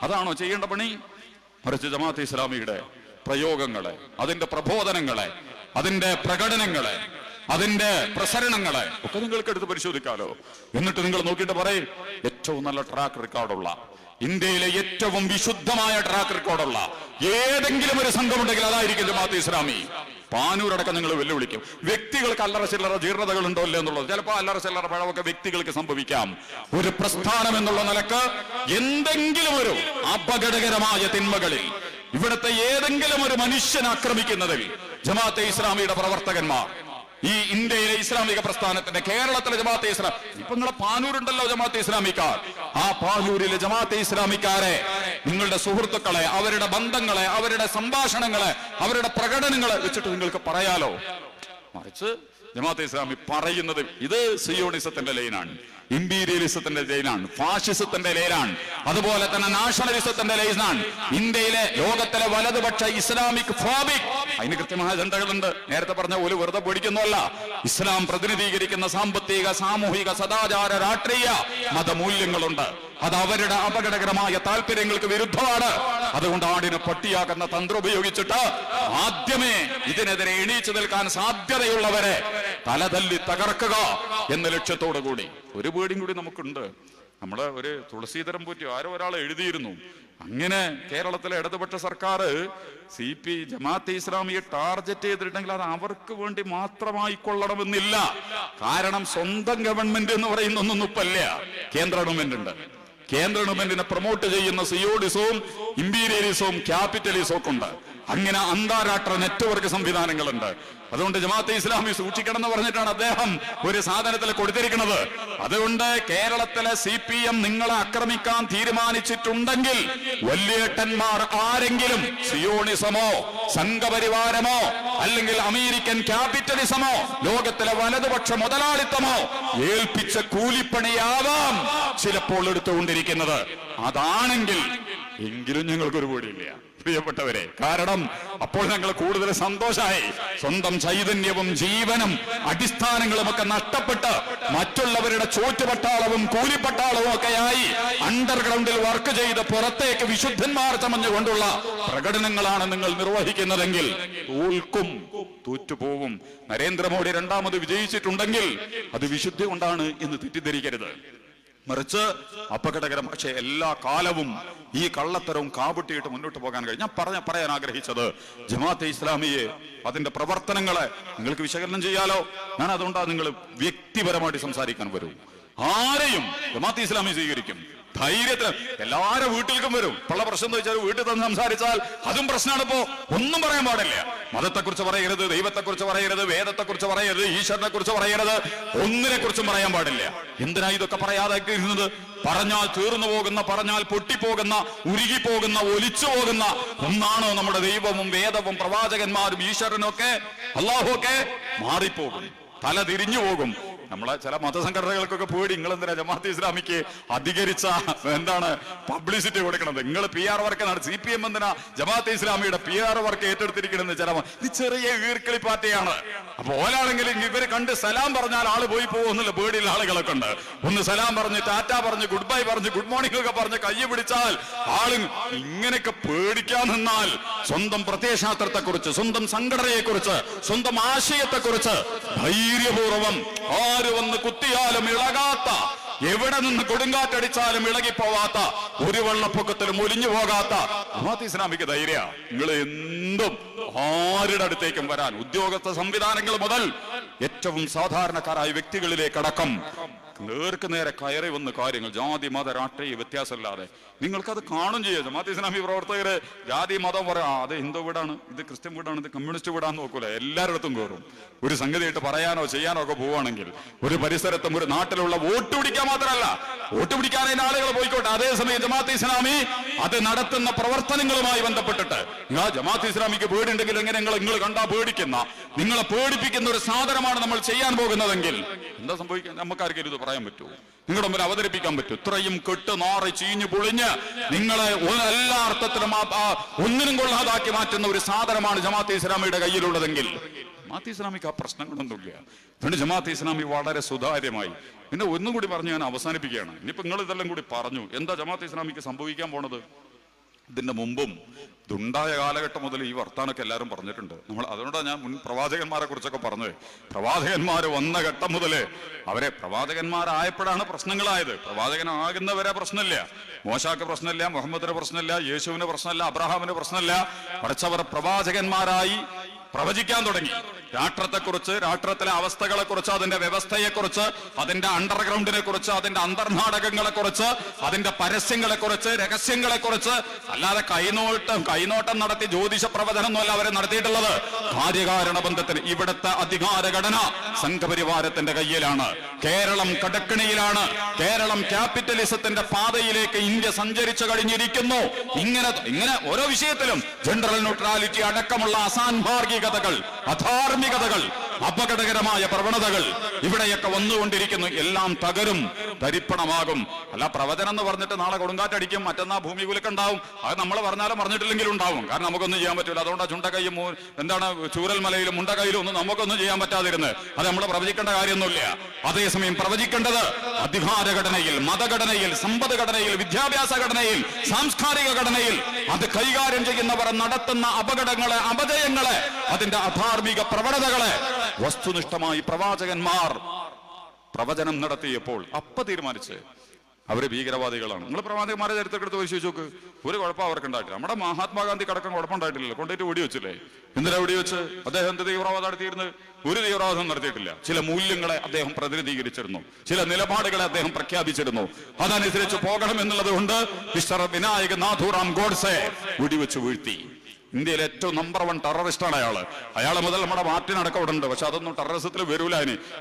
അതാണോ ചെയ്യേണ്ട പണി? മറിച്ച് ജമാഅത്തെ ഇസ്ലാമിയുടെ പ്രയോഗങ്ങളെ, അതിന്റെ പ്രബോധനങ്ങളെ, അതിന്റെ പ്രകടനങ്ങളെ, അതിന്റെ പ്രസരണങ്ങളെ ഒക്കെ നിങ്ങൾക്ക് എടുത്ത് പരിശോധിക്കാലോ. എന്നിട്ട് നിങ്ങൾ നോക്കിയിട്ട് പറയും, ഏറ്റവും നല്ല ട്രാക്ക് റെക്കോർഡുള്ള, ഇന്ത്യയിലെ ഏറ്റവും വിശുദ്ധമായ ട്രാക്ക് റെക്കോർഡുള്ള ഏതെങ്കിലും ഒരു സംഘമുണ്ടെങ്കിൽ അതായിരിക്കും ജമാഅത്തെ ഇസ്ലാമി. പാനൂരടക്കം നിങ്ങൾ വെല്ലുവിളിക്കും. വ്യക്തികൾക്ക് അല്ലറ ചില്ലറ ജീർണതകൾ ഉണ്ടോ അല്ലേ എന്നുള്ളത്, ചിലപ്പോൾ അല്ലറ ചില്ലറ പഴമൊക്കെ വ്യക്തികൾക്ക് സംഭവിക്കാം. ഒരു പ്രസ്ഥാനം എന്നുള്ള നിലക്ക് എന്തെങ്കിലും ഒരു അപകടകരമായ തിന്മകളിൽ ഇവിടുത്തെ ഏതെങ്കിലും ഒരു മനുഷ്യനെ ആക്രമിക്കുന്നതിൽ ജമാഅത്തെ ഇസ്ലാമിയുടെ പ്രവർത്തകന്മാർ, ഈ ഇന്ത്യയിലെ ഇസ്ലാമിക പ്രസ്ഥാനത്തിന്റെ, കേരളത്തിലെ ജമാഅത്തെ ഇസ്ലാം, ഇപ്പൊ നിങ്ങളെ പാനൂരുണ്ടല്ലോ ജമാഅത്തെ ഇസ്ലാമിക്കാർ, ആ പാനൂരിലെ ജമാഅത്തെ ഇസ്ലാമിക്കാരെ, നിങ്ങളുടെ സുഹൃത്തുക്കളെ, അവരുടെ ബന്ധങ്ങളെ, അവരുടെ സംഭാഷണങ്ങളെ, അവരുടെ പ്രകടനങ്ങളെ വെച്ചിട്ട് നിങ്ങൾക്ക് പറയാലോ. മറിച്ച് ജമാഅത്തെ ഇസ്ലാമി പറയുന്നത് ഇത് സിയോണിസത്തിന്റെ ലൈനാണ്, ഇമ്പീരിയലിസത്തിന്റെ ലൈനാണ്, ഫാഷിസത്തിന്റെ ലൈനാണ്, അതുപോലെ തന്നെ നാഷണലിസത്തിന്റെ ലൈനാണ്, ഇന്ത്യയിലെ ലോകത്തിലെ വലതുപക്ഷ ഇസ്ലാമിക് ഫോബിക്. അതിന് കൃത്യമായ അജണ്ടകളുണ്ട്. നേരത്തെ പറഞ്ഞ ഒരു വെറുതെ പേടിക്കുന്നല്ല. ഇസ്ലാം പ്രതിനിധീകരിക്കുന്ന സാമ്പത്തിക, സാമൂഹിക, സദാചാര, രാഷ്ട്രീയ, മതമൂല്യങ്ങളുണ്ട്. അത് അവരുടെ അപകടകരമായ താല്പര്യങ്ങൾക്ക് വിരുദ്ധമാണ്. അതുകൊണ്ട് ആടിനെ പട്ടിയാക്കുന്ന തന്ത്രം ഉപയോഗിച്ചിട്ട് ആദ്യമേ ഇതിനെതിരെ എണീച്ചു നിൽക്കാൻ സാധ്യതയുള്ളവരെ തലതല്ലി തകർക്കുക എന്ന ലക്ഷ്യത്തോടു കൂടി ഒരു പേടിയും കൂടി നമുക്കുണ്ട്. നമ്മള് ഒരു തുളസീധരം പോറ്റി ആരോ ഒരാൾ എഴുതിയിരുന്നു, അങ്ങനെ കേരളത്തിലെ ഇടതുപക്ഷ സർക്കാർ ജമാഅത്തെ ഇസ്ലാമിയെ ടാർഗറ്റ് ചെയ്തിട്ടുണ്ടെങ്കിൽ അത് അവർക്ക് വേണ്ടി മാത്രമായിക്കൊള്ളണമെന്നില്ല. കാരണം സ്വന്തം ഗവൺമെന്റ് എന്ന് പറയുന്ന ഒന്നും ഇപ്പല്ല, കേന്ദ്ര ഗവൺമെന്റ് ഉണ്ട്. കേന്ദ്ര ഗവൺമെന്റിനെ പ്രൊമോട്ട് ചെയ്യുന്ന സിയോഡിസവും ഇമ്പീരിയലിസവും ക്യാപിറ്റലിസവും ഒക്കെ ഉണ്ട്. അങ്ങനെ അന്താരാഷ്ട്ര നെറ്റ്വർക്ക് സംവിധാനങ്ങളുണ്ട്. അതുകൊണ്ട് ജമാഅത്തെ ഇസ്ലാമി സൂക്ഷിക്കണം എന്ന് പറഞ്ഞിട്ടാണ് അദ്ദേഹം ഒരു സാധനത്തിൽ കൊടുത്തിരിക്കുന്നത്. അതുകൊണ്ട് കേരളത്തിലെ CPM നിങ്ങളെ ആക്രമിക്കാൻ തീരുമാനിച്ചിട്ടുണ്ടെങ്കിൽ വല്യേട്ടന്മാർ ആരെങ്കിലും സിയോണിസമോ സംഘപരിവാരമോ അല്ലെങ്കിൽ അമേരിക്കൻ ക്യാപിറ്റലിസമോ ലോകത്തിലെ വലതുപക്ഷ മുതലാളിത്തമോ ഏൽപ്പിച്ച കൂലിപ്പണിയാവാം ചിലപ്പോൾ എടുത്തുകൊണ്ടിരിക്കുന്നത്. അതാണെങ്കിൽ എങ്കിലും ഞങ്ങൾക്കൊരു പേടിയില്ല പ്രിയപ്പെട്ടവരെ. കാരണം അപ്പോൾ ഞങ്ങൾ കൂടുതൽ സന്തോഷമായി. സ്വന്തം ചൈതന്യവും ജീവനും അടിസ്ഥാനങ്ങളും ഒക്കെ നഷ്ടപ്പെട്ട് മറ്റുള്ളവരുടെ ചോറ്റുപട്ടാളവും കൂലിപ്പട്ടാളവും ഒക്കെയായി അണ്ടർഗ്രൗണ്ടിൽ വർക്ക് ചെയ്ത് പുറത്തേക്ക് വിശുദ്ധന്മാർ ചമഞ്ഞുകൊണ്ടുള്ള പ്രകടനങ്ങളാണ് നിങ്ങൾ നിർവഹിക്കുന്നതെങ്കിൽ തോൽക്കും, തോറ്റുപോകും. നരേന്ദ്രമോദി രണ്ടാമത് വിജയിച്ചിട്ടുണ്ടെങ്കിൽ അത് വിശുദ്ധി കൊണ്ടാണ് എന്ന് തെറ്റിദ്ധരിക്കരുത്. മറിച്ച് അപകടകരം. പക്ഷെ എല്ലാ കാലവും ഈ കള്ളത്തരവും കാപുട്ടിയിട്ട് മുന്നോട്ട് പോകാൻ കഴിയും. ഞാൻ പറയാൻ ആഗ്രഹിച്ചത് ജമാഅത്തെ ഇസ്ലാമിയെ, അതിന്റെ പ്രവർത്തനങ്ങളെ നിങ്ങൾക്ക് വിശകലനം ചെയ്യാലോ. ഞാൻ അതുകൊണ്ടാണ് നിങ്ങൾ വ്യക്തിപരമായിട്ട് സംസാരിക്കാൻ വരൂ. ആരെയും ജമാഅത്തെ ഇസ്ലാമി സ്വീകരിക്കും ധൈര്യത്തിൽ. എല്ലാവരും വീട്ടിലേക്കും വരും. ഉള്ള പ്രശ്നം എന്ന് വെച്ചാൽ വീട്ടിൽ തന്നെ സംസാരിച്ചാൽ അതും പ്രശ്നമാണ്. ഇപ്പോ ഒന്നും പറയാൻ പാടില്ല. മതത്തെക്കുറിച്ച് പറയരുത്, ദൈവത്തെക്കുറിച്ച് പറയരുത്, വേദത്തെക്കുറിച്ച് പറയരുത്, ഈശ്വരനെ കുറിച്ച് പറയരുത്, ഒന്നിനെ കുറിച്ചും പറയാൻ പാടില്ല. എന്തിനാ ഇതൊക്കെ പറയാതെ ഇരുന്നത്? പറഞ്ഞാൽ തീർന്നു പോകുന്ന, പറഞ്ഞാൽ പൊട്ടിപ്പോകുന്ന, ഉരുകിപ്പോകുന്ന, ഒലിച്ചു പോകുന്ന ഒന്നാണോ നമ്മുടെ ദൈവവും വേദവും പ്രവാചകന്മാരും ഈശ്വരനും ഒക്കെ? അള്ളാഹു ഒക്കെ മാറിപ്പോകും, തല തിരിഞ്ഞു പോകും. നമ്മളെ ചില മതസംഘടനകൾക്കൊക്കെ പേടി, നിങ്ങൾ എന്തിനാ ജമാഅത്തെ ഇസ്ലാമിക്ക് അധികരിച്ച പബ്ലിസിറ്റി കൊടുക്കണത്? നിങ്ങൾ PR വർക്ക് നടത്തി. CPM എന്തിനാ ജമാഅത്തെ ഇസ്ലാമിയുടെ PR വർക്ക് ഏറ്റെടുത്തിരിക്കണമെന്ന് ചില ഇത് ചെറിയ ഈർക്കിളി പാർട്ടിയാണ്. അപ്പൊ ഓലാണെങ്കിലും ഇവര് കണ്ട് സലാം പറഞ്ഞാൽ ആള് പോയി പോകുന്നില്ല, പേടിയുള്ള ആളുകളൊക്കെ ഉണ്ട്. ഒന്ന് സലാം പറഞ്ഞ്, ടാറ്റ പറഞ്ഞ്, ഗുഡ് ബൈ പറഞ്ഞ്, ഗുഡ് മോർണിംഗ് ഒക്കെ പറഞ്ഞ് കൈ പിടിച്ചാൽ ആള് ഇങ്ങനെയൊക്കെ പേടിക്കാൻ നിന്നാൽ സ്വന്തം പ്രത്യയശാസ്ത്രത്തെ കുറിച്ച്, സ്വന്തം സംഘടനയെ കുറിച്ച്, സ്വന്തം ആശയത്തെ കുറിച്ച് ധൈര്യപൂർവം ആര് വന്ന് കുത്തിയാലും ഇളകാത്ത, എവിടെ നിന്ന് കൊടുങ്കാറ്റടിച്ചാലും ഇളകിപ്പോവാത്ത, ഒരു വെള്ളപ്പൊക്കത്തിലും ഒലിഞ്ഞു പോകാത്ത ജമാഅത്തെ ഇസ്ലാമിക്ക് ധൈര്യ. നിങ്ങൾ എന്തും ആരുടെ അടുത്തേക്കും വരാൻ, ഉദ്യോഗസ്ഥ സംവിധാനങ്ങൾ മുതൽ ഏറ്റവും സാധാരണക്കാരായ വ്യക്തികളിലേക്കടക്കം നേർക്ക് നേരെ കയറി വന്ന് കാര്യങ്ങൾ, ജാതി മത രാഷ്ട്രീയ വ്യത്യാസമില്ലാതെ നിങ്ങൾക്കത് കാണും ചെയ്യാം. ജമാഅത്തെ ഇസ്ലാമി പ്രവർത്തകര് ജാതി മതം പറയാം, അത് ഹിന്ദു വീടാണ്, ഇത് ക്രിസ്ത്യൻ വീടാണ്, ഇത് കമ്മ്യൂണിസ്റ്റ് വീടാന്ന് നോക്കൂല, എല്ലായിടത്തും കയറും. ഒരു സംഗതിയായിട്ട് പറയാനോ ചെയ്യാനോ ഒക്കെ പോവുകയാണെങ്കിൽ ഒരു പരിസരത്തും ഒരു നാട്ടിലുള്ള വോട്ട് പിടിക്കാൻ മാത്രമല്ല, വോട്ട് പിടിക്കാനതിന് ആളുകൾ പോയിക്കോട്ടെ. അതേസമയം ജമാഅത്തെ ഇസ്ലാമി അത് നടത്തുന്ന പ്രവർത്തനങ്ങളുമായി ബന്ധപ്പെട്ടിട്ട് ജമാഅത്തെ ഇസ്ലാമിക്ക് പേടിയുണ്ടെങ്കിൽ എങ്ങനെ നിങ്ങൾ കണ്ടാ പേടിക്കുന്ന, നിങ്ങളെ പേടിപ്പിക്കുന്ന ഒരു സാധനമാണ് നമ്മൾ ചെയ്യാൻ പോകുന്നതെങ്കിൽ എന്താ സംഭവിക്കാൻ? നമുക്കാർക്കും ഇത് പറയാൻ പറ്റുമോ? നിങ്ങളുടെ മുമ്പിൽ അവതരിപ്പിക്കാൻ പറ്റും? ഇത്രയും കെട്ട് നാറി ചീഞ്ഞു പൊളിഞ്ഞ് നിങ്ങളെ എല്ലാ അർത്ഥത്തിലും ഒന്നിനും കൊള്ളാതാക്കി മാറ്റുന്ന ഒരു സാധനമാണ് ജമാഅത്തെ ഇസ്ലാമിയുടെ കയ്യിലുള്ളതെങ്കിൽ ജമാഅത്തെ ഇസ്ലാമിക്ക് ആ പ്രശ്നങ്ങളൊന്നുമില്ല. അതുകൊണ്ട് ജമാഅത്തെ ഇസ്ലാമി വളരെ സുതാര്യമായി. പിന്നെ ഒന്നും കൂടി പറഞ്ഞ് ഞാൻ അവസാനിപ്പിക്കുകയാണ്. ഇനിയിപ്പോ നിങ്ങൾ ഇതെല്ലാം കൂടി പറഞ്ഞു. എന്താ ജമാഅത്തെ ഇസ്ലാമിക്ക് സംഭവിക്കാൻ പോണത്? ഇതിന്റെ മുമ്പും ഇതുണ്ടായ കാലഘട്ടം മുതൽ ഈ വർത്താനൊക്കെ എല്ലാവരും പറഞ്ഞിട്ടുണ്ട്. നമ്മൾ അതുകൊണ്ടാണ് ഞാൻ മുൻ പ്രവാചകന്മാരെ കുറിച്ചൊക്കെ പറഞ്ഞത്. പ്രവാചകന്മാർ വന്ന ഘട്ടം മുതല് അവരെ പ്രവാചകന്മാരായപ്പോഴാണ് പ്രശ്നങ്ങളായത്. പ്രവാചകനാകുന്നവരെ പ്രശ്നമില്ല, മോശാക്ക് പ്രശ്നമില്ല, മുഹമ്മദിന് പ്രശ്നമില്ല, യേശുവിന് പ്രശ്നമില്ല, അബ്രഹാമിന് പ്രശ്നമില്ല. പഠിച്ചവർ പ്രവാചകന്മാരായി പ്രവചിക്കാൻ തുടങ്ങി. രാഷ്ട്രത്തെക്കുറിച്ച്, രാഷ്ട്രത്തിലെ അവസ്ഥകളെ കുറിച്ച്, അതിന്റെ വ്യവസ്ഥയെക്കുറിച്ച്, അതിന്റെ അണ്ടർഗ്രൗണ്ടിനെ കുറിച്ച്, അതിന്റെ അന്തർനാടകങ്ങളെ കുറിച്ച്, അതിന്റെ പരസ്യങ്ങളെ കുറിച്ച്, രഹസ്യങ്ങളെ കുറിച്ച്. അല്ലാതെ കൈനോട്ടം നടത്തി ജ്യോതിഷ പ്രവചനമൊന്നുമല്ല അവരെ നടത്തിയിട്ടുള്ളത്. കാര്യകാരണ ബന്ധത്തിന് ഇവിടുത്തെ അധികാര ഘടന സംഘപരിവാരത്തിന്റെ കയ്യിലാണ്. കേരളം കടക്കിണിയിലാണ്. കേരളം ക്യാപിറ്റലിസത്തിന്റെ പാതയിലേക്ക് ഇന്ത്യ സഞ്ചരിച്ചു കഴിഞ്ഞിരിക്കുന്നു. ഇങ്ങനെ ഓരോ വിഷയത്തിലും ജനറൽ ന്യൂട്രാലിറ്റി അടക്കമുള്ള അസാൻമാർഗികതകൾ, അധാർമികതകൾ, അപകടകരമായ പ്രവണതകൾ ഇവിടെയൊക്കെ വന്നുകൊണ്ടിരിക്കുന്നു. എല്ലാം തകരും, തരിപ്പണമാകും. അല്ല പ്രവചനം എന്ന് പറഞ്ഞിട്ട് നാളെ കൊടുങ്കാറ്റടിക്കും, മറ്റന്നാ ഭൂമി കുലുക്കുണ്ടാവും. അത് നമ്മൾ പറഞ്ഞാലും പറഞ്ഞിട്ടില്ലെങ്കിലും ഉണ്ടാവും. കാരണം നമുക്കൊന്നും ചെയ്യാൻ പറ്റില്ല. അതുകൊണ്ട് ചുണ്ടക്കൈയും ചൂരൽമലയിലും മുണ്ടക്കൈയിലും ഒന്നും നമുക്കൊന്നും ചെയ്യാൻ പറ്റാതിരുന്നത് അത് നമ്മൾ പ്രവചിക്കേണ്ട കാര്യമൊന്നുമില്ല. അതേസമയം പ്രവചിക്കേണ്ടത് അധികാരഘടനയിൽ, മതഘടനയിൽ, സമ്പദ്ഘടനയിൽ, വിദ്യാഭ്യാസ ഘടനയിൽ, സാംസ്കാരിക ഘടനയിൽ അത് കൈകാര്യം ചെയ്യുന്നവർ നടത്തുന്ന അപകടങ്ങളെ, അപജയങ്ങളെ, അതിന്റെ അധാർമിക പ്രവണതകളെ വസ്തുനിഷ്ഠമായി പ്രവാചകന്മാർ പ്രവചനം നടത്തിയപ്പോൾ തീരുമാനിച്ച് അവര് ഭീകരവാദികളാണ്. നിങ്ങൾ പ്രവാചകന്മാരെ ചരിത്രത്തിലെടുത്ത് പരിശോധിച്ച് നോക്ക്, ഒരു കുഴപ്പം അവർക്ക് ഉണ്ടായിട്ടില്ല. നമ്മുടെ മഹാത്മാഗാന്ധി കടക്കം കുഴപ്പമുണ്ടായിട്ടില്ലല്ലോ. കൊണ്ടുപോയിട്ട് വെടിവെച്ചില്ലേ? എന്തിനാ വെടിവെച്ച്? അദ്ദേഹം എന്ത് തീവ്രവാദം നടത്തിയിരുന്നു? ഒരു തീവ്രവാദം നടത്തിയിട്ടില്ല. ചില മൂല്യങ്ങളെ അദ്ദേഹം പ്രതിനിധീകരിച്ചിരുന്നു, ചില നിലപാടുകളെ അദ്ദേഹം പ്രഖ്യാപിച്ചിരുന്നു. അതനുസരിച്ച് പോകണം എന്നുള്ളത് കൊണ്ട് മിസ്റ്റർ വിനായക് നാഥുറാം ഗോഡ്സെ വെടിവെച്ച് വീഴ്ത്തി. ഇന്ത്യയിലെ ഏറ്റവും നമ്പർ 1 ടെററിസ്റ്റാണ് അയാൾ മുതൽ നമ്മുടെ മാർട്ടിനടക്കം ഇവിടെ ഉണ്ട്. പക്ഷെ അതൊന്നും ടെററിസത്തിൽ വരൂല.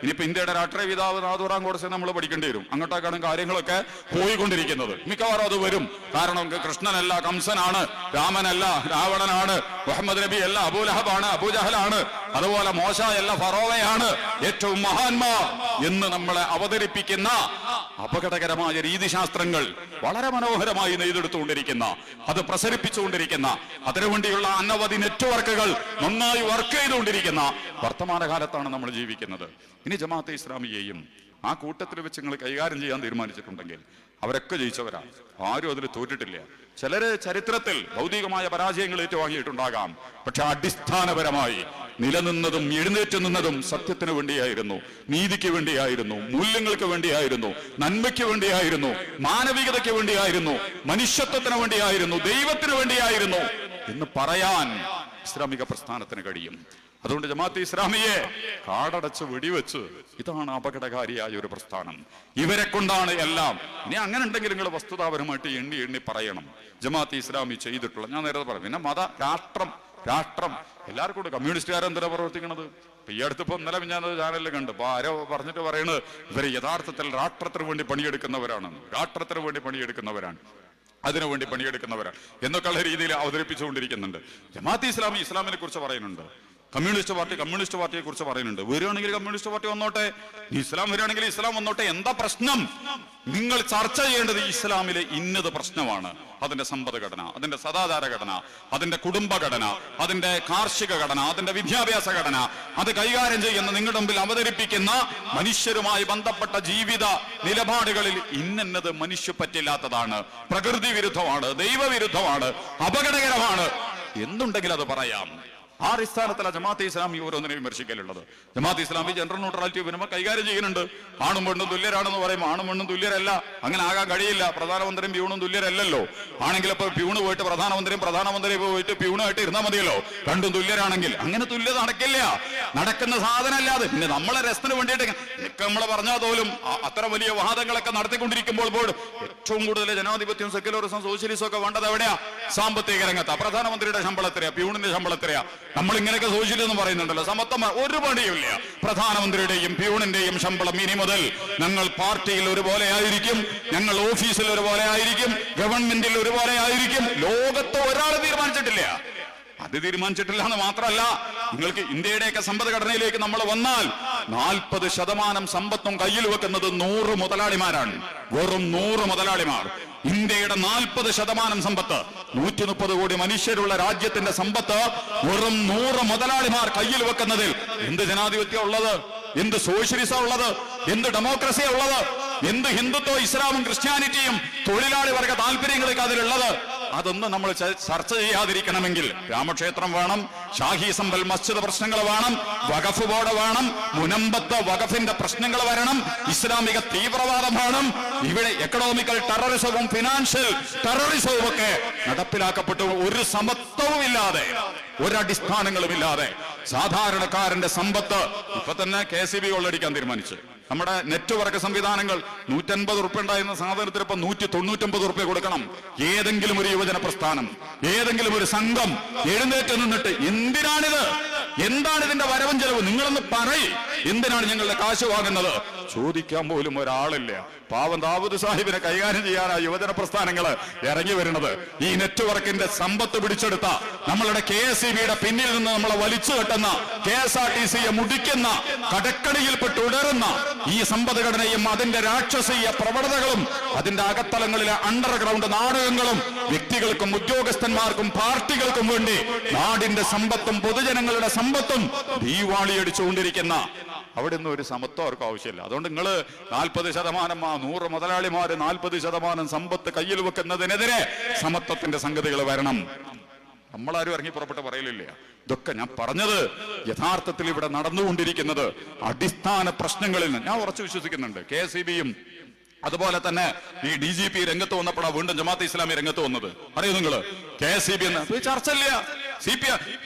ഇനിയിപ്പോ ഇന്ത്യയുടെ രാഷ്ട്രീയ പിതാവ് നാഥുറാം ഗോഡ്സെ നമ്മൾ പഠിക്കേണ്ടി വരും. അങ്ങോട്ടേക്കാണ് കാര്യങ്ങളൊക്കെ പോയിക്കൊണ്ടിരിക്കുന്നത്. മിക്കവാറും അത് വരും. കാരണം കൃഷ്ണനല്ല കംസനാണ്, രാമനല്ല രാവണനാണ്, മുഹമ്മദ് നബി അല്ല അബൂലഹബാണ്, അബൂജഹലാണ്, അതുപോലെ മോശയല്ല ഫറോവയാണ്, ഏറ്റവും മഹാന്മാ എന്ന് നമ്മളെ അവതരിപ്പിക്കുന്ന അപകടകരമായ രീതിശാസ്ത്രങ്ങൾ വളരെ മനോഹരമായി നെയ്തെടുത്തുകൊണ്ടിരിക്കുന്ന, അത് പ്രസരിപ്പിച്ചുകൊണ്ടിരിക്കുന്ന, അതിനുവേണ്ടിയുള്ള അനവധി നെറ്റ്വർക്കുകൾ നന്നായി വർക്ക് ചെയ്തുകൊണ്ടിരിക്കുന്ന വർത്തമാനകാലത്താണ് നമ്മൾ ജീവിക്കുന്നത്. ഇനി ജമാഅത്തെ ഇസ്ലാമിയെയും ആ കൂട്ടത്തിൽ വെച്ച് നിങ്ങൾ കൈകാര്യം ചെയ്യാൻ തീരുമാനിച്ചിട്ടുണ്ടെങ്കിൽ അവരൊക്കെ ജയിച്ചവരാണ്, ആരും അതിൽ തോറ്റിട്ടില്ല. ചിലര് ചരിത്രത്തിൽ ഭൗതികമായ പരാജയങ്ങൾ ഏറ്റുവാങ്ങിയിട്ടുണ്ടാകാം, പക്ഷെ അടിസ്ഥാനപരമായി നിലനിന്നതും എഴുന്നേറ്റ് നിന്നതും സത്യത്തിന് വേണ്ടിയായിരുന്നു, നീതിക്ക് വേണ്ടിയായിരുന്നു, മൂല്യങ്ങൾക്ക് വേണ്ടിയായിരുന്നു, നന്മയ്ക്ക് വേണ്ടിയായിരുന്നു, മാനവികതയ്ക്ക് വേണ്ടിയായിരുന്നു, മനുഷ്യത്വത്തിന് വേണ്ടിയായിരുന്നു, ദൈവത്തിന് വേണ്ടിയായിരുന്നു എന്ന് പറയാൻ ഇസ്ലാമിക പ്രസ്ഥാനത്തിന് കഴിയും. അതുകൊണ്ട് ജമാഅത്തെ ഇസ്ലാമിയെ കാടടച്ച് വെടിവെച്ച് ഇതാണ് അപകടകാരിയായ ഒരു പ്രസ്ഥാനം, ഇവരെ കൊണ്ടാണ് എല്ലാം. ഇനി അങ്ങനെ ഉണ്ടെങ്കിൽ നിങ്ങൾ വസ്തുതാപരമായിട്ട് എണ്ണി എണ്ണി പറയണം ജമാഅത്തെ ഇസ്ലാമി ചെയ്തിട്ടുള്ള. ഞാൻ നേരത്തെ പറഞ്ഞു, പിന്നെ മത രാഷ്ട്രം എല്ലാവർക്കും കൂടെ. കമ്മ്യൂണിസ്റ്റുകാരെന്തിനാ പ്രവർത്തിക്കണത്? ഈ അടുത്തിപ്പോ ഇന്നലെ ഞാൻ ചാനലിൽ കണ്ടു, അപ്പൊ ആരോ പറഞ്ഞിട്ട് പറയണത് ഇവർ യഥാർത്ഥത്തിൽ രാഷ്ട്രത്തിന് വേണ്ടി പണിയെടുക്കുന്നവരാണ്, അതിനുവേണ്ടി പണിയെടുക്കുന്നവരാണ് എന്നൊക്കെയുള്ള രീതിയിൽ അവതരിപ്പിച്ചുകൊണ്ടിരിക്കുന്നുണ്ട്. ജമാഅത്തെ ഇസ്ലാമി ഇസ്ലാമിനെ കുറിച്ച് പറയുന്നുണ്ട്, കമ്മ്യൂണിസ്റ്റ് പാർട്ടിയെ കുറിച്ച് പറയുന്നുണ്ട്. വരികയാണെങ്കിൽ കമ്മ്യൂണിസ്റ്റ് പാർട്ടി വന്നോട്ടെ, ഇസ്ലാം വരികയാണെങ്കിൽ ഇസ്ലാം വന്നോട്ടെ. എന്താ പ്രശ്നം? നിങ്ങൾ ചർച്ച ചെയ്യേണ്ടത് ഇസ്ലാമിലെ ഇന്നത് പ്രശ്നമാണ്. അതിന്റെ സമ്പദ്ഘടന, അതിന്റെ സദാചാര ഘടന, അതിന്റെ കുടുംബഘടന, അതിന്റെ കാർഷിക ഘടന, അതിന്റെ വിദ്യാഭ്യാസ ഘടന, അത് കൈകാര്യം ചെയ്യുന്ന നിങ്ങളുടെ മുമ്പിൽ അവതരിപ്പിക്കുന്ന മനുഷ്യരുമായി ബന്ധപ്പെട്ട ജീവിത നിലപാടുകളിൽ ഇന്നത് മനുഷ്യപ്പറ്റില്ലാത്തതാണ്, പ്രകൃതി വിരുദ്ധമാണ്, ദൈവവിരുദ്ധമാണ്, അപകടകരമാണ് എന്നുണ്ടെങ്കിൽ അത് പറയാം. ആ അടിസ്ഥാനത്തില ജമാഅത്തെ ഇസ്ലാമി ഓരോന്നിനെ വിമർശിക്കലുള്ളത്. ജമാഅത്തെ ഇസ്ലാമി ജെൻഡർ ന്യൂട്രാലിറ്റി വരുമ്പോൾ കൈകാര്യം ചെയ്യുന്നുണ്ട്. ആണും പെണ്ണും തുല്യരാണെന്ന് പറയുമ്പോൾ ആണും പെണ്ണും തുല്യരല്ല, അങ്ങനെ ആകാൻ കഴിയില്ല. പ്രധാനമന്ത്രിയും പ്യൂണും തുല്യരല്ലല്ലോ. ആണെങ്കിൽ ഇപ്പൊ പ്യൂണ് പോയിട്ട് പ്രധാനമന്ത്രി പോയിട്ട് പ്യൂണായിട്ട് ഇരുന്നാൽ മതിയല്ലോ, രണ്ടും തുല്യരാണെങ്കിൽ. അങ്ങനെ തുല്യത നടക്കുന്ന സാധനമല്ലാതെ. പിന്നെ നമ്മളെ രസത്തിന് വേണ്ടിയിട്ട് നമ്മളെ പറഞ്ഞാൽ പോലും അത്ര വലിയ വാദങ്ങളൊക്കെ നടത്തിക്കൊണ്ടിരിക്കുമ്പോൾ പോലും ഏറ്റവും കൂടുതൽ ജനാധിപത്യം, സെക്യുലറിസം, സോഷ്യലിസം ഒക്കെ വേണ്ടത് എവിടെയാ? സാമ്പത്തിക രംഗത്താ. പ്രധാനമന്ത്രിയുടെ ശമ്പളം എത്രയാ? പ്യൂണിന്റെ ശമ്പളം എത്രയാ? നമ്മൾ ഇങ്ങനെയൊക്കെ സോഷ്യലിസം പറയുന്നുണ്ടല്ലോ, സമത്വം ഒരു പണിയുമില്ല. പ്രധാനമന്ത്രിയുടെയും പ്യൂണിന്റെയും ശമ്പളം ഇനി മുതൽ ഞങ്ങൾ പാർട്ടിയിൽ ഒരുപോലെ ആയിരിക്കും, ഞങ്ങൾ ഓഫീസിൽ ഒരുപോലെ ആയിരിക്കും, ഗവൺമെന്റിൽ ഒരുപോലെ ആയിരിക്കും. ലോകത്ത് ഒരാൾ തീരുമാനിച്ചിട്ടില്ല. അത് തീരുമാനിച്ചിട്ടില്ല എന്ന് മാത്രമല്ല, നിങ്ങൾക്ക് ഇന്ത്യയുടെയൊക്കെ സമ്പദ്ഘടനയിലേക്ക് നമ്മൾ വന്നാൽ 40% സമ്പത്തും കയ്യിൽ വെക്കുന്നത് 100 മുതലാളിമാരാണ്. വെറും 100 മുതലാളിമാർ. ഇന്ത്യയുടെ 40% സമ്പത്ത്, 130 കോടി മനുഷ്യരുള്ള രാജ്യത്തിന്റെ സമ്പത്ത് വെറും 100 മുതലാളിമാർ കയ്യിൽ വെക്കുന്നതിൽ എന്ത് ജനാധിപത്യം ഉള്ളത്? എന്ത് സോഷ്യലിസം ഉള്ളത്? എന്ത് ഡെമോക്രസിയാ ഉള്ളത്? എന്ത് ഹിന്ദുത്വ, ഇസ്ലാമും ക്രിസ്ത്യാനിറ്റിയും തൊഴിലാളി വർഗ താല്പര്യങ്ങളൊക്കെ അതിലുള്ളത്? അതൊന്നും നമ്മൾ ചർച്ച ചെയ്യാതിരിക്കണമെങ്കിൽ രാമക്ഷേത്രം വേണം, ഷാഹി സമ്പൽ മസ്ജിദ് പ്രശ്നങ്ങൾ വേണം, വഖഫ് ബോർഡ് വേണം, മുനമ്പത്ത് വഖഫിന്റെ പ്രശ്നങ്ങൾ വരണം, ഇസ്ലാമിക തീവ്രവാദം വേണം, ഇവിടെ എക്കണോമിക്കൽ ടെററിസവും ഫിനാൻഷ്യൽ ടെററിസവും ഒക്കെ നടപ്പിലാക്കപ്പെട്ടു. ഒരു സമത്വവും ഇല്ലാതെ, ഒരടിസ്ഥാനങ്ങളുമില്ലാതെ സാധാരണക്കാരന്റെ സമ്പത്ത് ഇപ്പൊ തന്നെ KCB കൊള്ളടിക്കാൻ തീരുമാനിച്ചു. നമ്മുടെ നെറ്റ്വർക്ക് സംവിധാനങ്ങൾ 150 ഉറുപ്പ്യ ഉണ്ടായിരുന്ന സാധനത്തിന് ഇപ്പൊ 199 ഉറുപ്പ്യ കൊടുക്കണം. ഏതെങ്കിലും ഒരു യുവജന പ്രസ്ഥാനം, ഏതെങ്കിലും ഒരു സംഘം എഴുന്നേറ്റ് നിന്നിട്ട് എന്തിനാണിത്, എന്താണ് ഇതിന്റെ വരവും ചെലവ്, നിങ്ങളൊന്ന് പറയും, എന്തിനാണ് ഞങ്ങളുടെ കാശ് വാങ്ങുന്നത് ചോദിക്കാൻ പോലും ഒരാളില്ല. പാവം ദാവൂദ് സാഹിബിനെ കൈകാര്യം ചെയ്യാനാ യുവജന പ്രസ്ഥാനങ്ങൾ ഇറങ്ങി വരുന്നത്. ഈ നെറ്റ്വർക്കിന്റെ സമ്പത്ത് പിടിച്ചെടുത്ത, നമ്മളുടെ KSEBയുടെ പിന്നിൽ നിന്ന് നമ്മളെ വലിച്ചു കെട്ടുന്ന, KSRTCയെ മുടിക്കുന്ന, കടക്കണിയിൽപ്പെട്ട് ഉടരുന്ന ഈ സമ്പദ്ഘടനയും അതിന്റെ രാക്ഷസീയ പ്രവണതകളും അതിന്റെ അകത്തലങ്ങളിലെ അണ്ടർഗ്രൗണ്ട് നാടകങ്ങളും വ്യക്തികൾക്കും ഉദ്യോഗസ്ഥന്മാർക്കും പാർട്ടികൾക്കും വേണ്ടി നാടിന്റെ സമ്പത്തും പൊതുജനങ്ങളുടെ സമ്പത്തും ദീവാളിയടിച്ചുകൊണ്ടിരിക്കുന്ന അവിടെ ഒന്നും ഒരു സമത്വം അവർക്ക് ആവശ്യമില്ല. അതുകൊണ്ട് നിങ്ങൾ 40%, 100 മുതലാളിമാര് 40% സമ്പത്ത് കയ്യിൽ വെക്കുന്നതിനെതിരെ സമത്വത്തിന്റെ സംഗതികൾ വരണം. നമ്മളാരും ഇറങ്ങി പുറപ്പെട്ട് പറയലില്ല. ഇതൊക്കെ ഞാൻ പറഞ്ഞത് യഥാർത്ഥത്തിൽ ഇവിടെ നടന്നുകൊണ്ടിരിക്കുന്നത് അടിസ്ഥാന പ്രശ്നങ്ങളിൽ നിന്ന് ഞാൻ ഉറച്ചു വിശ്വസിക്കുന്നുണ്ട്. KSEBയും അതുപോലെ തന്നെ ഈ DGP രംഗത്ത് വന്നപ്പോഴാണ് വീണ്ടും ജമാഅത്തെ ഇസ്ലാമി രംഗത്ത് വന്നത്. അറിയോ നിങ്ങൾ? KSEB എന്ന് ചർച്ചയില്ല. CPM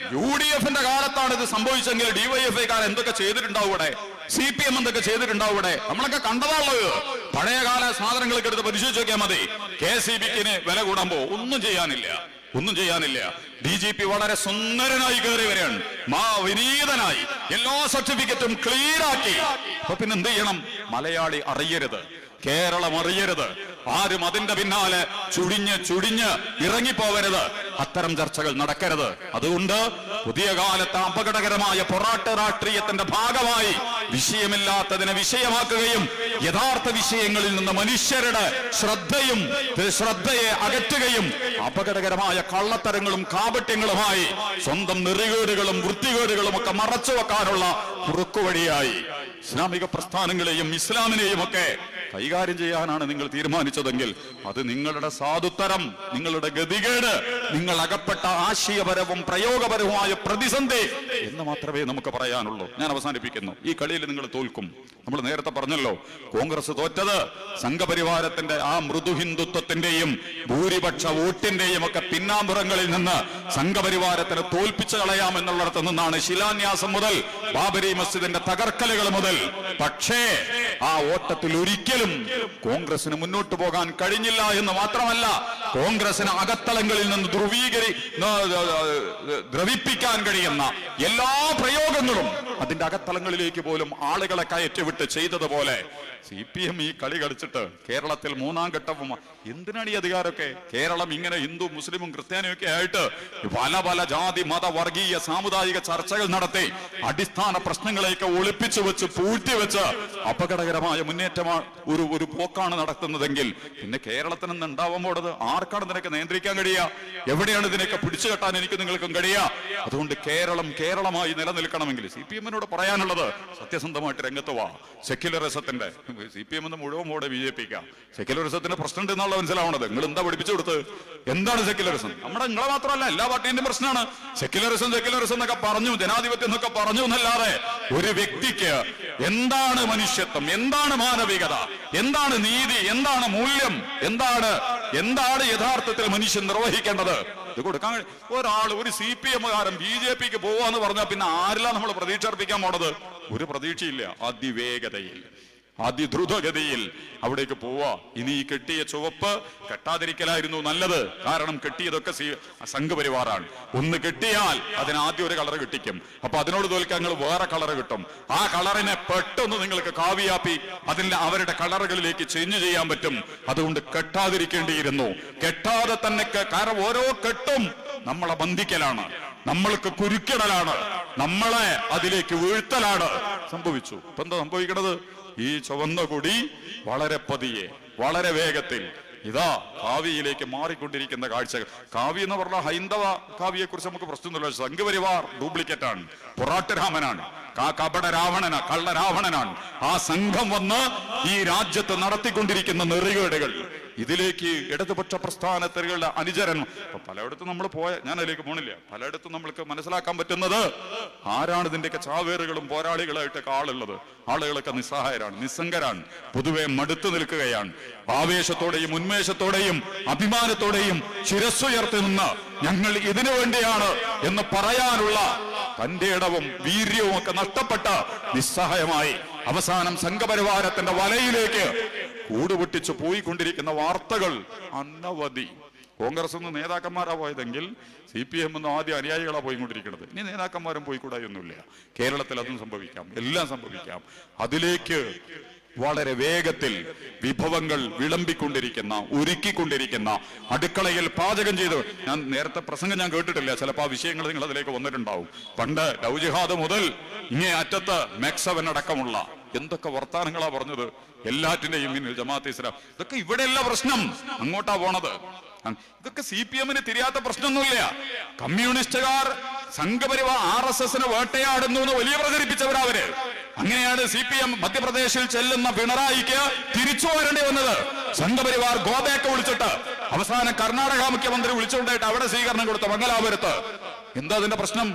UDFന്റെ കാലത്താണ് ഇത് സംഭവിച്ചെങ്കിൽ DYFIക്കാർ എന്തൊക്കെ ചെയ്തിട്ടുണ്ടാവും ഇവിടെ, CPM എന്തൊക്കെ ചെയ്തിട്ടുണ്ടാവും ഇവിടെ, നമ്മളൊക്കെ കണ്ടതാണല്ലോ. പഴയകാല സാധനങ്ങളൊക്കെ എടുത്ത് പരിശോധിച്ച് നോക്കിയാൽ മതി. KSEBക്ക് വില കൂടാൻ ഒന്നും ചെയ്യാനില്ല. DGP വളരെ സുന്ദരനായി കയറി വരികയാണ്, വിനീതനായി, എല്ലാ സർട്ടിഫിക്കറ്റും ക്ലിയർ ആക്കി. അപ്പൊ പിന്നെ എന്ത് ചെയ്യണം? മലയാളി അറിയരുത്, കേരളം അറിയരുത്, ആരും അതിന്റെ പിന്നാലെ ചുടിഞ്ഞ് ഇറങ്ങിപ്പോവരുത്, അത്തരം ചർച്ചകൾ നടക്കരുത്. അതുകൊണ്ട് പുതിയ കാലത്ത് അപകടകരമായ പൊറാട്ട രാഷ്ട്രീയത്തിന്റെ ഭാഗമായി വിഷയമില്ലാത്തതിനെ വിഷയമാക്കുകയും യഥാർത്ഥ വിഷയങ്ങളിൽ നിന്ന് മനുഷ്യരുടെ ശ്രദ്ധയെ അകറ്റുകയും അപകടകരമായ കള്ളത്തരങ്ങളും കാപട്യങ്ങളുമായി സ്വന്തം നെറികേടുകളും വൃത്തികേടുകളും ഒക്കെ മറച്ചു വെക്കാനുള്ള കുറുക്കുവഴിയായി ഇസ്ലാമിക പ്രസ്ഥാനങ്ങളെയും ഇസ്ലാമിനെയും ഒക്കെ കൈകാര്യം ചെയ്യാനാണ് നിങ്ങൾ തീരുമാനിച്ചതെങ്കിൽ അത് നിങ്ങളുടെ സാധുത്തരം, നിങ്ങളുടെ ഗതികേട്, നിങ്ങൾ അകപ്പെട്ട ആശയപരവും പ്രയോഗപരവുമായ പ്രതിസന്ധി എന്ന് മാത്രമേ നമുക്ക് പറയാനുള്ളൂ. ഞാൻ അവസാനിപ്പിക്കുന്നു. ഈ കളിയിൽ നിങ്ങൾ തോൽക്കും. നമ്മൾ നേരത്തെ പറഞ്ഞല്ലോ, കോൺഗ്രസ് തോറ്റത് സംഘപരിവാരത്തിന്റെ ആ മൃദു ഹിന്ദുത്വത്തിന്റെയും ഭൂരിപക്ഷ വോട്ടിന്റെയും ഒക്കെ പിന്നാമ്പുറങ്ങളിൽ നിന്ന് സംഘപരിവാരത്തിന് തോൽപ്പിച്ചു കളയാമെന്നുള്ളിടത്ത് നിന്നാണ്. ശിലാന്യാസം മുതൽ ബാബരി മസ്ജിദിന്റെ തകർക്കലുകൾ മുതൽ. പക്ഷേ ആ ഓട്ടത്തിൽ ഒരിക്കലും കോൺഗ്രസിന് മുന്നോട്ട് പോകാൻ കഴിഞ്ഞില്ല എന്ന് മാത്രമല്ല, കോൺഗ്രസിന് അകത്തളങ്ങളിൽ നിന്ന് ദ്രവിപ്പിക്കാൻ കഴിയുന്ന എല്ലാ പ്രയോഗങ്ങളും അതിന്റെ അകത്തളങ്ങളിലേക്ക് പോലും ആളുകളെ കയറ്റിവിട്ട് ചെയ്തതുപോലെ CPM ഈ കളി കളിച്ചിട്ട് കേരളത്തിൽ മൂന്നാം ഘട്ടവും എന്തിനാണ് ഈ അധികാരമൊക്കെ? കേരളം ഇങ്ങനെ ഹിന്ദു മുസ്ലിമും ക്രിസ്ത്യാനിയും ഒക്കെ ആയിട്ട് പല പല ജാതി മത വർഗീയ സാമുദായിക ചർച്ചകൾ നടത്തി അടിസ്ഥാന പ്രശ്നങ്ങളെയൊക്കെ ഒളിപ്പിച്ചു വെച്ച് പൂഴ്ത്തിവെച്ച് അപകടകരമായ മുന്നേറ്റമാണ് ഒരു പോക്കാണ് നടത്തുന്നതെങ്കിൽ പിന്നെ കേരളത്തിൽ നിന്ന് ഉണ്ടാവാൻ പോണത് ആർക്കാണ് ഇതിനൊക്കെ നിയന്ത്രിക്കാൻ കഴിയുക? എവിടെയാണ് ഇതിനൊക്കെ പിടിച്ചു കെട്ടാൻ എനിക്ക് നിങ്ങൾക്കും കഴിയുക? അതുകൊണ്ട് കേരളമായി നിലനിൽക്കണമെങ്കിൽ CPM-നോട് പറയാനുള്ളത്, സത്യസന്ധമായിട്ട് രംഗത്ത് വാ. സെക്യുലറിസത്തിന്റെ CPM എന്ന് മുഴുവൻ മോടെ BJP-ക്കാ. സെക്യുലറിസത്തിന്റെ പ്രശ്നം എന്നുള്ള മനസ്സിലാവണത്. നിങ്ങൾ എന്താ പഠിപ്പിച്ചു കൊടുത്ത്? എന്താണ് സെക്യുലറിസം? നിങ്ങളെ മാത്രമല്ല എല്ലാ പാർട്ടിന്റെയും പ്രശ്നമാണ് സെക്യുലറിസം എന്നൊക്കെ പറഞ്ഞു, ജനാധിപത്യം എന്നൊക്കെ പറഞ്ഞു എന്നല്ലാതെ ഒരു വ്യക്തിക്ക് എന്താണ് മനുഷ്യത്വം, എന്താണ് മാനവികത, എന്താണ് നീതി, എന്താണ് മൂല്യം, എന്താണ് യഥാർത്ഥത്തിൽ മനുഷ്യൻ നിർവഹിക്കേണ്ടത് ഇത് കൊടുക്കാൻ ഒരാൾ ഒരു CPM-കാരൻ BJP-ക്ക് പോവാന്ന് പറഞ്ഞാൽ പിന്നെ ആരെല്ലാം നമ്മൾ പ്രതീക്ഷ അർപ്പിക്കാൻ പോണത്? ഒരു പ്രതീക്ഷയില്ല. അതിവേഗതയിൽ അതിദ്രുതഗതിയിൽ അവിടേക്ക് പോവാ. ഇനി ഈ കെട്ടിയ ചുവപ്പ് കെട്ടാതിരിക്കലായിരുന്നു നല്ലത്. കാരണം കെട്ടിയതൊക്കെ സംഘപരിവാറാണ്. ഒന്ന് കെട്ടിയാൽ അതിന് ആദ്യം ഒരു കളർ കിട്ടിക്കും. അപ്പൊ അതിനോട് തോൽക്കാൻ നിങ്ങൾ വേറെ കളർ കിട്ടും. ആ കളറിനെ പെട്ടെന്ന് നിങ്ങൾക്ക് കാവിയാപ്പി അവരുടെ കളറുകളിലേക്ക് ചേഞ്ച് ചെയ്യാൻ പറ്റും. അതുകൊണ്ട് കെട്ടാതിരിക്കേണ്ടിയിരുന്നു. കെട്ടാതെ തന്നെ, കാരണം ഓരോ കെട്ടും നമ്മളെ ബന്ധിക്കലാണ്, നമ്മൾക്ക് കുരുക്കിടലാണ്, നമ്മളെ അതിലേക്ക് വീഴ്ത്തലാണ് സംഭവിച്ചു. ഇപ്പൊ എന്താ സംഭവിക്കണത്? ഈ ചുവന്ന കൊടി വളരെ പതിയെ വളരെ വേഗത്തിൽ ഇതാ കാവ്യയിലേക്ക് മാറിക്കൊണ്ടിരിക്കുന്ന കാഴ്ചകൾ. കാവ്യ എന്ന് പറഞ്ഞാൽ ഹൈന്ദവ കാവ്യയെ കുറിച്ച് നമുക്ക് പ്രശ്നമൊന്നുമില്ല. സംഘപരിവാർ ഡ്യൂപ്ലിക്കേറ്റ് ആണ്, പൊറാട്ടുരാമനാണ്, കപട രാവണനാണ്, കള്ളരാവണനാണ്. ആ സംഘം വന്ന് ഈ രാജ്യത്ത് നടത്തിക്കൊണ്ടിരിക്കുന്ന നെറികേടുകൾ, ഇതിലേക്ക് ഇടതുപക്ഷ പ്രസ്ഥാനത്തിലുള്ള അനുചരൻ പലയിടത്തും നമ്മൾ ഞാൻ അതിലേക്ക് പോണില്ല. പലയിടത്തും നമ്മൾക്ക് മനസ്സിലാക്കാൻ പറ്റുന്നത് ആരാണ് ഇതിന്റെയൊക്കെ ചാവേറുകളും പോരാളികളായിട്ട് ആളുള്ളത്. ആളുകളൊക്കെ നിസ്സഹായരാണ്, നിസ്സംഗരാണ്, പൊതുവെ മടുത്തു നിൽക്കുകയാണ്. ആവേശത്തോടെയും ഉന്മേഷത്തോടെയും അഭിമാനത്തോടെയും ശിരസ്സുയർത്തി നിന്ന് ഞങ്ങൾ ഇതിനു വേണ്ടിയാണ് എന്ന് പറയാനുള്ള തന്റെ ഇടവും വീര്യവും ഒക്കെ നഷ്ടപ്പെട്ട നിസ്സഹായമായി അവസാനം സംഘപരിവാരത്തിന്റെ വലയിലേക്ക് കൂടുപൊട്ടിച്ച് പോയിക്കൊണ്ടിരിക്കുന്ന വാർത്തകൾ അനവധി. കോൺഗ്രസ് നേതാക്കന്മാരാ പോയതെങ്കിൽ CPM ആദ്യം അനുയായികളാ പോയിക്കൊണ്ടിരിക്കുന്നത്. ഇനി നേതാക്കന്മാരും പോയിക്കൂടായൊന്നുമില്ല. കേരളത്തിൽ അതും സംഭവിക്കാം, എല്ലാം സംഭവിക്കാം. അതിലേക്ക് വളരെ വേഗത്തിൽ വിഭവങ്ങൾ വിളമ്പിക്കൊണ്ടിരിക്കുന്ന, ഒരുക്കിക്കൊണ്ടിരിക്കുന്ന, അടുക്കളയിൽ പാചകം ചെയ്ത്, ഞാൻ നേരത്തെ പ്രസംഗം ഞാൻ കേട്ടിട്ടില്ല, ചിലപ്പോൾ ആ വിഷയങ്ങൾ നിങ്ങൾ അതിലേക്ക് വന്നിട്ടുണ്ടാവും. പണ്ട് ലവ് ജിഹാദ് മുതൽ ഇങ്ങേ അറ്റത്ത് മെക്സവൻ അടക്കമുള്ള എന്തൊക്കെ വർത്താനങ്ങളാ പറഞ്ഞത്. എല്ലാറ്റിന്റെയും പിന്നിൽ ജമാഅത്തെ ഇസ്ലാം. ഇതൊക്കെ ഇവിടെയല്ല പ്രശ്നം, അങ്ങോട്ടാ പോണത്. ഇതൊക്കെ CPM-ന് തിരിയാത്ത പ്രശ്നമൊന്നുമില്ല. കമ്മ്യൂണിസ്റ്റുകാർ സംഘപരിവാർ RSS-നെ വേട്ടയാടുന്നു എന്ന് വലിയ പ്രചരിപ്പിച്ചവരവര്. അങ്ങനെയാണ് CPM മധ്യപ്രദേശിൽ ചെല്ലുന്ന പിണറായിക്ക് തിരിച്ചു വരേണ്ടി വന്നത്. സംഘപരിവാർ ഗോബേക്ക് വിളിച്ചിട്ട് അവസാനം കർണാടക മുഖ്യമന്ത്രി വിളിച്ചുകൊണ്ടായിട്ട് അവിടെ സ്വീകരണം കൊടുത്ത മംഗലാപുരത്ത്. എന്താ അതിന്റെ പ്രശ്നം?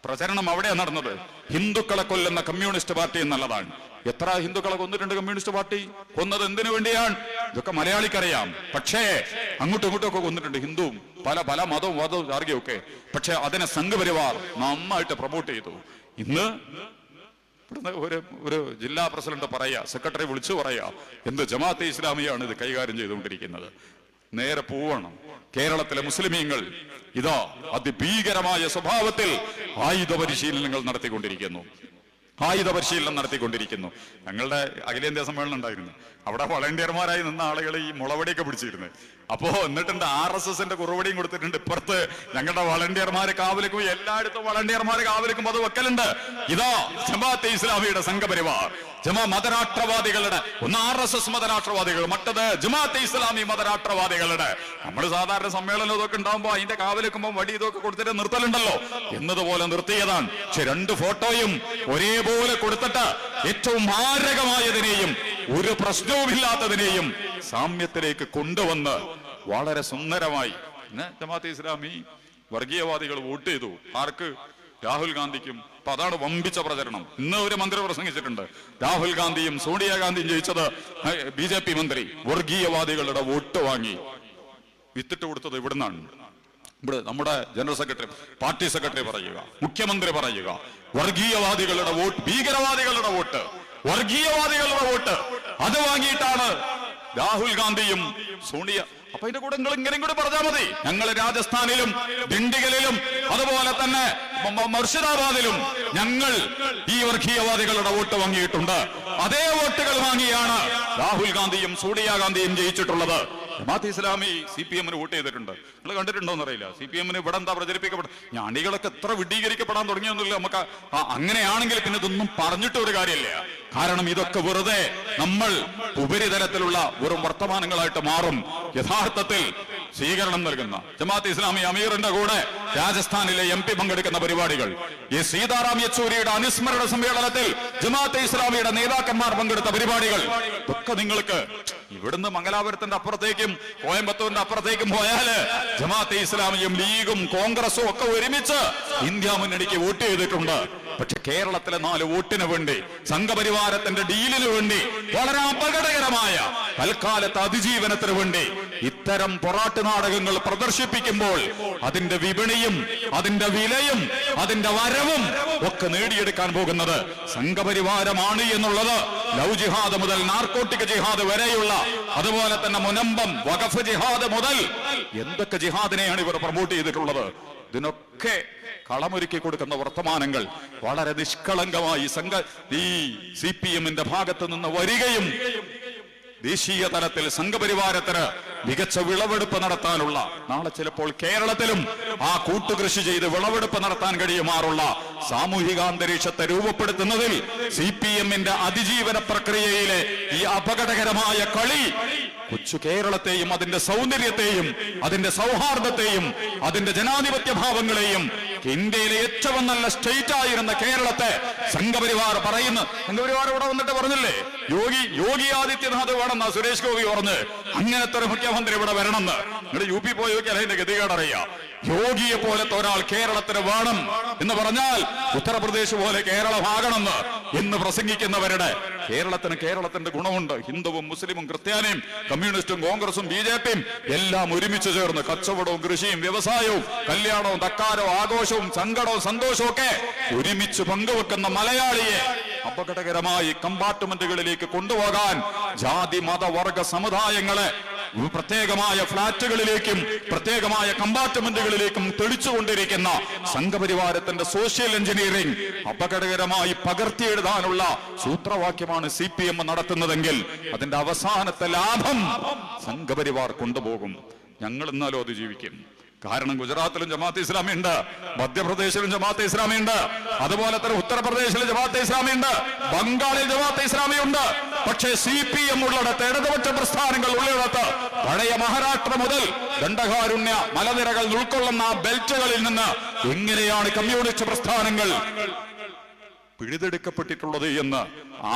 പ്രചരണം അവിടെയാണ് നടന്നത്. ഹിന്ദുക്കളെ കൊല്ലുന്ന കമ്മ്യൂണിസ്റ്റ് പാർട്ടി എന്നുള്ളതാണ്. എത്ര ഹിന്ദുക്കളെ കൊന്നിട്ടുണ്ട് കമ്മ്യൂണിസ്റ്റ് പാർട്ടി? കൊന്നത് എന്തിനു വേണ്ടിയാണ്? ഇതൊക്കെ മലയാളിക്കറിയാം. പക്ഷേ അങ്ങോട്ടും ഇങ്ങോട്ടും ഒക്കെ കൊന്നിട്ടുണ്ട് ഹിന്ദുവും, പല മതവും ജാർഗിയൊക്കെ. പക്ഷെ അതിനെ സംഘപരിവാർ നന്നായിട്ട് പ്രൊമോട്ട് ചെയ്തു. ഇന്ന് ഇവിടുന്ന് ഒരു ജില്ലാ പ്രസിഡന്റ് പറയാ, സെക്രട്ടറി വിളിച്ചു പറയാ, എന്ത് ജമാഅത്തെ ഇസ്ലാമിയാണ് ഇത് കൈകാര്യം ചെയ്തുകൊണ്ടിരിക്കുന്നത്. നേരെ പോവണം. കേരളത്തിലെ മുസ്ലിമീങ്ങൾ ഇതാ അതിഭീകരമായ സ്വഭാവത്തിൽ ആയുധ പരിശീലനങ്ങൾ നടത്തിക്കൊണ്ടിരിക്കുന്നു. ഞങ്ങളുടെ അഖിലേന്ത്യാ സമ്മേളനം ഉണ്ടായിരുന്നു. അവിടെ വളണ്ടിയർമാരായി നിന്ന ആളുകൾ ഈ മുളവടിയൊക്കെ പിടിച്ചിരുന്നു. അപ്പോ എന്നിട്ടുണ്ട് RSS-ന്റെ കുറുവടിയും കൊടുത്തിട്ടുണ്ട്. ഇപ്പുറത്ത് ഞങ്ങളുടെ വളണ്ടിയർമാരെ കാവലിക്കും, എല്ലായിടത്തും വളണ്ടിയർമാരെ കാവലിക്കും അത് വെക്കലുണ്ട്. ഇതാ ജമാഅത്തെ ഇസ്ലാമിയുടെ സംഘപരിവാർ, മതരാഷ്ട്രവാദികളുടെ, ഒന്ന് RSS മതരാഷ്ട്രവാദികൾ, മറ്റത് ജമാഅത്തെ ഇസ്ലാമി മതരാഷ്ട്രവാദികളുടെ. നമ്മൾ സാധാരണ സമ്മേളനം ഇതൊക്കെ ഉണ്ടാകുമ്പോ അതിന്റെ കാവലിക്കുമ്പോൾ വടി ഇതൊക്കെ കൊടുത്തിട്ട് നിർത്തലുണ്ടല്ലോ, എന്നതുപോലെ നിർത്തിയതാണ്. പക്ഷെ രണ്ട് ഫോട്ടോയും ഒരേ ഒരുപോലെ കൊടുത്തിട്ട് ഏറ്റവും മാരകമായതിനെയും ഒരു പ്രശ്നവുമില്ലാത്തതിനെയും സാമ്യത്തിലേക്ക് കൊണ്ടുവന്ന് വളരെ സുന്ദരമായി ജമാഅത്തെ ഇസ്ലാമി വർഗീയവാദികൾ വോട്ട് ചെയ്തു. ആർക്ക്? രാഹുൽ ഗാന്ധിക്കും. അപ്പൊ അതാണ് വമ്പിച്ച പ്രചരണം. ഇന്ന് ഒരു മന്ത്രി പ്രസംഗിച്ചിട്ടുണ്ട്, രാഹുൽ ഗാന്ധിയും സോണിയാഗാന്ധിയും ജയിച്ചത് BJP മന്ത്രി വർഗീയവാദികളുടെ വോട്ട് വാങ്ങി. വിത്തിട്ട് കൊടുത്തത് ഇവിടുന്നാണ്. ഇവിടെ നമ്മുടെ ജനറൽ സെക്രട്ടറി, പാർട്ടി സെക്രട്ടറി പറയുക, മുഖ്യമന്ത്രി പറയുക, വർഗീയവാദികളുടെ വോട്ട്, ഭീകരവാദികളുടെ വോട്ട്, വർഗീയവാദികളുടെ വോട്ട് അത് വാങ്ങിയിട്ടാണ് രാഹുൽ ഗാന്ധിയും സോണിയ. അപ്പൊ ഇതിന്റെ കൂടെ നിങ്ങൾ ഇങ്ങനെയും കൂടെ പറഞ്ഞാൽ മതി. ഞങ്ങൾ രാജസ്ഥാനിലും ദിണ്ടിഗലിലും അതുപോലെ തന്നെ മുർഷിദാബാദിലും ഞങ്ങൾ ഈ വർഗീയവാദികളുടെ വോട്ട് വാങ്ങിയിട്ടുണ്ട്. അതേ വോട്ടുകൾ വാങ്ങിയാണ് രാഹുൽ ഗാന്ധിയും സോണിയാഗാന്ധിയും ജയിച്ചിട്ടുള്ളത്. ജമാഅത്തെ ഇസ്ലാമി CPM വോട്ട് ചെയ്തിട്ടുണ്ട്. നിങ്ങൾ കണ്ടിട്ടുണ്ടോന്ന് അറിയില്ല. CPM ഇവിടെ എന്താ പ്രചരിപ്പിക്കപ്പെട്ട ഞാണികളൊക്കെ എത്ര വിഡീകരിക്കപ്പെടാൻ തുടങ്ങിയൊന്നുമില്ല. നമുക്ക് അങ്ങനെയാണെങ്കിൽ പിന്നെ ഇതൊന്നും പറഞ്ഞിട്ട് ഒരു കാര്യമില്ല. കാരണം ഇതൊക്കെ വെറുതെ നമ്മൾ ഉപരിതലത്തിലുള്ള വെറും വർത്തമാനങ്ങളായിട്ട് മാറും. യഥാർത്ഥത്തിൽ സ്വീകരണം നൽകുന്ന ജമാഅത്തെ ഇസ്ലാമി അമീറിന്റെ കൂടെ രാജസ്ഥാനിലെ MP പങ്കെടുക്കുന്ന പരിപാടികൾ, ഈ സീതാറാം യെച്ചൂരിയുടെ അനുസ്മരണ സമ്മേളനത്തിൽ ജമാഅത്തെ ഇസ്ലാമിയുടെ നേതാക്കന്മാർ പങ്കെടുത്ത പരിപാടികൾ ഒക്കെ നിങ്ങൾക്ക് ഇവിടുന്ന് മംഗലാപുരത്തിന്റെ അപ്പുറത്തേക്കും കോയമ്പത്തൂരിന്റെ അപ്പുറത്തേക്കും പോയാല് ജമാഅത്തെ ഇസ്ലാമിയും ലീഗും കോൺഗ്രസും ഒക്കെ ഒരുമിച്ച് ഇന്ത്യ മുന്നണിക്ക് വോട്ട് ചെയ്തിട്ടുണ്ട്. പക്ഷെ കേരളത്തിലെ 4 വോട്ടിന് വേണ്ടി, സംഘപരിവാരത്തിന്റെ ഡീലിന് വേണ്ടി, വളരെ അപകടകരമായ തൽക്കാലത്തെ അതിജീവനത്തിന് വേണ്ടി ഇത്തരം പൊറാട്ട് നാടകങ്ങൾ പ്രദർശിപ്പിക്കുമ്പോൾ അതിന്റെ വിപണിയും അതിന്റെ വിലയും അതിന്റെ വരവും ഒക്കെ നേടിയെടുക്കാൻ പോകുന്നത് സംഘപരിവാരമാണ് എന്നുള്ളത് ലവ് ജിഹാദ് മുതൽ നാർക്കോട്ടിക് ജിഹാദ് വരെയുള്ള, അതുപോലെ തന്നെ മുനമ്പം വഖഫ് ജിഹാദ് മുതൽ എന്തൊക്കെ ജിഹാദിനെയാണ് ഇവർ പ്രൊമോട്ട് ചെയ്തിട്ടുള്ളത്. ഇതിനൊക്കെ കളമൊരുക്കി കൊടുക്കുന്ന വർത്തമാനങ്ങൾ വളരെ നിഷ്കളങ്കമായി ഈ CPM-ന്റെ ഭാഗത്ത് നിന്ന് വരികയും ദേശീയ തലത്തിൽ സംഘപരിവാരത്തിന് മികച്ച വിളവെടുപ്പ് നടത്താനുള്ള, നാളെ ചിലപ്പോൾ കേരളത്തിലും ആ കൂട്ടുകൃഷി ചെയ്ത് വിളവെടുപ്പ് നടത്താൻ കഴിയുമാറുള്ള സാമൂഹിക അന്തരീക്ഷത്തെ രൂപപ്പെടുത്തുന്നതിൽ CPM-ന്റെ അതിജീവന പ്രക്രിയയിലെ ഈ അപകടകരമായ കളി കൊച്ചു കേരളത്തെയും അതിന്റെ സൗന്ദര്യത്തെയും അതിന്റെ സൗഹാർദ്ദത്തെയും അതിന്റെ ജനാധിപത്യ ഭാവങ്ങളെയും ഇന്ത്യയിലെ ഏറ്റവും നല്ല സ്റ്റേറ്റ് ആയിരുന്ന കേരളത്തെ സംഘപരിവാർ പറയുന്നു. സംഘപരിവാർ ഇവിടെ വന്നിട്ട് പറഞ്ഞില്ലേ, യോഗി ആദിത്യനാഥ് വേണമെന്നാ സുരേഷ് ഗോപി പറഞ്ഞ്. അങ്ങനത്തെ ഒരു മുഖ്യമന്ത്രി ഇവിടെ വരണമെന്ന്. നിങ്ങൾ UP പോയി നോക്കിയാൽ അതിന്റെ ഗതികേടറിയാം. യോഗിയെ പോലത്തെ ഒരാൾ കേരളത്തിന് വേണം എന്ന് പറഞ്ഞാൽ ഉത്തർപ്രദേശ് പോലെ കേരളമാകണമെന്ന് എന്ന് പ്രസംഗിക്കുന്നവരുടെ കേരളത്തിന്റെ ഗുണമുണ്ട്. ഹിന്ദുവും മുസ്ലിമും ക്രിസ്ത്യാനിയും കമ്മ്യൂണിസ്റ്റും കോൺഗ്രസും BJP-യും എല്ലാം ഒരുമിച്ച് ചേർന്ന് കച്ചവടവും കൃഷിയും വ്യവസായവും കല്യാണവും തക്കാരവും ആഘോഷവും സങ്കടവും സന്തോഷവും ഒക്കെ ഒരുമിച്ച് പങ്കുവെക്കുന്ന മലയാളിയെ അപകടകരമായി കമ്പാർട്ട്മെന്റുകളിലേക്ക് കൊണ്ടുപോകാൻ ജാതി മത വർഗ സമുദായങ്ങളെ പ്രത്യേകമായ ഫ്ളാറ്റുകളിലേക്കും പ്രത്യേകമായ കമ്പാർട്ട്മെന്റുകളിലേക്കും തെളിച്ചുകൊണ്ടിരിക്കുന്ന സംഘപരിവാരത്തിന്റെ സോഷ്യൽ എഞ്ചിനീയറിംഗ് അപകടകരമായി പകർത്തിയെഴുതാനുള്ള സൂത്രവാക്യമാണ് CPM നടത്തുന്നതെങ്കിൽ അതിന്റെ അവസാനത്തെ ലാഭം സംഘപരിവാർ കൊണ്ടുപോകും. ഞങ്ങൾ എന്നാലും അത് ജീവിക്കും. കാരണം ഗുജറാത്തിലും ജമാഅത്തെ ഇസ്ലാമി ഉണ്ട്, മധ്യപ്രദേശിലും ജമാഅത്തെ ഇസ്ലാമി ഉണ്ട്, അതുപോലെ തന്നെ ഉത്തർപ്രദേശിലും ജമാഅത്തെ ഇസ്ലാമി ഉണ്ട്, ബംഗാളിൽ ജമാഅത്തെ ഇസ്ലാമി ഉണ്ട്. പക്ഷേ CPM ഉള്ളിടത്ത്, ഇടതുപക്ഷ പ്രസ്ഥാനങ്ങൾ ഉള്ളിടത്ത്, പഴയ മഹാരാഷ്ട്ര മുതൽ ദണ്ഡകാരുണ്യ മലനിരകൾ ഉൾക്കൊള്ളുന്ന ആ ബെൽറ്റുകളിൽ നിന്ന് എങ്ങനെയാണ് കമ്മ്യൂണിസ്റ്റ് പ്രസ്ഥാനങ്ങൾ പിഴുതെടുക്കപ്പെട്ടിട്ടുള്ളത് എന്ന്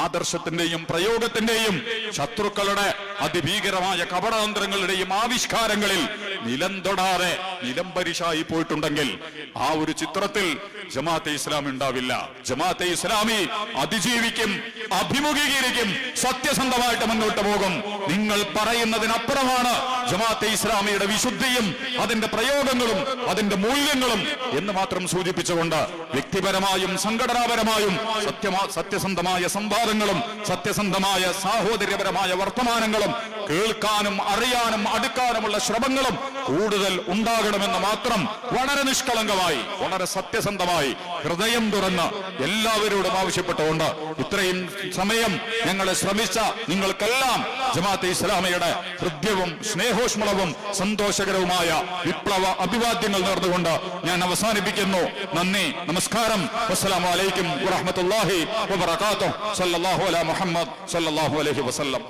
ആദർശത്തിന്റെയും പ്രയോഗത്തിന്റെയും ശത്രുക്കളുടെ അതിഭീകരമായ കപടതന്ത്രങ്ങളുടെയും ആവിഷ്കാരങ്ങളിൽ നിലം തൊടാതെ നിലംപരിശായി പോയിട്ടുണ്ടെങ്കിൽ ആ ഒരു ചിത്രത്തിൽ ജമാഅത്തെ ഇസ്ലാമി ഉണ്ടാവില്ല. ജമാഅത്തെ ഇസ്ലാമി അതിജീവിക്കും, അഭിമുഖീകരിക്കും, സത്യസന്ധമായിട്ട് മുന്നോട്ട് പോകും. നിങ്ങൾ പറയുന്നതിനപ്പുറമാണ് ജമാഅത്തെ ഇസ്ലാമിയുടെ വിശുദ്ധിയും അതിന്റെ പ്രയോഗങ്ങളും അതിന്റെ മൂല്യങ്ങളും എന്ന് മാത്രം സൂചിപ്പിച്ചുകൊണ്ട് വ്യക്തിപരമായും സംഘടനാപരമായും സത്യസന്ധമായ സംവാദങ്ങളും സത്യസന്ധമായ സാഹോദര്യപരമായ വർത്തമാനങ്ങളും കേൾക്കാനും അറിയാനും അടുക്കാനുമുള്ള ശ്രമങ്ങളും കൂടുതൽ ഉണ്ടാകണമെന്ന് മാത്രം വളരെ നിഷ്കളങ്കമായി വളരെ സത്യസന്ധമായി ഹൃദയം തുറന്ന് എല്ലാവരോടും ആവശ്യപ്പെട്ടുകൊണ്ട് ഇത്രയും സമയം ഞങ്ങളെ ശ്രമിച്ച നിങ്ങൾക്കെല്ലാം ജമാഅത്തെ ഇസ്ലാമിയുടെ ഹൃദ്യവും സ്നേഹോഷ്മളവും സന്തോഷകരവുമായ വിപ്ലവ അഭിവാദ്യങ്ങൾ നേർന്നുകൊണ്ട് ഞാൻ അവസാനിപ്പിക്കുന്നു. നന്ദി, നമസ്കാരം. അസ്സലാമു അലൈക്കും വറഹ്മത്തുള്ളാഹി വബറകാതുഹു. സല്ലല്ലാഹു അലാ മുഹമ്മദ് സല്ലല്ലാഹു അലൈഹി വസല്ലം.